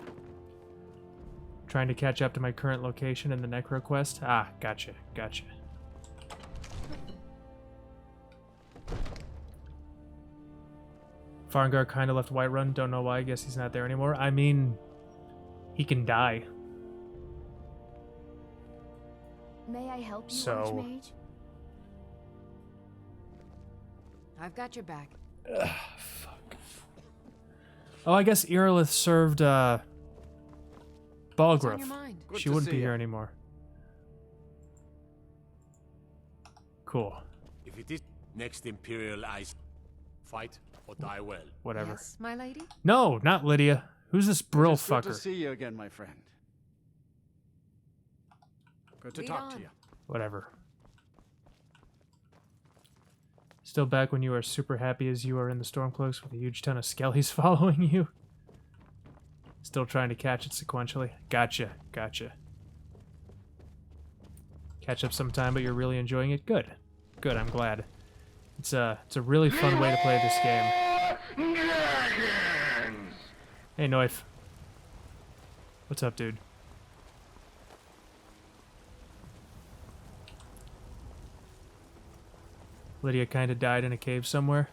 Trying to catch up to my current location in the Necro quest? Ah, gotcha, gotcha. Farengar kinda left Whiterun, don't know why, I guess he's not there anymore. I mean, he can die. May I help you, So... Archmage? I've got your back. Ugh, fuck. Oh, I guess Irilith served, What's on Balgruth. your mind? She wouldn't be here anymore. Cool. If it is next Imperial Ice, fight or die well. Whatever. Yes, my lady? No, not Lydia. Who's this Brill It's good to fucker? see you again, my friend. Good to Lead talk on. to you. Whatever. Still back when you are super happy as you are in the Stormcloaks with a huge ton of skellies following you? Still trying to catch it sequentially? Gotcha, gotcha. Catch up sometime, but you're really enjoying it? Good. Good, I'm glad. It's a really fun way to play this game. Hey, Noif. What's up, dude? Lydia kinda died in a cave somewhere.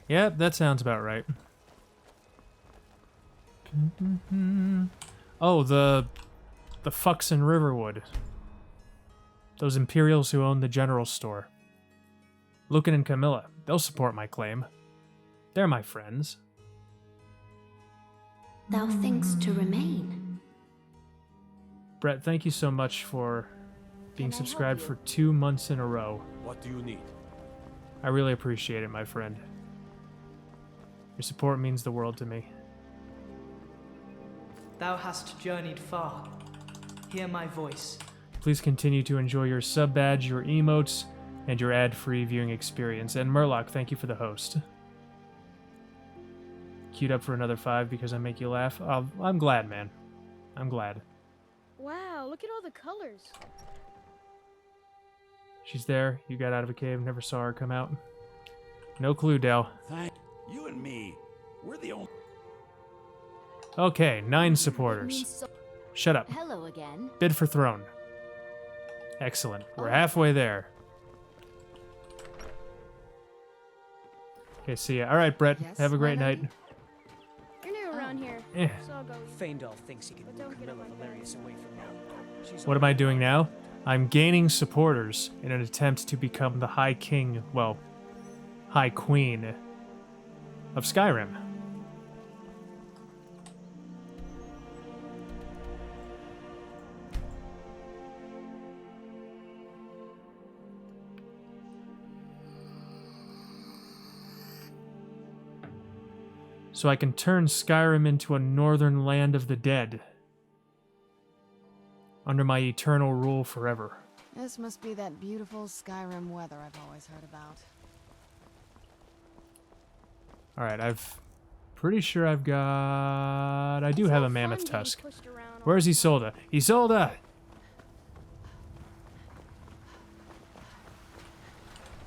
Yep, that sounds about right. Oh, the fucks in Riverwood. Those Imperials who own the general store. Lucan and Camilla, they'll support my claim. They're my friends. Thou thinkst to remain? Brett, thank you so much for being Can I help subscribed you? for 2 months in a row. What do you need? I really appreciate it, my friend. Your support means the world to me. Thou hast journeyed far. Hear my voice. Please continue to enjoy your sub badge, your emotes, and your ad-free viewing experience. And Murloc, thank you for the host. Queued up for another 5 because I make you laugh. I'm glad, man. I'm glad. Wow, look at all the colors. She's there. You got out of a cave. Never saw her come out. No clue, Del. Thank you and me. We're the only. Okay, 9 supporters. Shut up. Hello again. Bid for throne. Excellent. We're halfway there. Okay, see ya. All right, Brett. Yes, Have a great my night. lady? You're new around here, Eh. so I'll go. Feindal thinks he can But move don't get Camilla up on Valerius away from me. She's What am I doing now? I'm gaining supporters in an attempt to become the High King, well, High Queen of Skyrim. So I can turn Skyrim into a northern land of the dead. Under my eternal rule forever. This must be that beautiful Skyrim weather I've always heard about. Alright, pretty sure I've got... I do have a mammoth tusk. Where's Isolde? Isolde!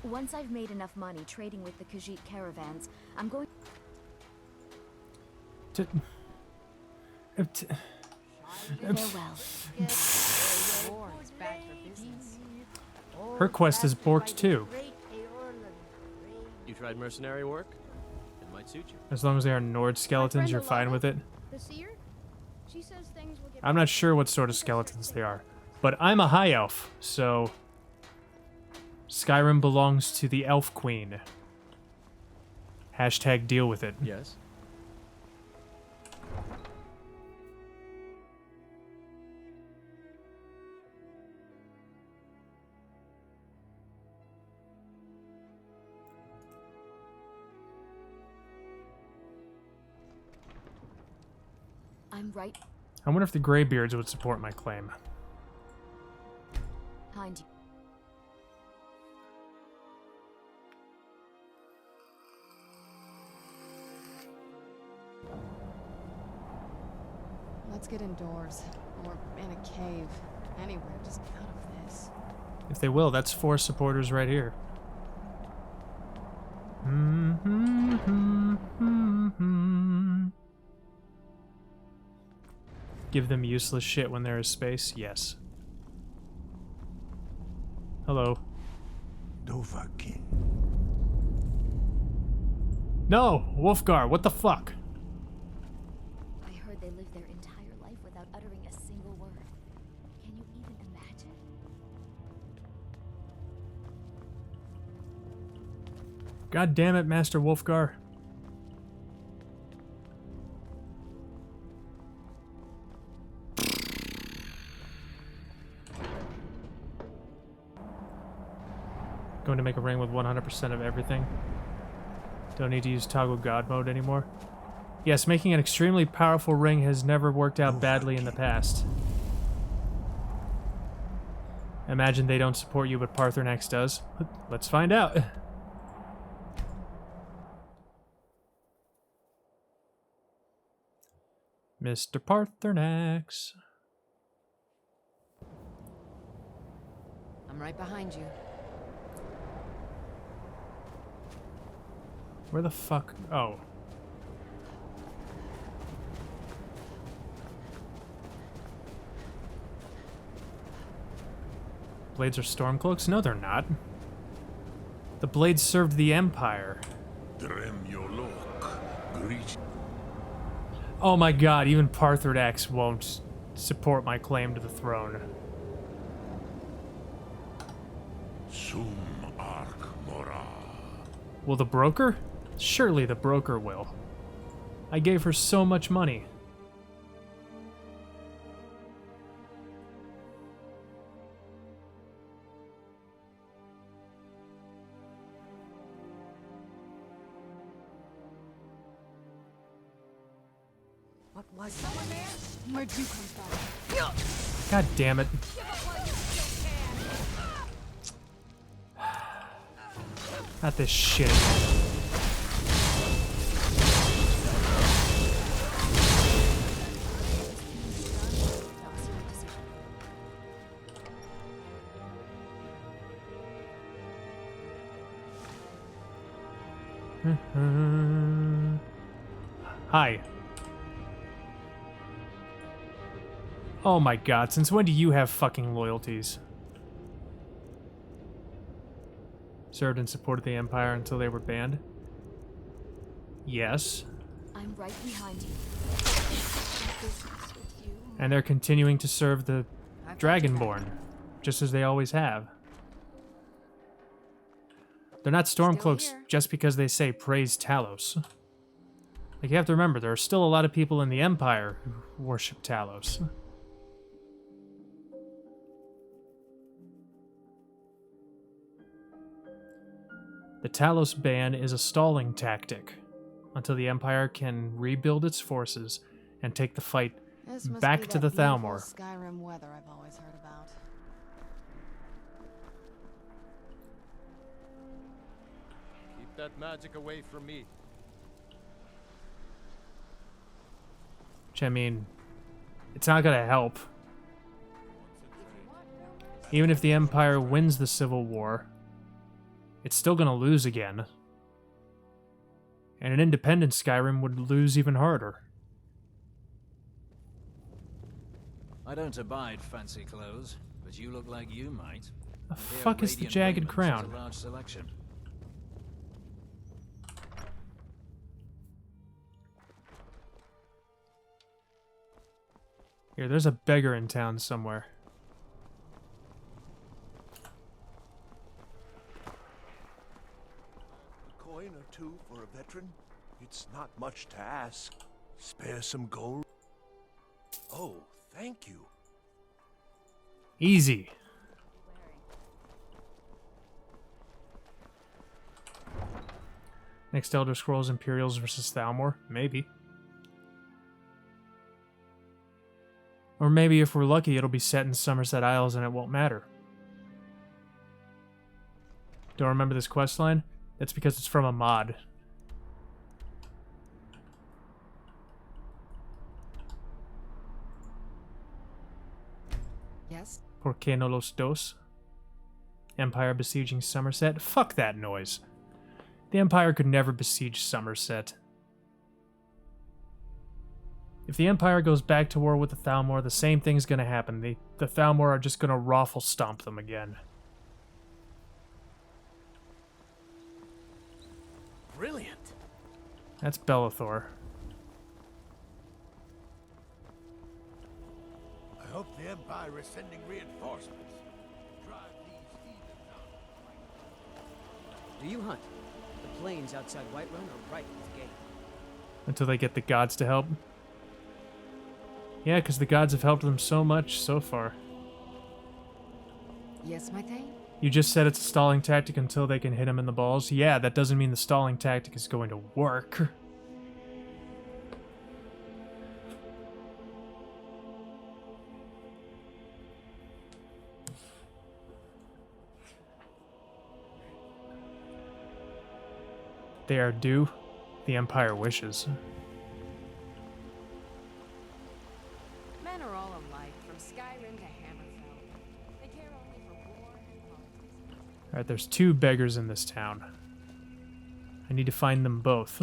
Once I've made enough money trading with the Khajiit caravans, I'm going... Farewell. Her quest is borked too. You tried mercenary work? It might suit you. As long as they are Nord skeletons, you're fine with it. The seer? She says things will get I'm not sure what sort of skeletons they are, but I'm a high elf, so Skyrim belongs to the Elf Queen. Hashtag deal with it. Yes. I'm right I wonder if the Greybeards would support my claim. behind you. Let's get indoors. Or in a cave. Anywhere, just out of this. If they will, that's 4 supporters right here. Give them useless shit when there is space? Yes. Hello. Dovahkiin. No! Wolfgar, what the fuck? I heard they lived their entire life without uttering a single word. Can you even imagine? God damn it, Master Wolfgar. Going to make a ring with 100% of everything. Don't need to use toggle god mode anymore. Yes, making an extremely powerful ring has never worked out badly in the past. Imagine they don't support you, but Parthenax does. Let's find out. Mr. Parthenax. I'm right behind you. Where the fuck? Oh. Blades are stormcloaks? No, they're not. The blades served the Empire. Oh my god, even Parthenax won't support my claim to the throne. Sum arc mora. Will the broker? Surely the broker will. I gave her so much money. What was someone there? Where'd you come from? God damn it. Not this shit. Hi. Oh my god, since when do you have fucking loyalties? Served and supported the Empire until they were banned? Yes. I'm right behind you. And they're continuing to serve the Dragonborn, just as they always have. They're not Stormcloaks just because they say praise Talos. Like, you have to remember, there are still a lot of people in the Empire who worship Talos. The Talos ban is a stalling tactic until the Empire can rebuild its forces and take the fight back to the Thalmor. Skyrim weather I've always heard about. Keep that magic away from me. Which, I mean, it's not gonna help. Even if the Empire wins the Civil War, it's still gonna lose again. And an independent Skyrim would lose even harder. I don't abide fancy clothes, but you look like you might. The fuck is the Jagged Crown? A large selection. Here, there's a beggar in town somewhere. A coin or two for a veteran? It's not much to ask. Spare some gold. Oh, thank you. Easy. Next Elder Scrolls Imperials versus Thalmor? Maybe. Or maybe if we're lucky, it'll be set in Somerset Isles and it won't matter. Don't remember this questline? That's because it's from a mod. Yes? Por qué no los dos? Empire besieging Somerset? Fuck that noise. The Empire could never besiege Somerset. If the Empire goes back to war with the Thalmor, the same thing's gonna happen. The Thalmor are just gonna raffle stomp them again. Brilliant. That's Bellathor. I hope the Empire is sending reinforcements. Drive these heathens out. Do you hunt? The plains outside Whiterun are ripe with game. Until they get the gods to help. Yeah, because the gods have helped them so much so far. Yes, my thing? You just said it's a stalling tactic until they can hit him in the balls. Yeah, that doesn't mean the stalling tactic is going to work. They are due. The Empire wishes. Men are all alike, from Skyrim to Hammerfell. They care only for war and politics. Alright, there's two beggars in this town. I need to find them both.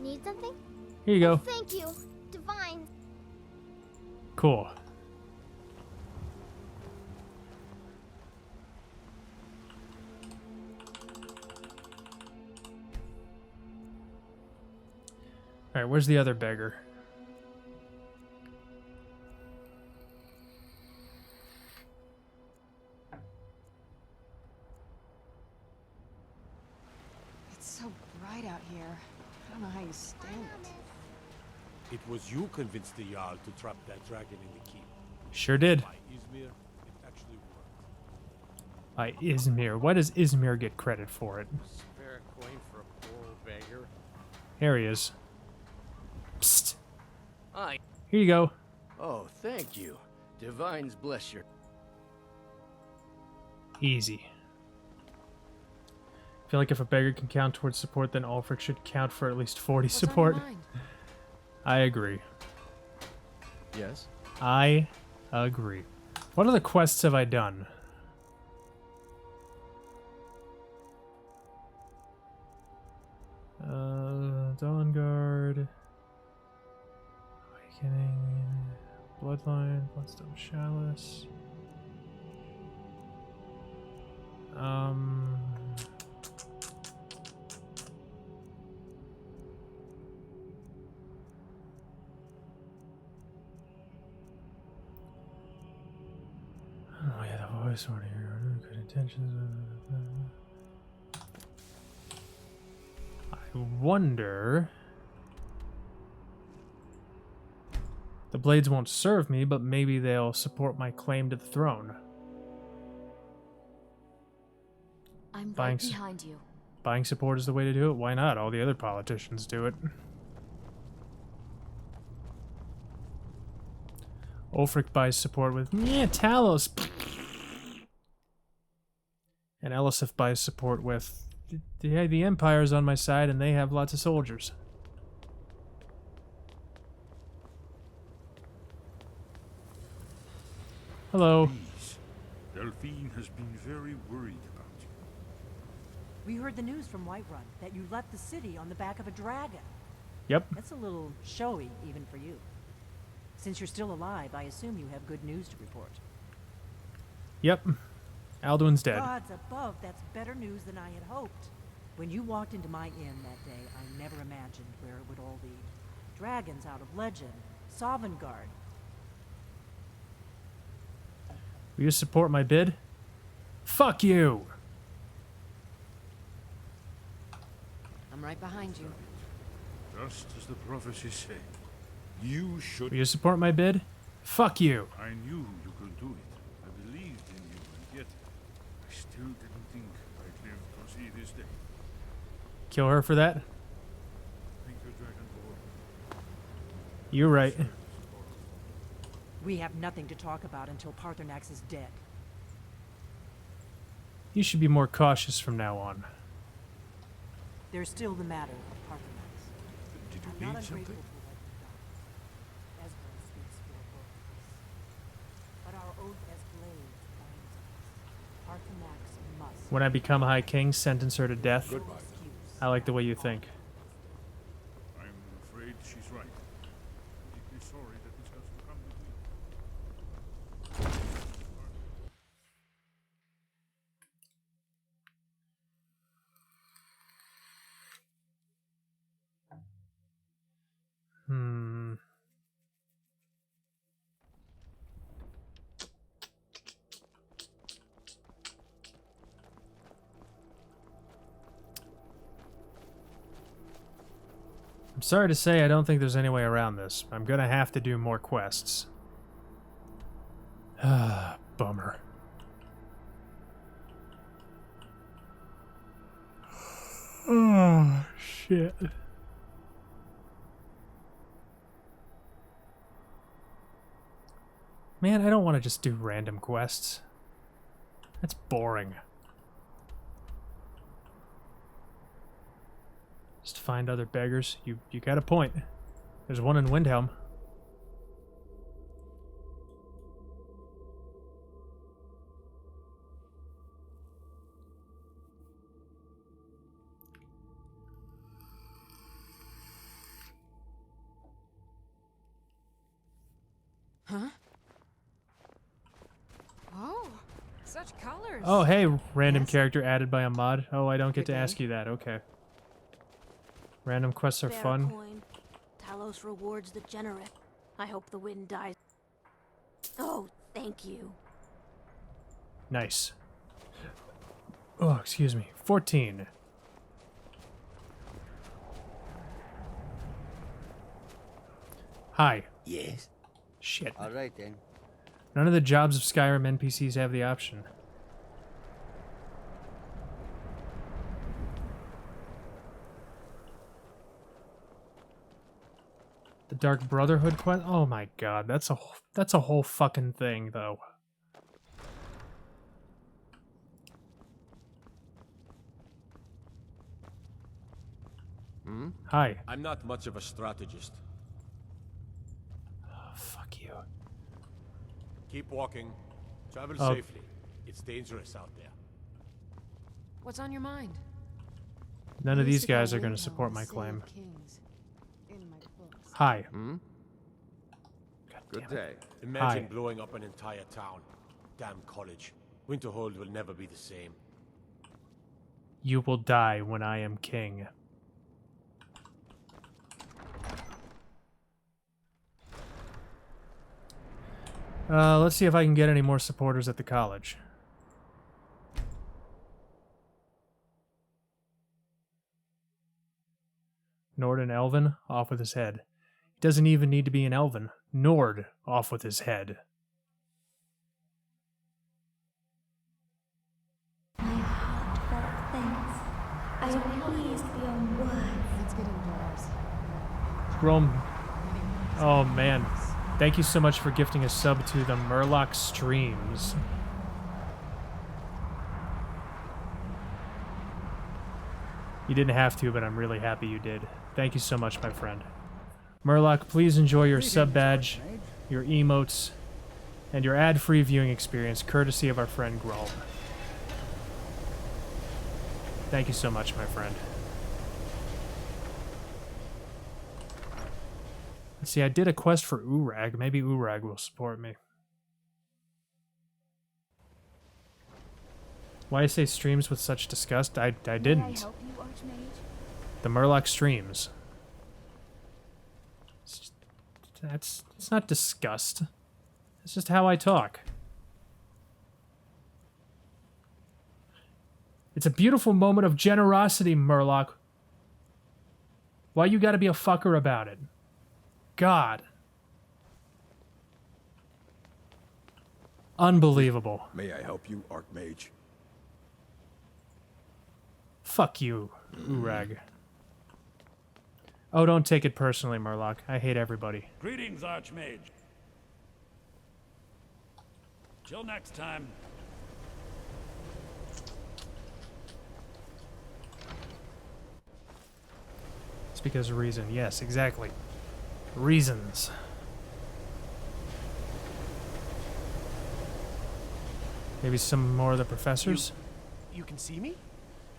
Need something? Here you go. Thank you. Divine. Cool. Alright, where's the other beggar? It's so bright out here. I don't know how you stand it. It was you convinced the Jarl to trap that dragon in the keep. Sure did. By Izmir, it actually worked. By Izmir. Why does Izmir get credit for it? Spare a coin for a poor beggar. Here he is. Psst. Aye. Here you go. Oh, thank you. Divines bless your... Easy. I feel like if a beggar can count towards support, then Ulfric should count for at least 40 support. I agree. Yes? I agree. What other quests have I done? Dawnguard. Awakening. Bloodline. Bloodstone Chalice. Oh yeah, the voice one here. Good intentions. I wonder. The blades won't serve me, but maybe they'll support my claim to the throne. I'm Buying right behind you. Buying support is the way to do it. Why not? All the other politicians do it. Ulfric buys support with Talos. And Elisif buys support with the Empire's on my side and they have lots of soldiers. Hello. Please. Delphine has been very worried about you. We heard the news from Whiterun that you left the city on the back of a dragon. Yep. That's a little showy, even for you. Since you're still alive, I assume you have good news to report. Yep. Alduin's dead. Gods above, that's better news than I had hoped. When you walked into my inn that day, I never imagined where it would all lead. Dragons out of legend, Sovngarde. Will you support my bid? Fuck you! I'm right behind you. Just as the prophecies say, you should... Will you support my bid? Fuck you! I knew you could do it. I believed in you, and yet I still didn't think I'd live to see this day. Kill her for that? Thank you, Dragonborn. You're right. We have nothing to talk about until Paarthurnax is dead. You should be more cautious from now on. There's still the matter of Paarthurnax. Did you I'm not mean something? ungrateful for what you've done. Esbern speaks for both of us. But our oath as blades binds us. Paarthurnax must. When I become High King, sentence her to death. Goodbye. I like the way you think. I'm afraid she's right. I'm deeply sorry that this has to come with me. I'm sorry to say I don't think there's any way around this. I'm gonna have to do more quests. Ah, bummer. Oh, shit. Man, I don't want to just do random quests. That's boring. Just find other beggars. You got a point. There's one in Windhelm. Huh? Oh, such colors. Oh, hey, random character added by a mod. Oh, I don't get to ask you that. Okay. Random quests are Fair fun. coin. Talos rewards the generous. I hope the wind dies. Oh, thank you. Nice. Oh, excuse me. 14. Hi. Yes? Shit. All right, then. None of the jobs of Skyrim NPCs have the option. The Dark Brotherhood quest? Oh my god, that's a whole fucking thing, though. Hmm? Hi. I'm not much of a strategist. Oh, fuck you. Keep walking. Travel Oh. safely. It's dangerous out there. What's on your mind? None of I used these to go guys are going to Windhelm support to my save claim. kings in my books. Hi. Hmm? Good day. Hi. Imagine blowing up an entire town. Damn college. Winterhold will never be the same. You will die when I am king. Let's see if I can get any more supporters at the college. Nord and Elven, off with his head. He doesn't even need to be an Elven. Nord, off with his head. My heartfelt thanks. I am pleased beyond words. Let's get indoors. Grom. Oh man. Thank you so much for gifting a sub to the Murloc Streams. You didn't have to, but I'm really happy you did. Thank you so much, my friend. Murloc, please enjoy your sub badge, your emotes, and your ad-free viewing experience, courtesy of our friend Grom. Thank you so much, my friend. Let's see, I did a quest for Urag. Maybe Urag will support me. Why I say streams with such disgust? I didn't. May I help you, Archmage? The Murloc streams. It's not disgust. It's just how I talk. It's a beautiful moment of generosity, Murloc. Why you gotta be a fucker about it? God. Unbelievable. May I help you, Archmage? Fuck you, Urag. Oh, don't take it personally, Murloc. I hate everybody. Greetings, Archmage. Till next time. It's because of reason. Yes, exactly. Reasons. Maybe some more of the professors? You can see me?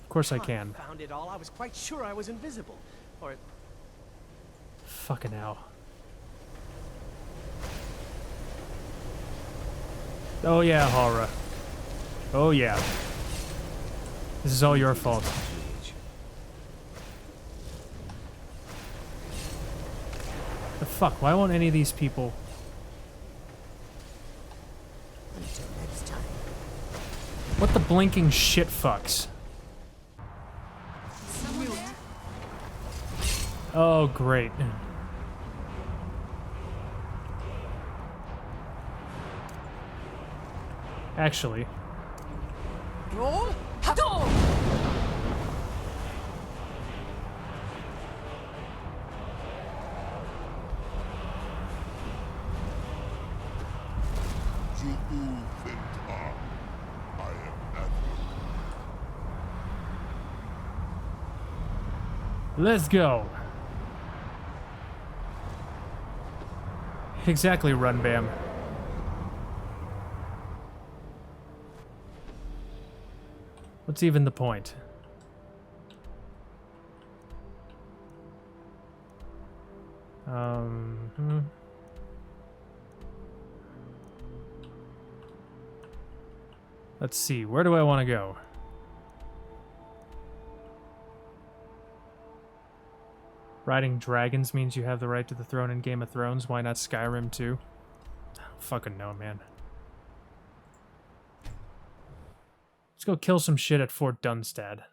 Of course I can. Found it all. I was quite sure I was invisible. Or Fucking hell. Oh yeah, Hara. Oh yeah. This is all your fault. The fuck? Why won't any of these people... Until next time. What the blinking shit fucks? Oh, great. Actually... Let's go. Exactly, Run Bam. What's even the point? Let's see, where do I want to go? Riding dragons means you have the right to the throne in Game of Thrones. Why not Skyrim too? I don't fucking know, man. Let's go kill some shit at Fort Dunstad.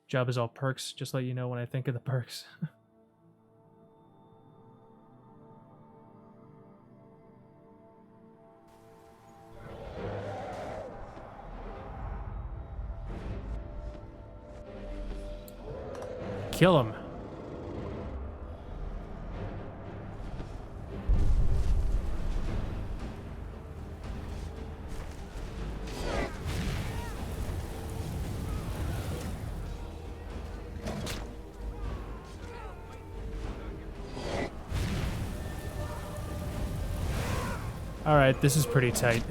Job is all perks. Just let you know when I think of the perks. Kill him. Alright, this is pretty tight.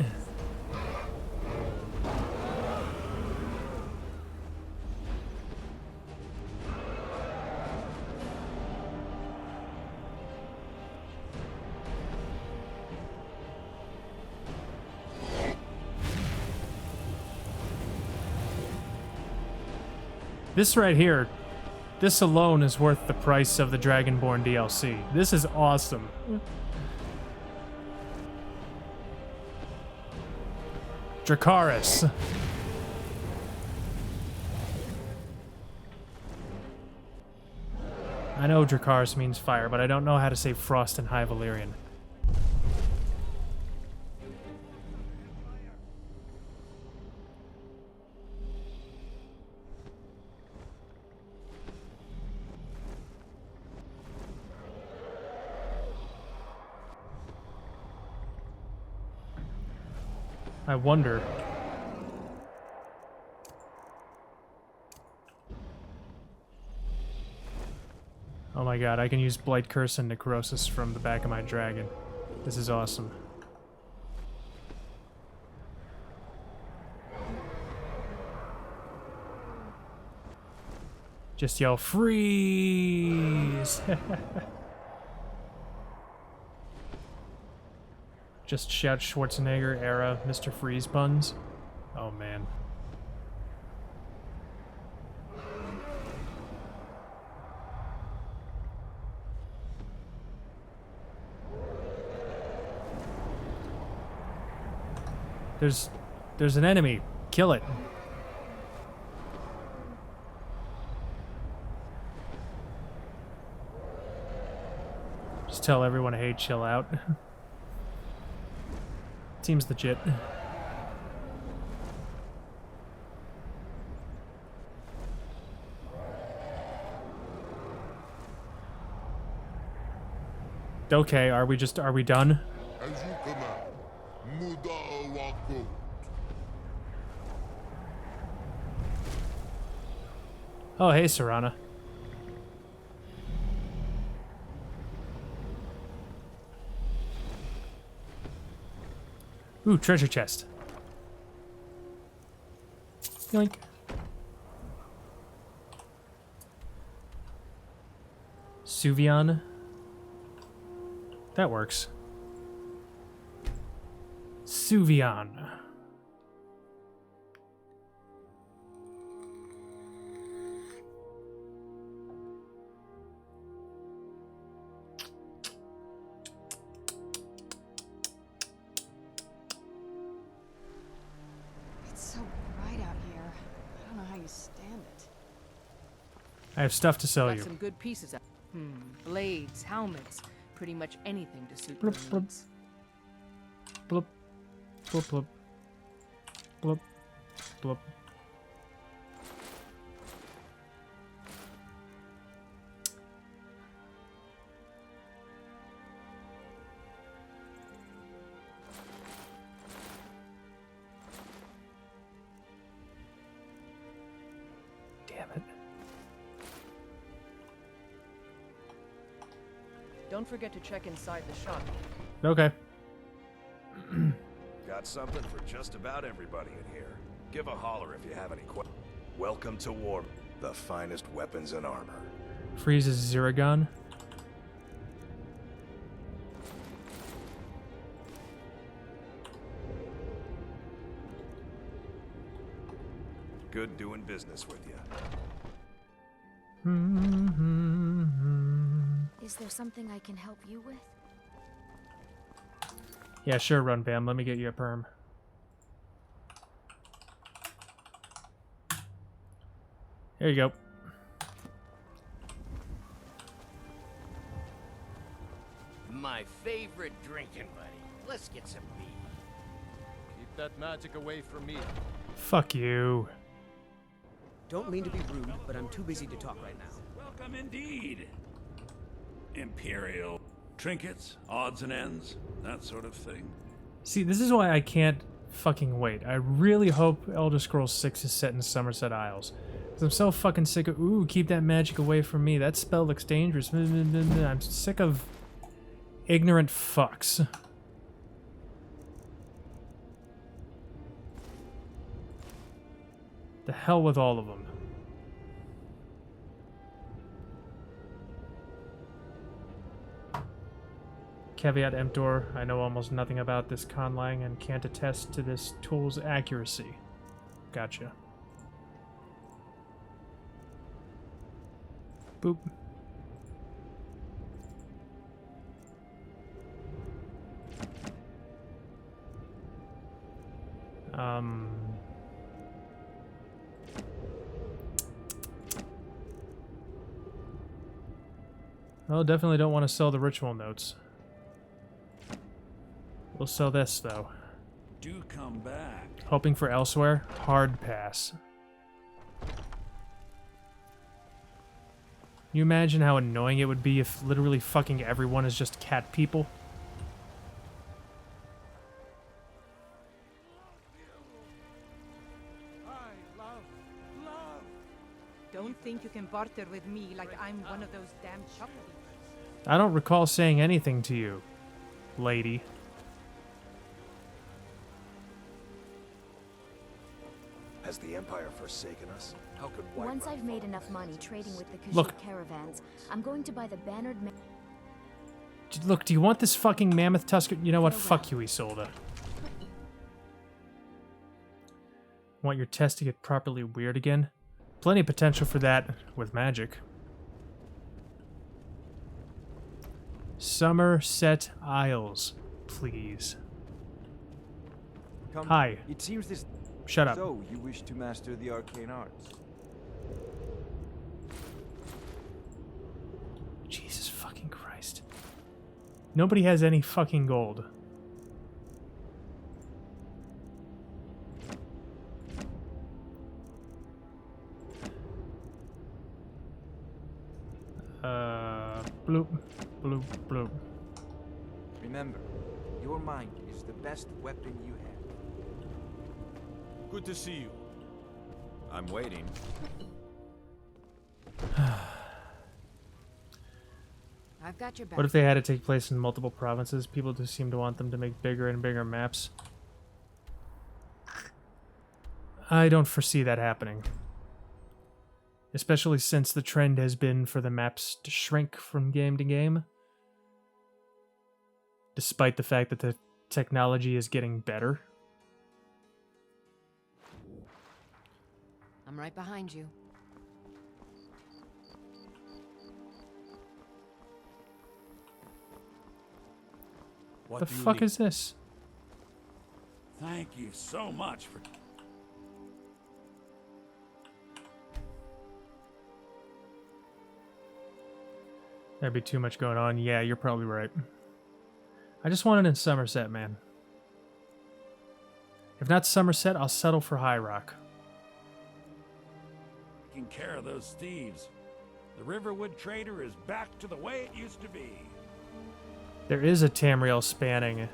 This right here, this alone is worth the price of the Dragonborn DLC. This is awesome. Dracarys. I know Dracarys means fire, but I don't know how to say frost in High Valyrian. I wonder. Oh my god, I can use Blight Curse and Necrosis from the back of my dragon. This is awesome. Just yell, freeze! Just shout Schwarzenegger era Mr. Freeze puns. Oh man. There's an enemy. Kill it. Just tell everyone, hey, chill out. Seems legit. Okay, are we done? As you command. Muda Awako. Oh, hey, Serana. Ooh, treasure chest. Yoink. Suvion. That works. Suvion. I have stuff to sell Got you. some good pieces out. Blades, helmets, pretty much anything to suit Bloop, your bloop. needs. Bloop. Bloop, bloop. Bloop. Bloop. Damn it. Don't forget to check inside the shop. Okay. Got something for just about everybody in here. Give a holler if you have any questions. Welcome to war. The finest weapons and armor. Freezes Ziragon. Good doing business with you. Is there something I can help you with? Yeah, sure, Run Bam. Let me get you a perm. There you go. My favorite drinking buddy. Let's get some beer. Keep that magic away from me. Fuck you. Don't mean to be rude, but I'm too busy to talk right now. Welcome indeed. Imperial trinkets, odds and ends, that sort of thing. See, this is why I can't fucking wait. I really hope Elder Scrolls 6 is set in Somerset Isles. Because I'm so fucking sick of, ooh, keep that magic away from me. That spell looks dangerous. I'm sick of ignorant fucks. The hell with all of them. Caveat emptor, I know almost nothing about this conlang and can't attest to this tool's accuracy. Gotcha. Boop. Well, definitely don't want to sell the ritual notes. We'll sell this, though. Do come back. Hoping for elsewhere? Hard pass. Can you imagine how annoying it would be if literally fucking everyone is just cat people? Don't think you can barter with me like I'm one of those damn shopkeepers. I don't recall saying anything to you, lady. Has the Empire forsaken us? How could White Once Run I've made follow enough us? money trading with the Khajiit Look. caravans, I'm going to buy the bannered Look, do you want this fucking mammoth tusk? You know what? Fuck you, Isolde. Want your test to get properly weird again? Plenty of potential for that with magic. Somerset Isles, please. Come, Hi. It seems this. Shut up. So you wish to master the arcane arts? Jesus fucking Christ. Nobody has any fucking gold. Bloop, bloop, bloop. Remember, your mind is the best weapon you have. Good to see you. I'm waiting. I've got your back. What if they had to take place in multiple provinces? People just seem to want them to make bigger and bigger maps. I don't foresee that happening. Especially since the trend has been for the maps to shrink from game to game. Despite the fact that the technology is getting better. I'm right behind you. The fuck is this? Thank you so much for... There'd be too much going on. Yeah, you're probably right. I just want it in Somerset, man. If not Somerset, I'll settle for High Rock. Taking care of those thieves. The Riverwood trader is back to the way it used to be. There is a Tamriel spanning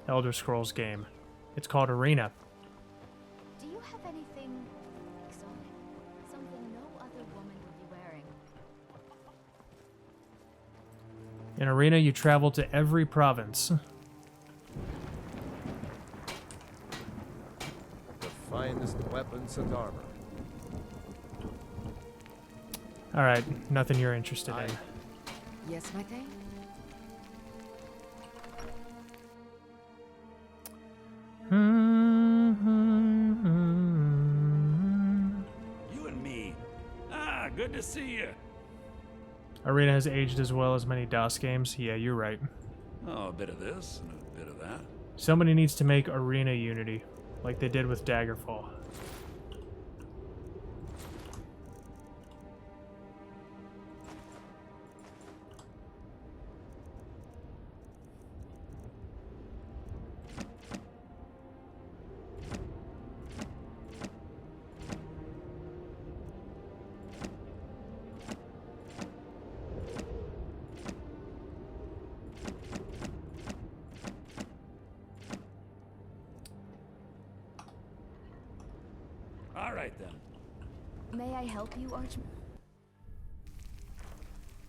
Elder Scrolls game. It's called Arena. Do you have anything exotic? Something no other woman would be wearing? In Arena, you travel to every province. The finest weapons and armor. Alright, nothing you're interested in. Yes, my thing? You and me. Ah, good to see you. Arena has aged as well as many DOS games. Yeah, you're right. Oh, a bit of this and a bit of that. Somebody needs to make Arena Unity, like they did with Daggerfall. right then. May I help you, Arch?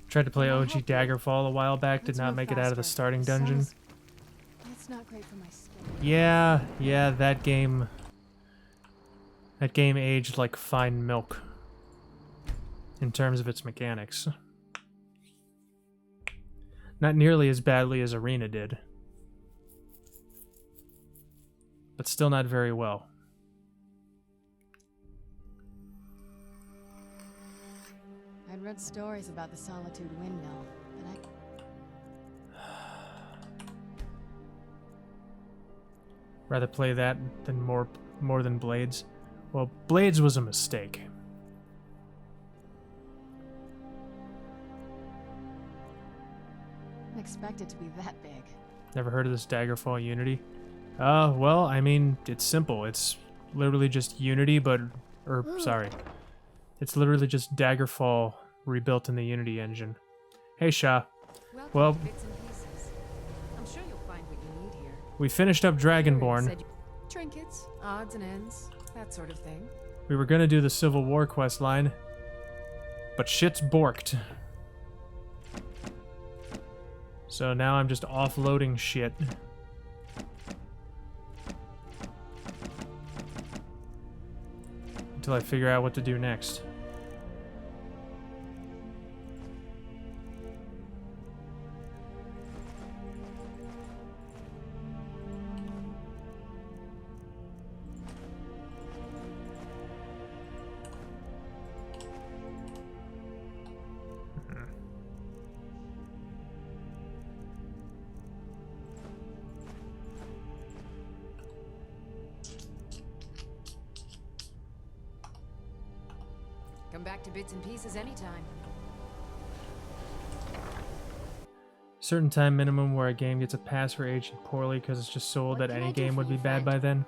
Tried to play Can I OG help you? Daggerfall a while back, did Let's not move make it out of the faster. starting The sun dungeon. It's not great for my skin. Yeah, that game aged like fine milk in terms of its mechanics. Not nearly as badly as Arena did, but still not very well. I'd read stories about the Solitude Windmill, but Rather play that than more than Blades. Well, Blades was a mistake. I didn't expect it to be that big. Never heard of this Daggerfall Unity? Well, I mean, it's simple. It's literally just Unity, sorry. It's literally just Daggerfall rebuilt in the Unity engine. Hey, Sha. Well, Bits and pieces. I'm sure you'll find what you need here. we finished up Dragonborn. Trinkets, odds and ends, that sort of thing. We were gonna do the Civil War quest line, but shit's borked. So now I'm just offloading shit. Until I figure out what to do next. Come back to bits and pieces anytime. Certain time minimum where a game gets a pass for aging poorly because it's just sold that any game would be bad by then.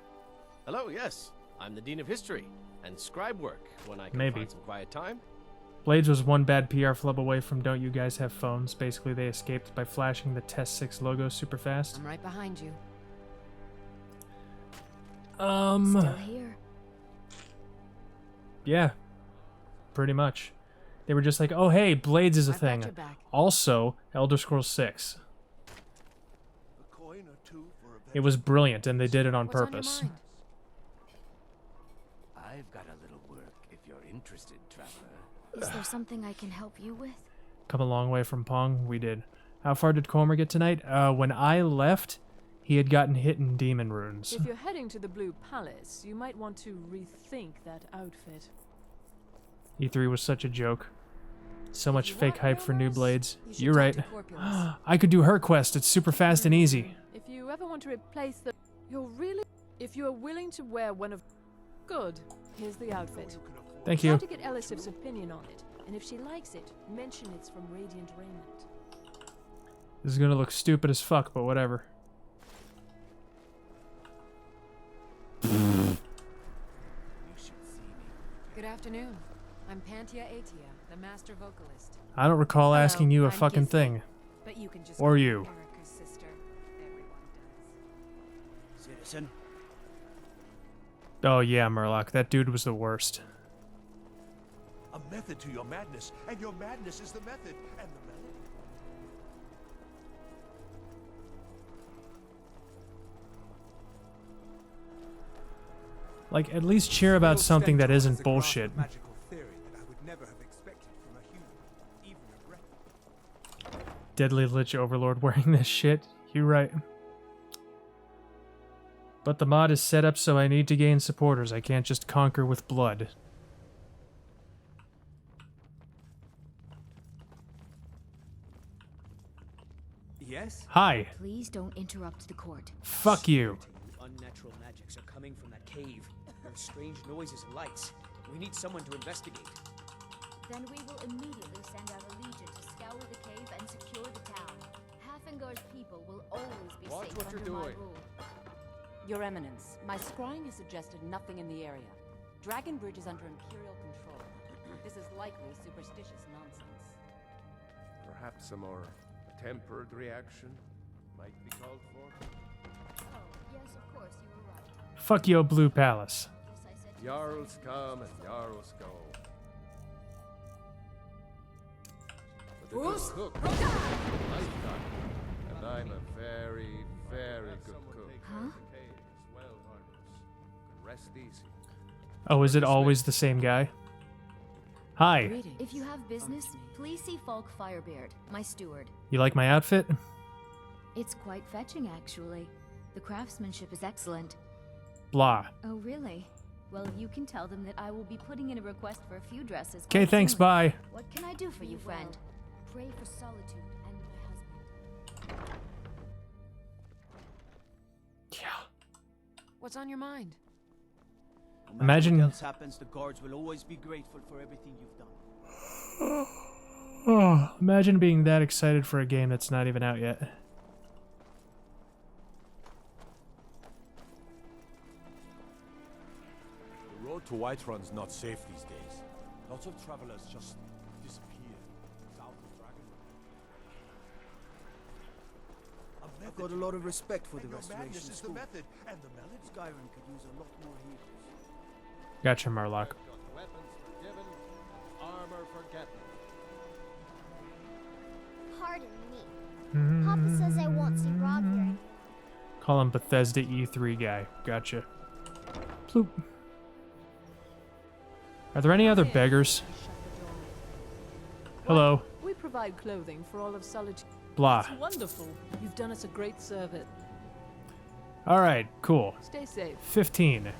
Hello, yes. I'm the Dean of History, and scribe work when I can Maybe. find some quiet time. Blades was one bad PR flub away from Don't You Guys Have Phones. Basically, they escaped by flashing the Test 6 logo super fast. I'm right behind you. Still here. Yeah. Pretty much. They were just like, oh hey, Blades is a I've got thing. your back. Also, Elder Scrolls 6. It was brilliant, and they did it on What's on your purpose. mind? I've got a little work if you're interested, traveler. Is there something I can help you with? Come a long way from Pong, we did. How far did Cormer get tonight? When I left, he had gotten hit in demon runes. If you're heading to the Blue Palace, you might want to rethink that outfit. E3 was such a joke. So much fake hype for new Blades. You should You're talk right. to Corpulus. I could do her quest. It's super fast and easy. If you ever want to replace the... If you are willing to wear one of... Good. Here's the outfit. Thank Try you. to get Elisif's opinion on it, and if she likes it, mention it's from Radiant Raiment. This is gonna look stupid as fuck, but whatever. Good afternoon. I'm Pantia Atia, the master vocalist. I don't recall Hello, asking you a I'm fucking Gizzy, thing. But you can just Or call me you. Erica's sister. Everyone does. Citizen? Oh yeah, Murloc. That dude was the worst. A method to your madness, and your madness is the method, and the method. Like, at least cheer about something that isn't bullshit. Magical theory that I would never have expected from a human, even a wreck. Deadly Lich Overlord wearing this shit. You're right. But the mod is set up so I need to gain supporters. I can't just conquer with blood. Yes? Hi. Please don't interrupt the court. Fuck you. Unnatural magics are coming from that cave. There are strange noises and lights. We need someone to investigate. Then we will immediately send out a legion to scour the cave and secure the town. Hafengar's people will always be Watch safe what you're under my doing. rule. Your Eminence, my scrying has suggested nothing in the area. Dragon Bridge is under Imperial control. This is likely superstitious nonsense. Perhaps a more tempered reaction might be called for. Oh, yes, of course, you were right. Fuck yo, Blue Palace. Yes, I said Jarls come and Jarls go. But the good cook is a lifetime, and I'm a very, very good cook. Huh? Rest easy. Oh, is it always the same guy? Hi. If you have business, please see Falk Firebeard, my steward. You like my outfit? It's quite fetching, actually. The craftsmanship is excellent. Blah. Oh, really? Well, you can tell them that I will be putting in a request for a few dresses. Okay, quite thanks, soon. bye. What can I do for you, friend? Pray for solitude and my husband. What's on your mind? No matter Imagine- what else happens, the guards will always be grateful for everything you've done. Oh, imagine being that excited for a game that's not even out yet. The road to Whiterun's not safe these days. Lots of travelers just disappear south of Dragonwood. I've got a lot of respect for the restoration This is the school. method, and the melody. Skyrim could use a lot more heroes. Gotcha, Murloc. Weapons forgiven, armor forgotten. Pardon me. Papa says I won't see Rob here anymore. Call him Bethesda E3 guy. Gotcha. Ploop. Are there any other beggars? Hello. We provide clothing for all of Solitude. Blah. It's wonderful. You've done us a great service. Alright, cool. Stay safe. 15.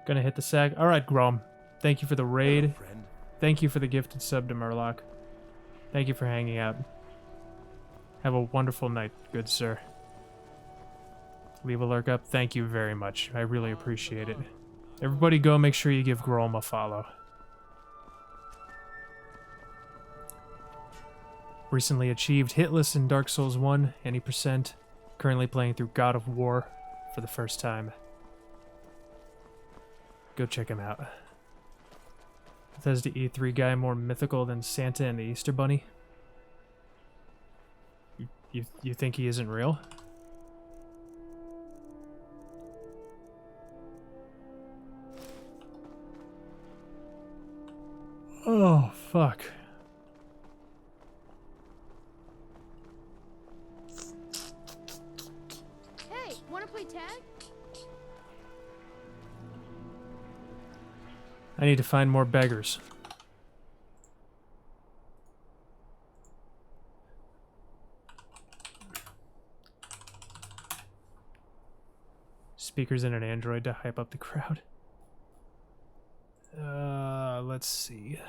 Gonna hit the sack. Alright, Grom. Thank you for the raid. Thank you for the gifted sub to Murloc. Thank you for hanging out. Have a wonderful night, good sir. Leave a lurk up. Thank you very much. I really appreciate it. Everybody go make sure you give Grom a follow. Recently achieved hitless in Dark Souls 1, any percent. Currently playing through God of War for the first time. Go check him out. Bethesda E3 guy more mythical than Santa and the Easter Bunny? You think he isn't real? Oh, fuck. Hey, wanna play tag? I need to find more beggars. Speakers in an Android to hype up the crowd. Let's see.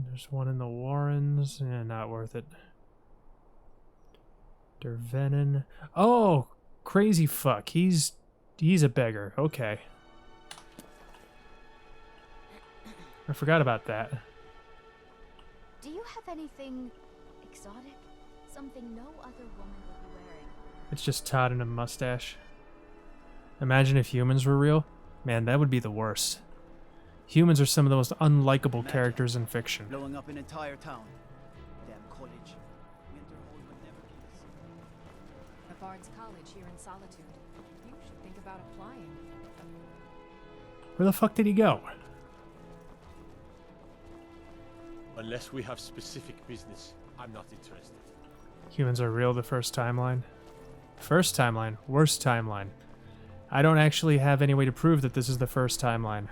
There's one in the Warrens. Not worth it. Dervenin. Oh, crazy fuck. He's a beggar. Okay. I forgot about that. Do you have anything exotic? Something no other woman would be wearing? It's just Todd and a mustache. Imagine if humans were real. Man, that would be the worst. Humans are some of the most unlikable characters in fiction. Blowing up an entire town. Damn college. Winterhold would never be the same. At Bard's College here in Solitude. You should think about applying. Where the fuck did he go? Unless we have specific business, I'm not interested. Humans are real, the first timeline. First timeline? Worst timeline. I don't actually have any way to prove that this is the first timeline.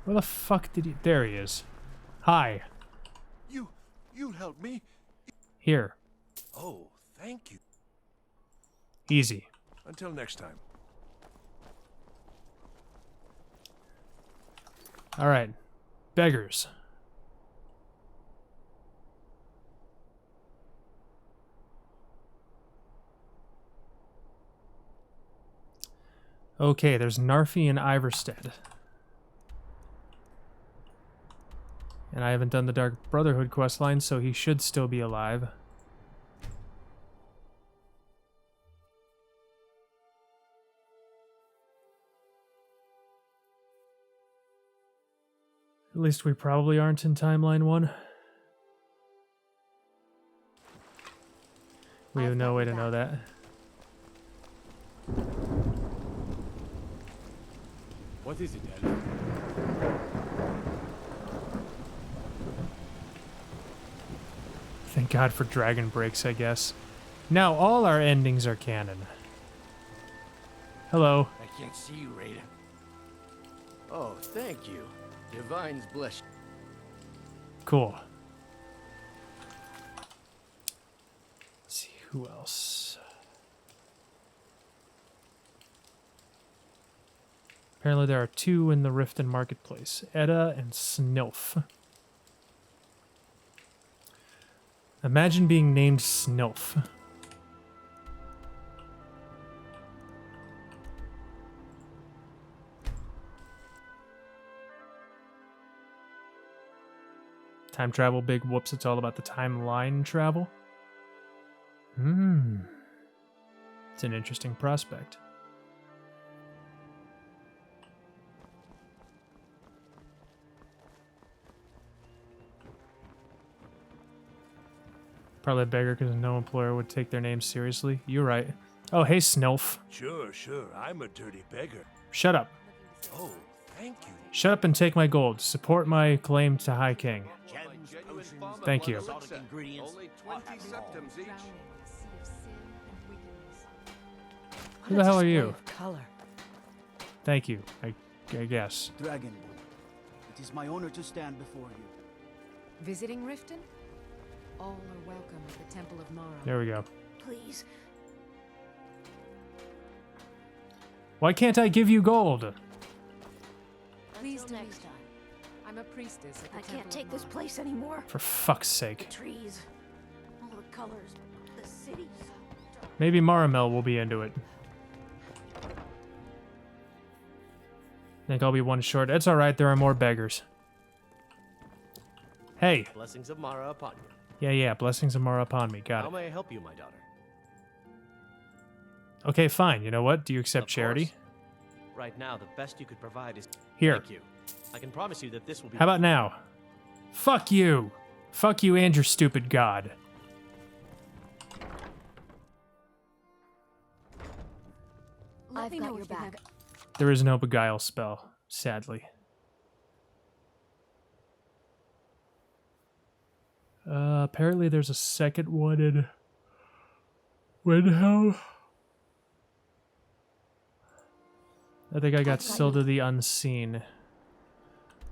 Where the fuck did he... There he is. Hi. You helped me? Here. Oh, thank you. Easy. Until next time. Alright. Beggars. Okay, there's Narfi and Iverstead. And I haven't done the Dark Brotherhood questline, so he should still be alive. At least we probably aren't in timeline 1. We have no way to know that. What is it, Elf? Thank God for dragon breaks, I guess. Now all our endings are canon. Hello. I can't see you, Raider. Oh, thank you. Divine's bless you. Cool. Let's see who else. Apparently there are 2 in the Riften Marketplace. Edda and Snilf. Imagine being named Snilf. Time travel, big whoops, it's all about the timeline travel. It's an interesting prospect. Probably a beggar because no employer would take their name seriously. You're right. Oh, hey, Snilf. Sure, I'm a dirty beggar. Shut up. Oh, thank you. Shut up and take my gold. Support my claim to High King. Thank you. Only 20 septums each. Who the hell are you? Color. Thank you, I guess. Dragon Boy, it is my honor to stand before you. Visiting Riften? All are welcome at the Temple of Mara. There we go. Please. Why can't I give you gold? Please do next time. I'm a priestess at the Temple can't take of this Mara. place anymore. For fuck's sake. Trees, all the colors, the cities. Maybe Maramel will be into it. Think I'll be one short. It's alright, there are more beggars. Hey. Blessings of Mara upon you. Yeah, blessings of Mara upon me. Got How it. may I help you, my daughter? Okay, fine. You know what? Do you accept Of charity? course. Right now, the best you could provide is... Here. Thank you. I can promise you that this will be... How about now? Fuck you! Fuck you and your stupid god. I've got your back. There is no beguile spell, sadly. Apparently there's a second one in Windhelm. I think I got Silda the Unseen.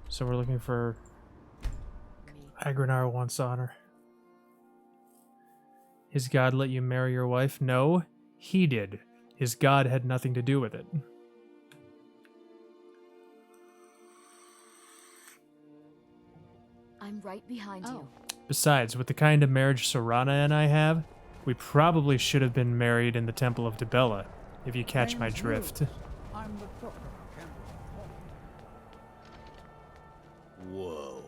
So we're looking for Agrenar wants honor. His god let you marry your wife? No, he did. His god had nothing to do with it. I'm right behind you. Besides, with the kind of marriage Serana and I have, we probably should have been married in the Temple of Dibella, if you catch my drift. I'm the pro. Whoa.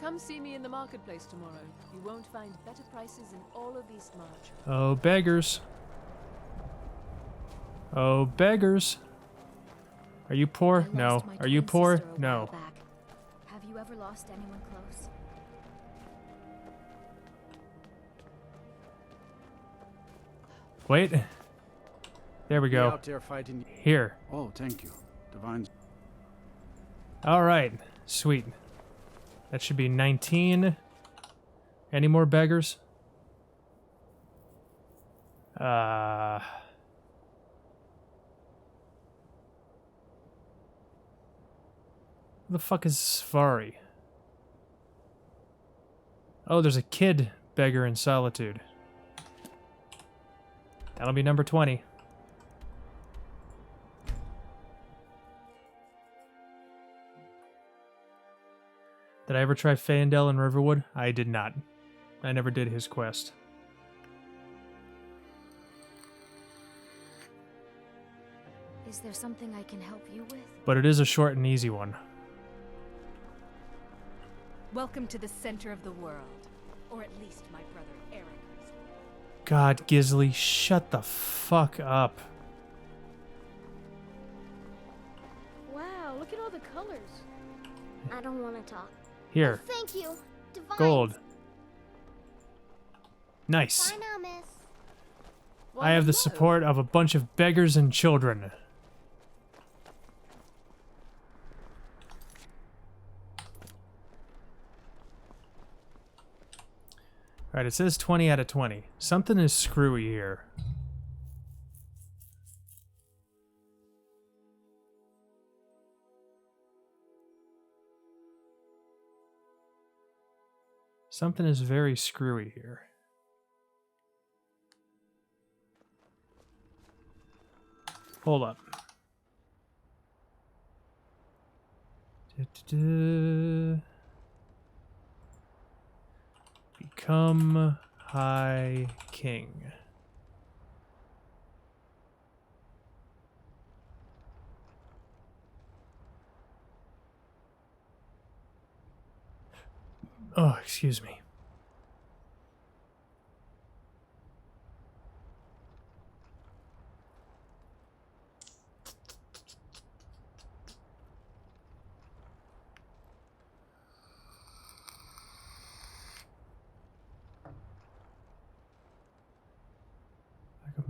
Come see me in the marketplace tomorrow. You won't find better prices in all of East March. Oh, beggars. Oh, beggars. Are you poor? No. Are you poor? No. Have you ever lost anyone close? Wait. There we go. Out there fighting. Here. Oh, thank you. Divine. Alright. Sweet. That should be 19. Any more beggars? Who the fuck is Svari? Oh, there's a kid beggar in Solitude. That'll be number 20. Did I ever try Feyendel in Riverwood? I did not. I never did his quest. Is there something I can help you with? But it is a short and easy one. Welcome to the center of the world. Or at least my brother Eric's. God, Gisli, shut the fuck up. Wow, look at all the colors. I don't want to talk. Here. Oh, thank you. Divine. Gold. Nice. Bye now, miss. I have the support of a bunch of beggars and children. Alright, it says 20 out of 20. Something is screwy here. Something is very screwy here. Hold up. Become High King. Oh, excuse me.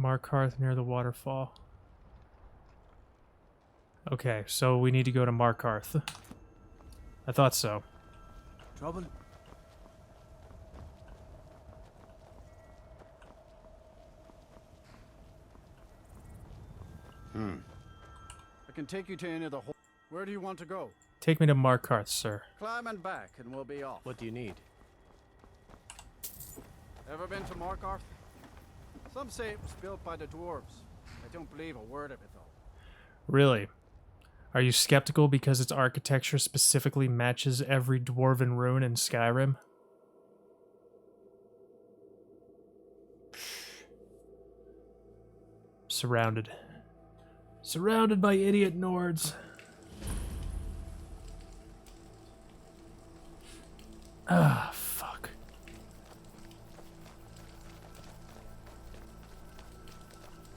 Markarth near the waterfall. Okay, so we need to go to Markarth. I thought so. Trouble? I can take you to any of the hole. Where do you want to go? Take me to Markarth, sir. Climb and back, and we'll be off. What do you need? Ever been to Markarth? Some say it was built by the dwarves. I don't believe a word of it, though. Really? Are you skeptical because its architecture specifically matches every dwarven rune in Skyrim? Surrounded. Surrounded by idiot Nords. Ah, fuck.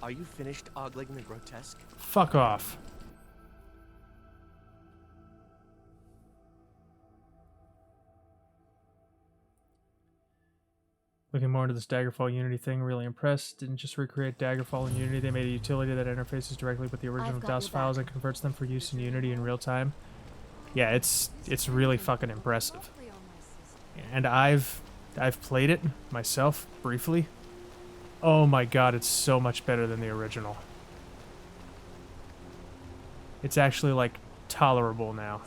Are you finished ogling the grotesque? Fuck off. Looking more into this Daggerfall Unity thing, really impressed. Didn't just recreate Daggerfall in Unity, they made a utility that interfaces directly with the original DOS files and converts them for use in Unity in real time. Yeah, it's really fucking impressive. And I've played it myself briefly. Oh my god, it's so much better than the original. It's actually like tolerable now.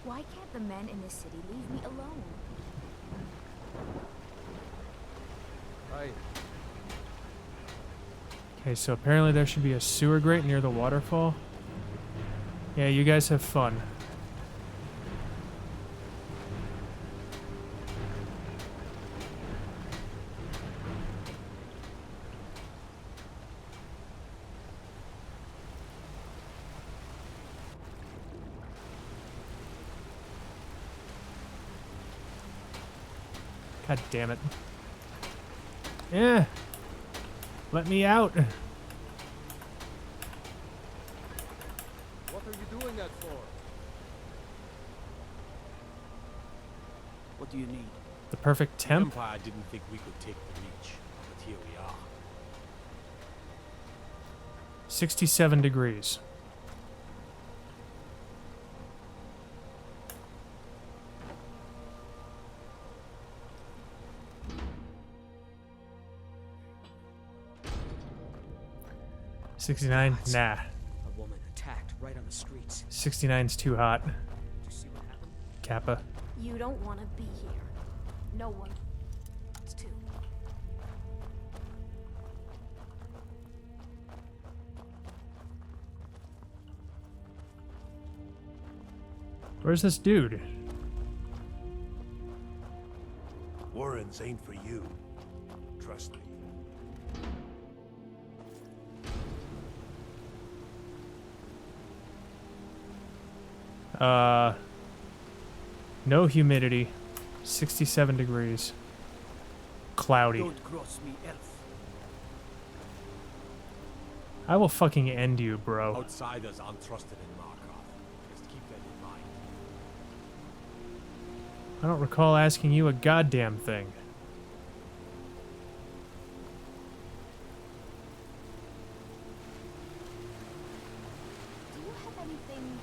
Why can't the men in this city leave me alone? Aye. Okay, so apparently there should be a sewer grate near the waterfall. Yeah, you guys have fun. God damn it. Yeah. Let me out. What are you doing that for? What do you need? The perfect temp? The Empire didn't think we could take the Reach, but here we are. 67 degrees. $69? Nah. A woman attacked right on the streets. 69's too hot. Did you see what happened? Kappa. You don't want to be here. No one wants to. Where's this dude? Warrens ain't for you. Trust me. No humidity. 67 degrees. Cloudy. Don't cross me, elf. I will fucking end you, bro. Outsiders aren't trusted in Markov. Just keep that in mind. I don't recall asking you a goddamn thing. Do you have anything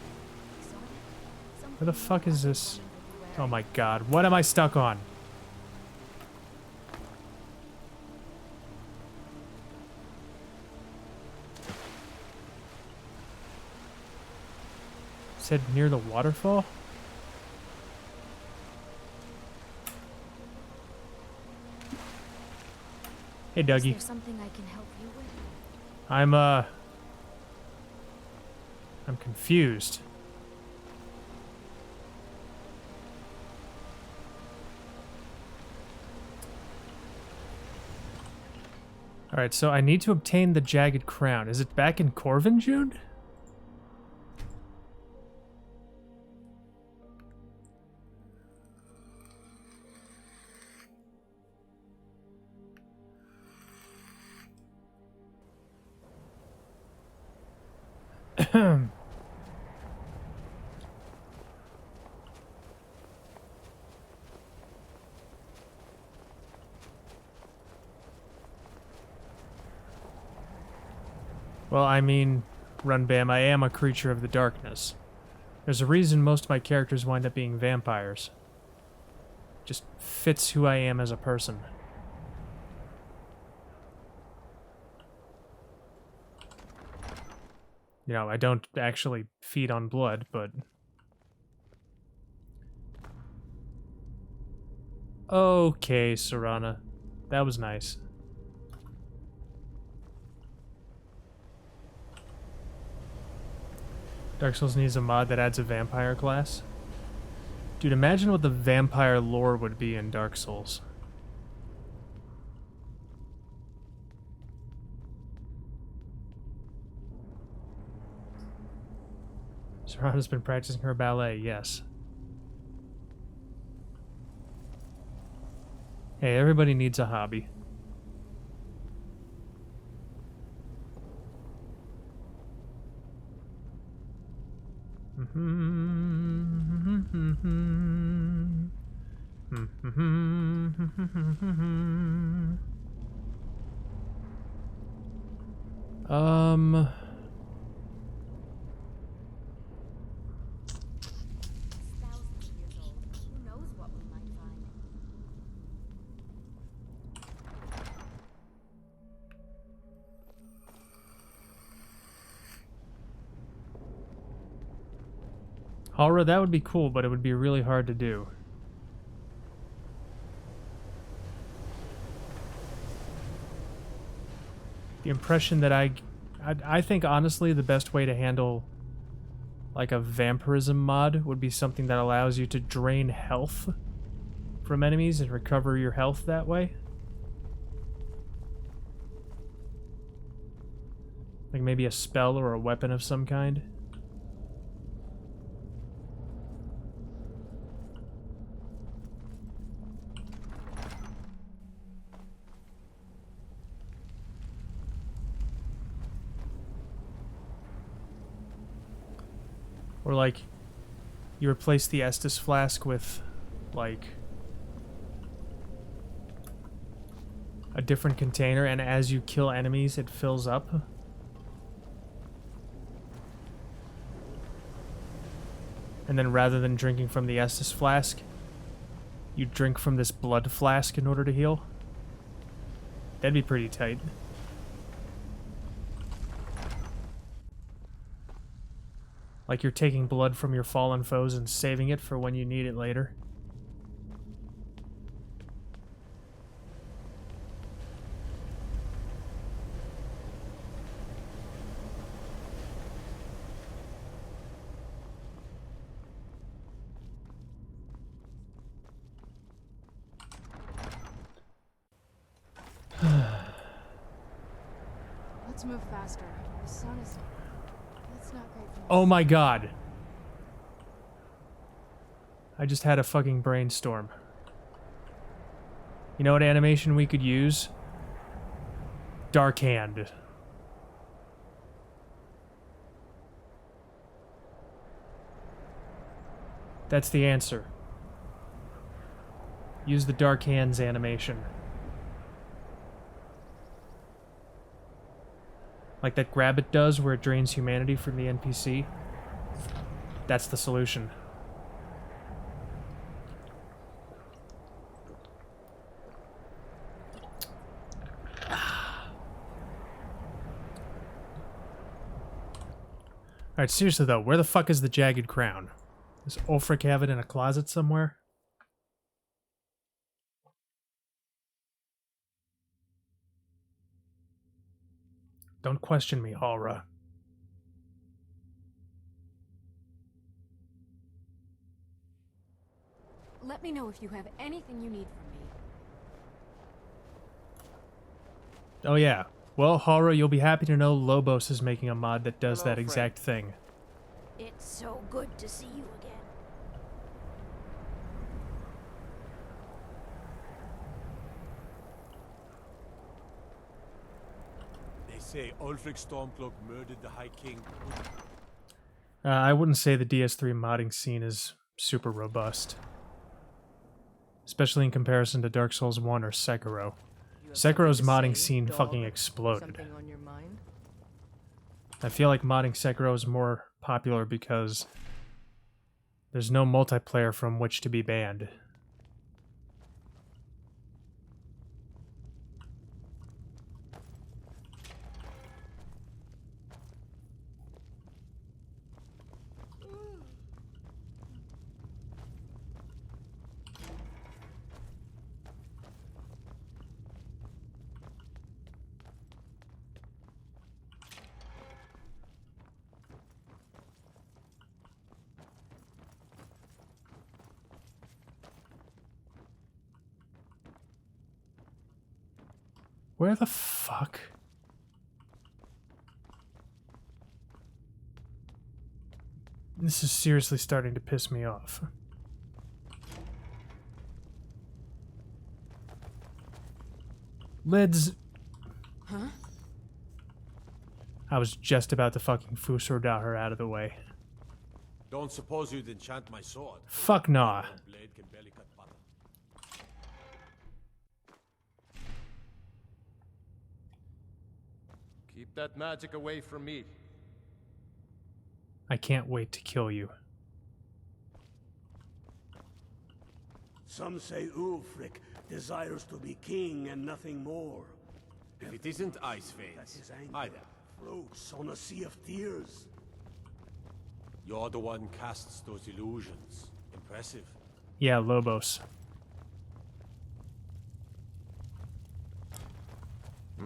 exotic? Where the fuck is this? Oh my god, what am I stuck on? Said near the waterfall? Hey, Dougie. Is there something I can help you with? I'm confused. Alright, so I need to obtain the Jagged Crown. Is it back in Corvin, June? Well, I mean, Runbam, I am a creature of the darkness. There's a reason most of my characters wind up being vampires. Just fits who I am as a person. You know, I don't actually feed on blood, but... Okay, Serana. That was nice. Dark Souls needs a mod that adds a vampire class. Dude, imagine what the vampire lore would be in Dark Souls. Serana's been practicing her ballet, yes. Hey, everybody needs a hobby. Aura, that would be cool, but it would be really hard to do. The impression that I think honestly the best way to handle like a vampirism mod would be something that allows you to drain health from enemies and recover your health that way. Like maybe a spell or a weapon of some kind. Or like, you replace the Estus flask with, like, a different container, and as you kill enemies, it fills up. And then rather than drinking from the Estus flask, you drink from this blood flask in order to heal. That'd be pretty tight. Like you're taking blood from your fallen foes and saving it for when you need it later. Let's move faster. The sun is... It's not great for us. Oh my god. I just had a fucking brainstorm. You know what animation we could use? Dark Hand. That's the answer. Use the Dark Hands animation. Like that grab it does where it drains humanity from the NPC. That's the solution. Alright, seriously though, where the fuck is the Jagged Crown? Does Ulfric have it in a closet somewhere? Don't question me, Halra. Let me know if you have anything you need from me. Oh yeah. Well, Halra, you'll be happy to know Lobos is making a mod that does Hello, that exact thing. It's so good to see you again. They say Ulfric Stormcloak murdered the High King. I wouldn't say the DS3 modding scene is super robust. Especially in comparison to Dark Souls 1 or Sekiro. Sekiro's modding scene fucking exploded. Something on your mind? I feel like modding Sekiro is more popular because there's no multiplayer from which to be banned. Where the fuck? This is seriously starting to piss me off. Lids. Huh? I was just about to fucking Fusroda her out of the way. Don't suppose you'd enchant my sword? Fuck nah. Your blade can barely cut butter. Keep that magic away from me. I can't wait to kill you. Some say Ulfric desires to be king and nothing more. If it isn't ice veins, either. Floats on a sea of tears. You're the one casts those illusions. Impressive. Yeah, Lobos.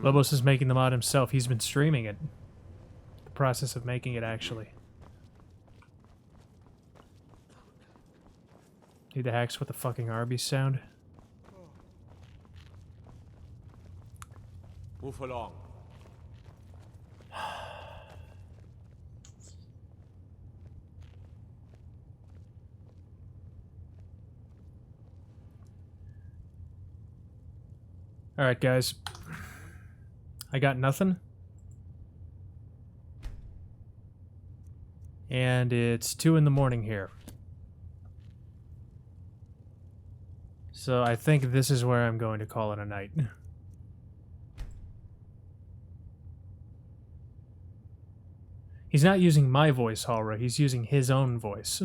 Lobos is making the mod himself. He's been streaming it. The process of making it, actually. Need the hacks with the fucking Arby's sound. Move along. Alright, guys. I got nothing. And it's 2 in the morning here. So I think this is where I'm going to call it a night. He's not using my voice, Halra. He's using his own voice.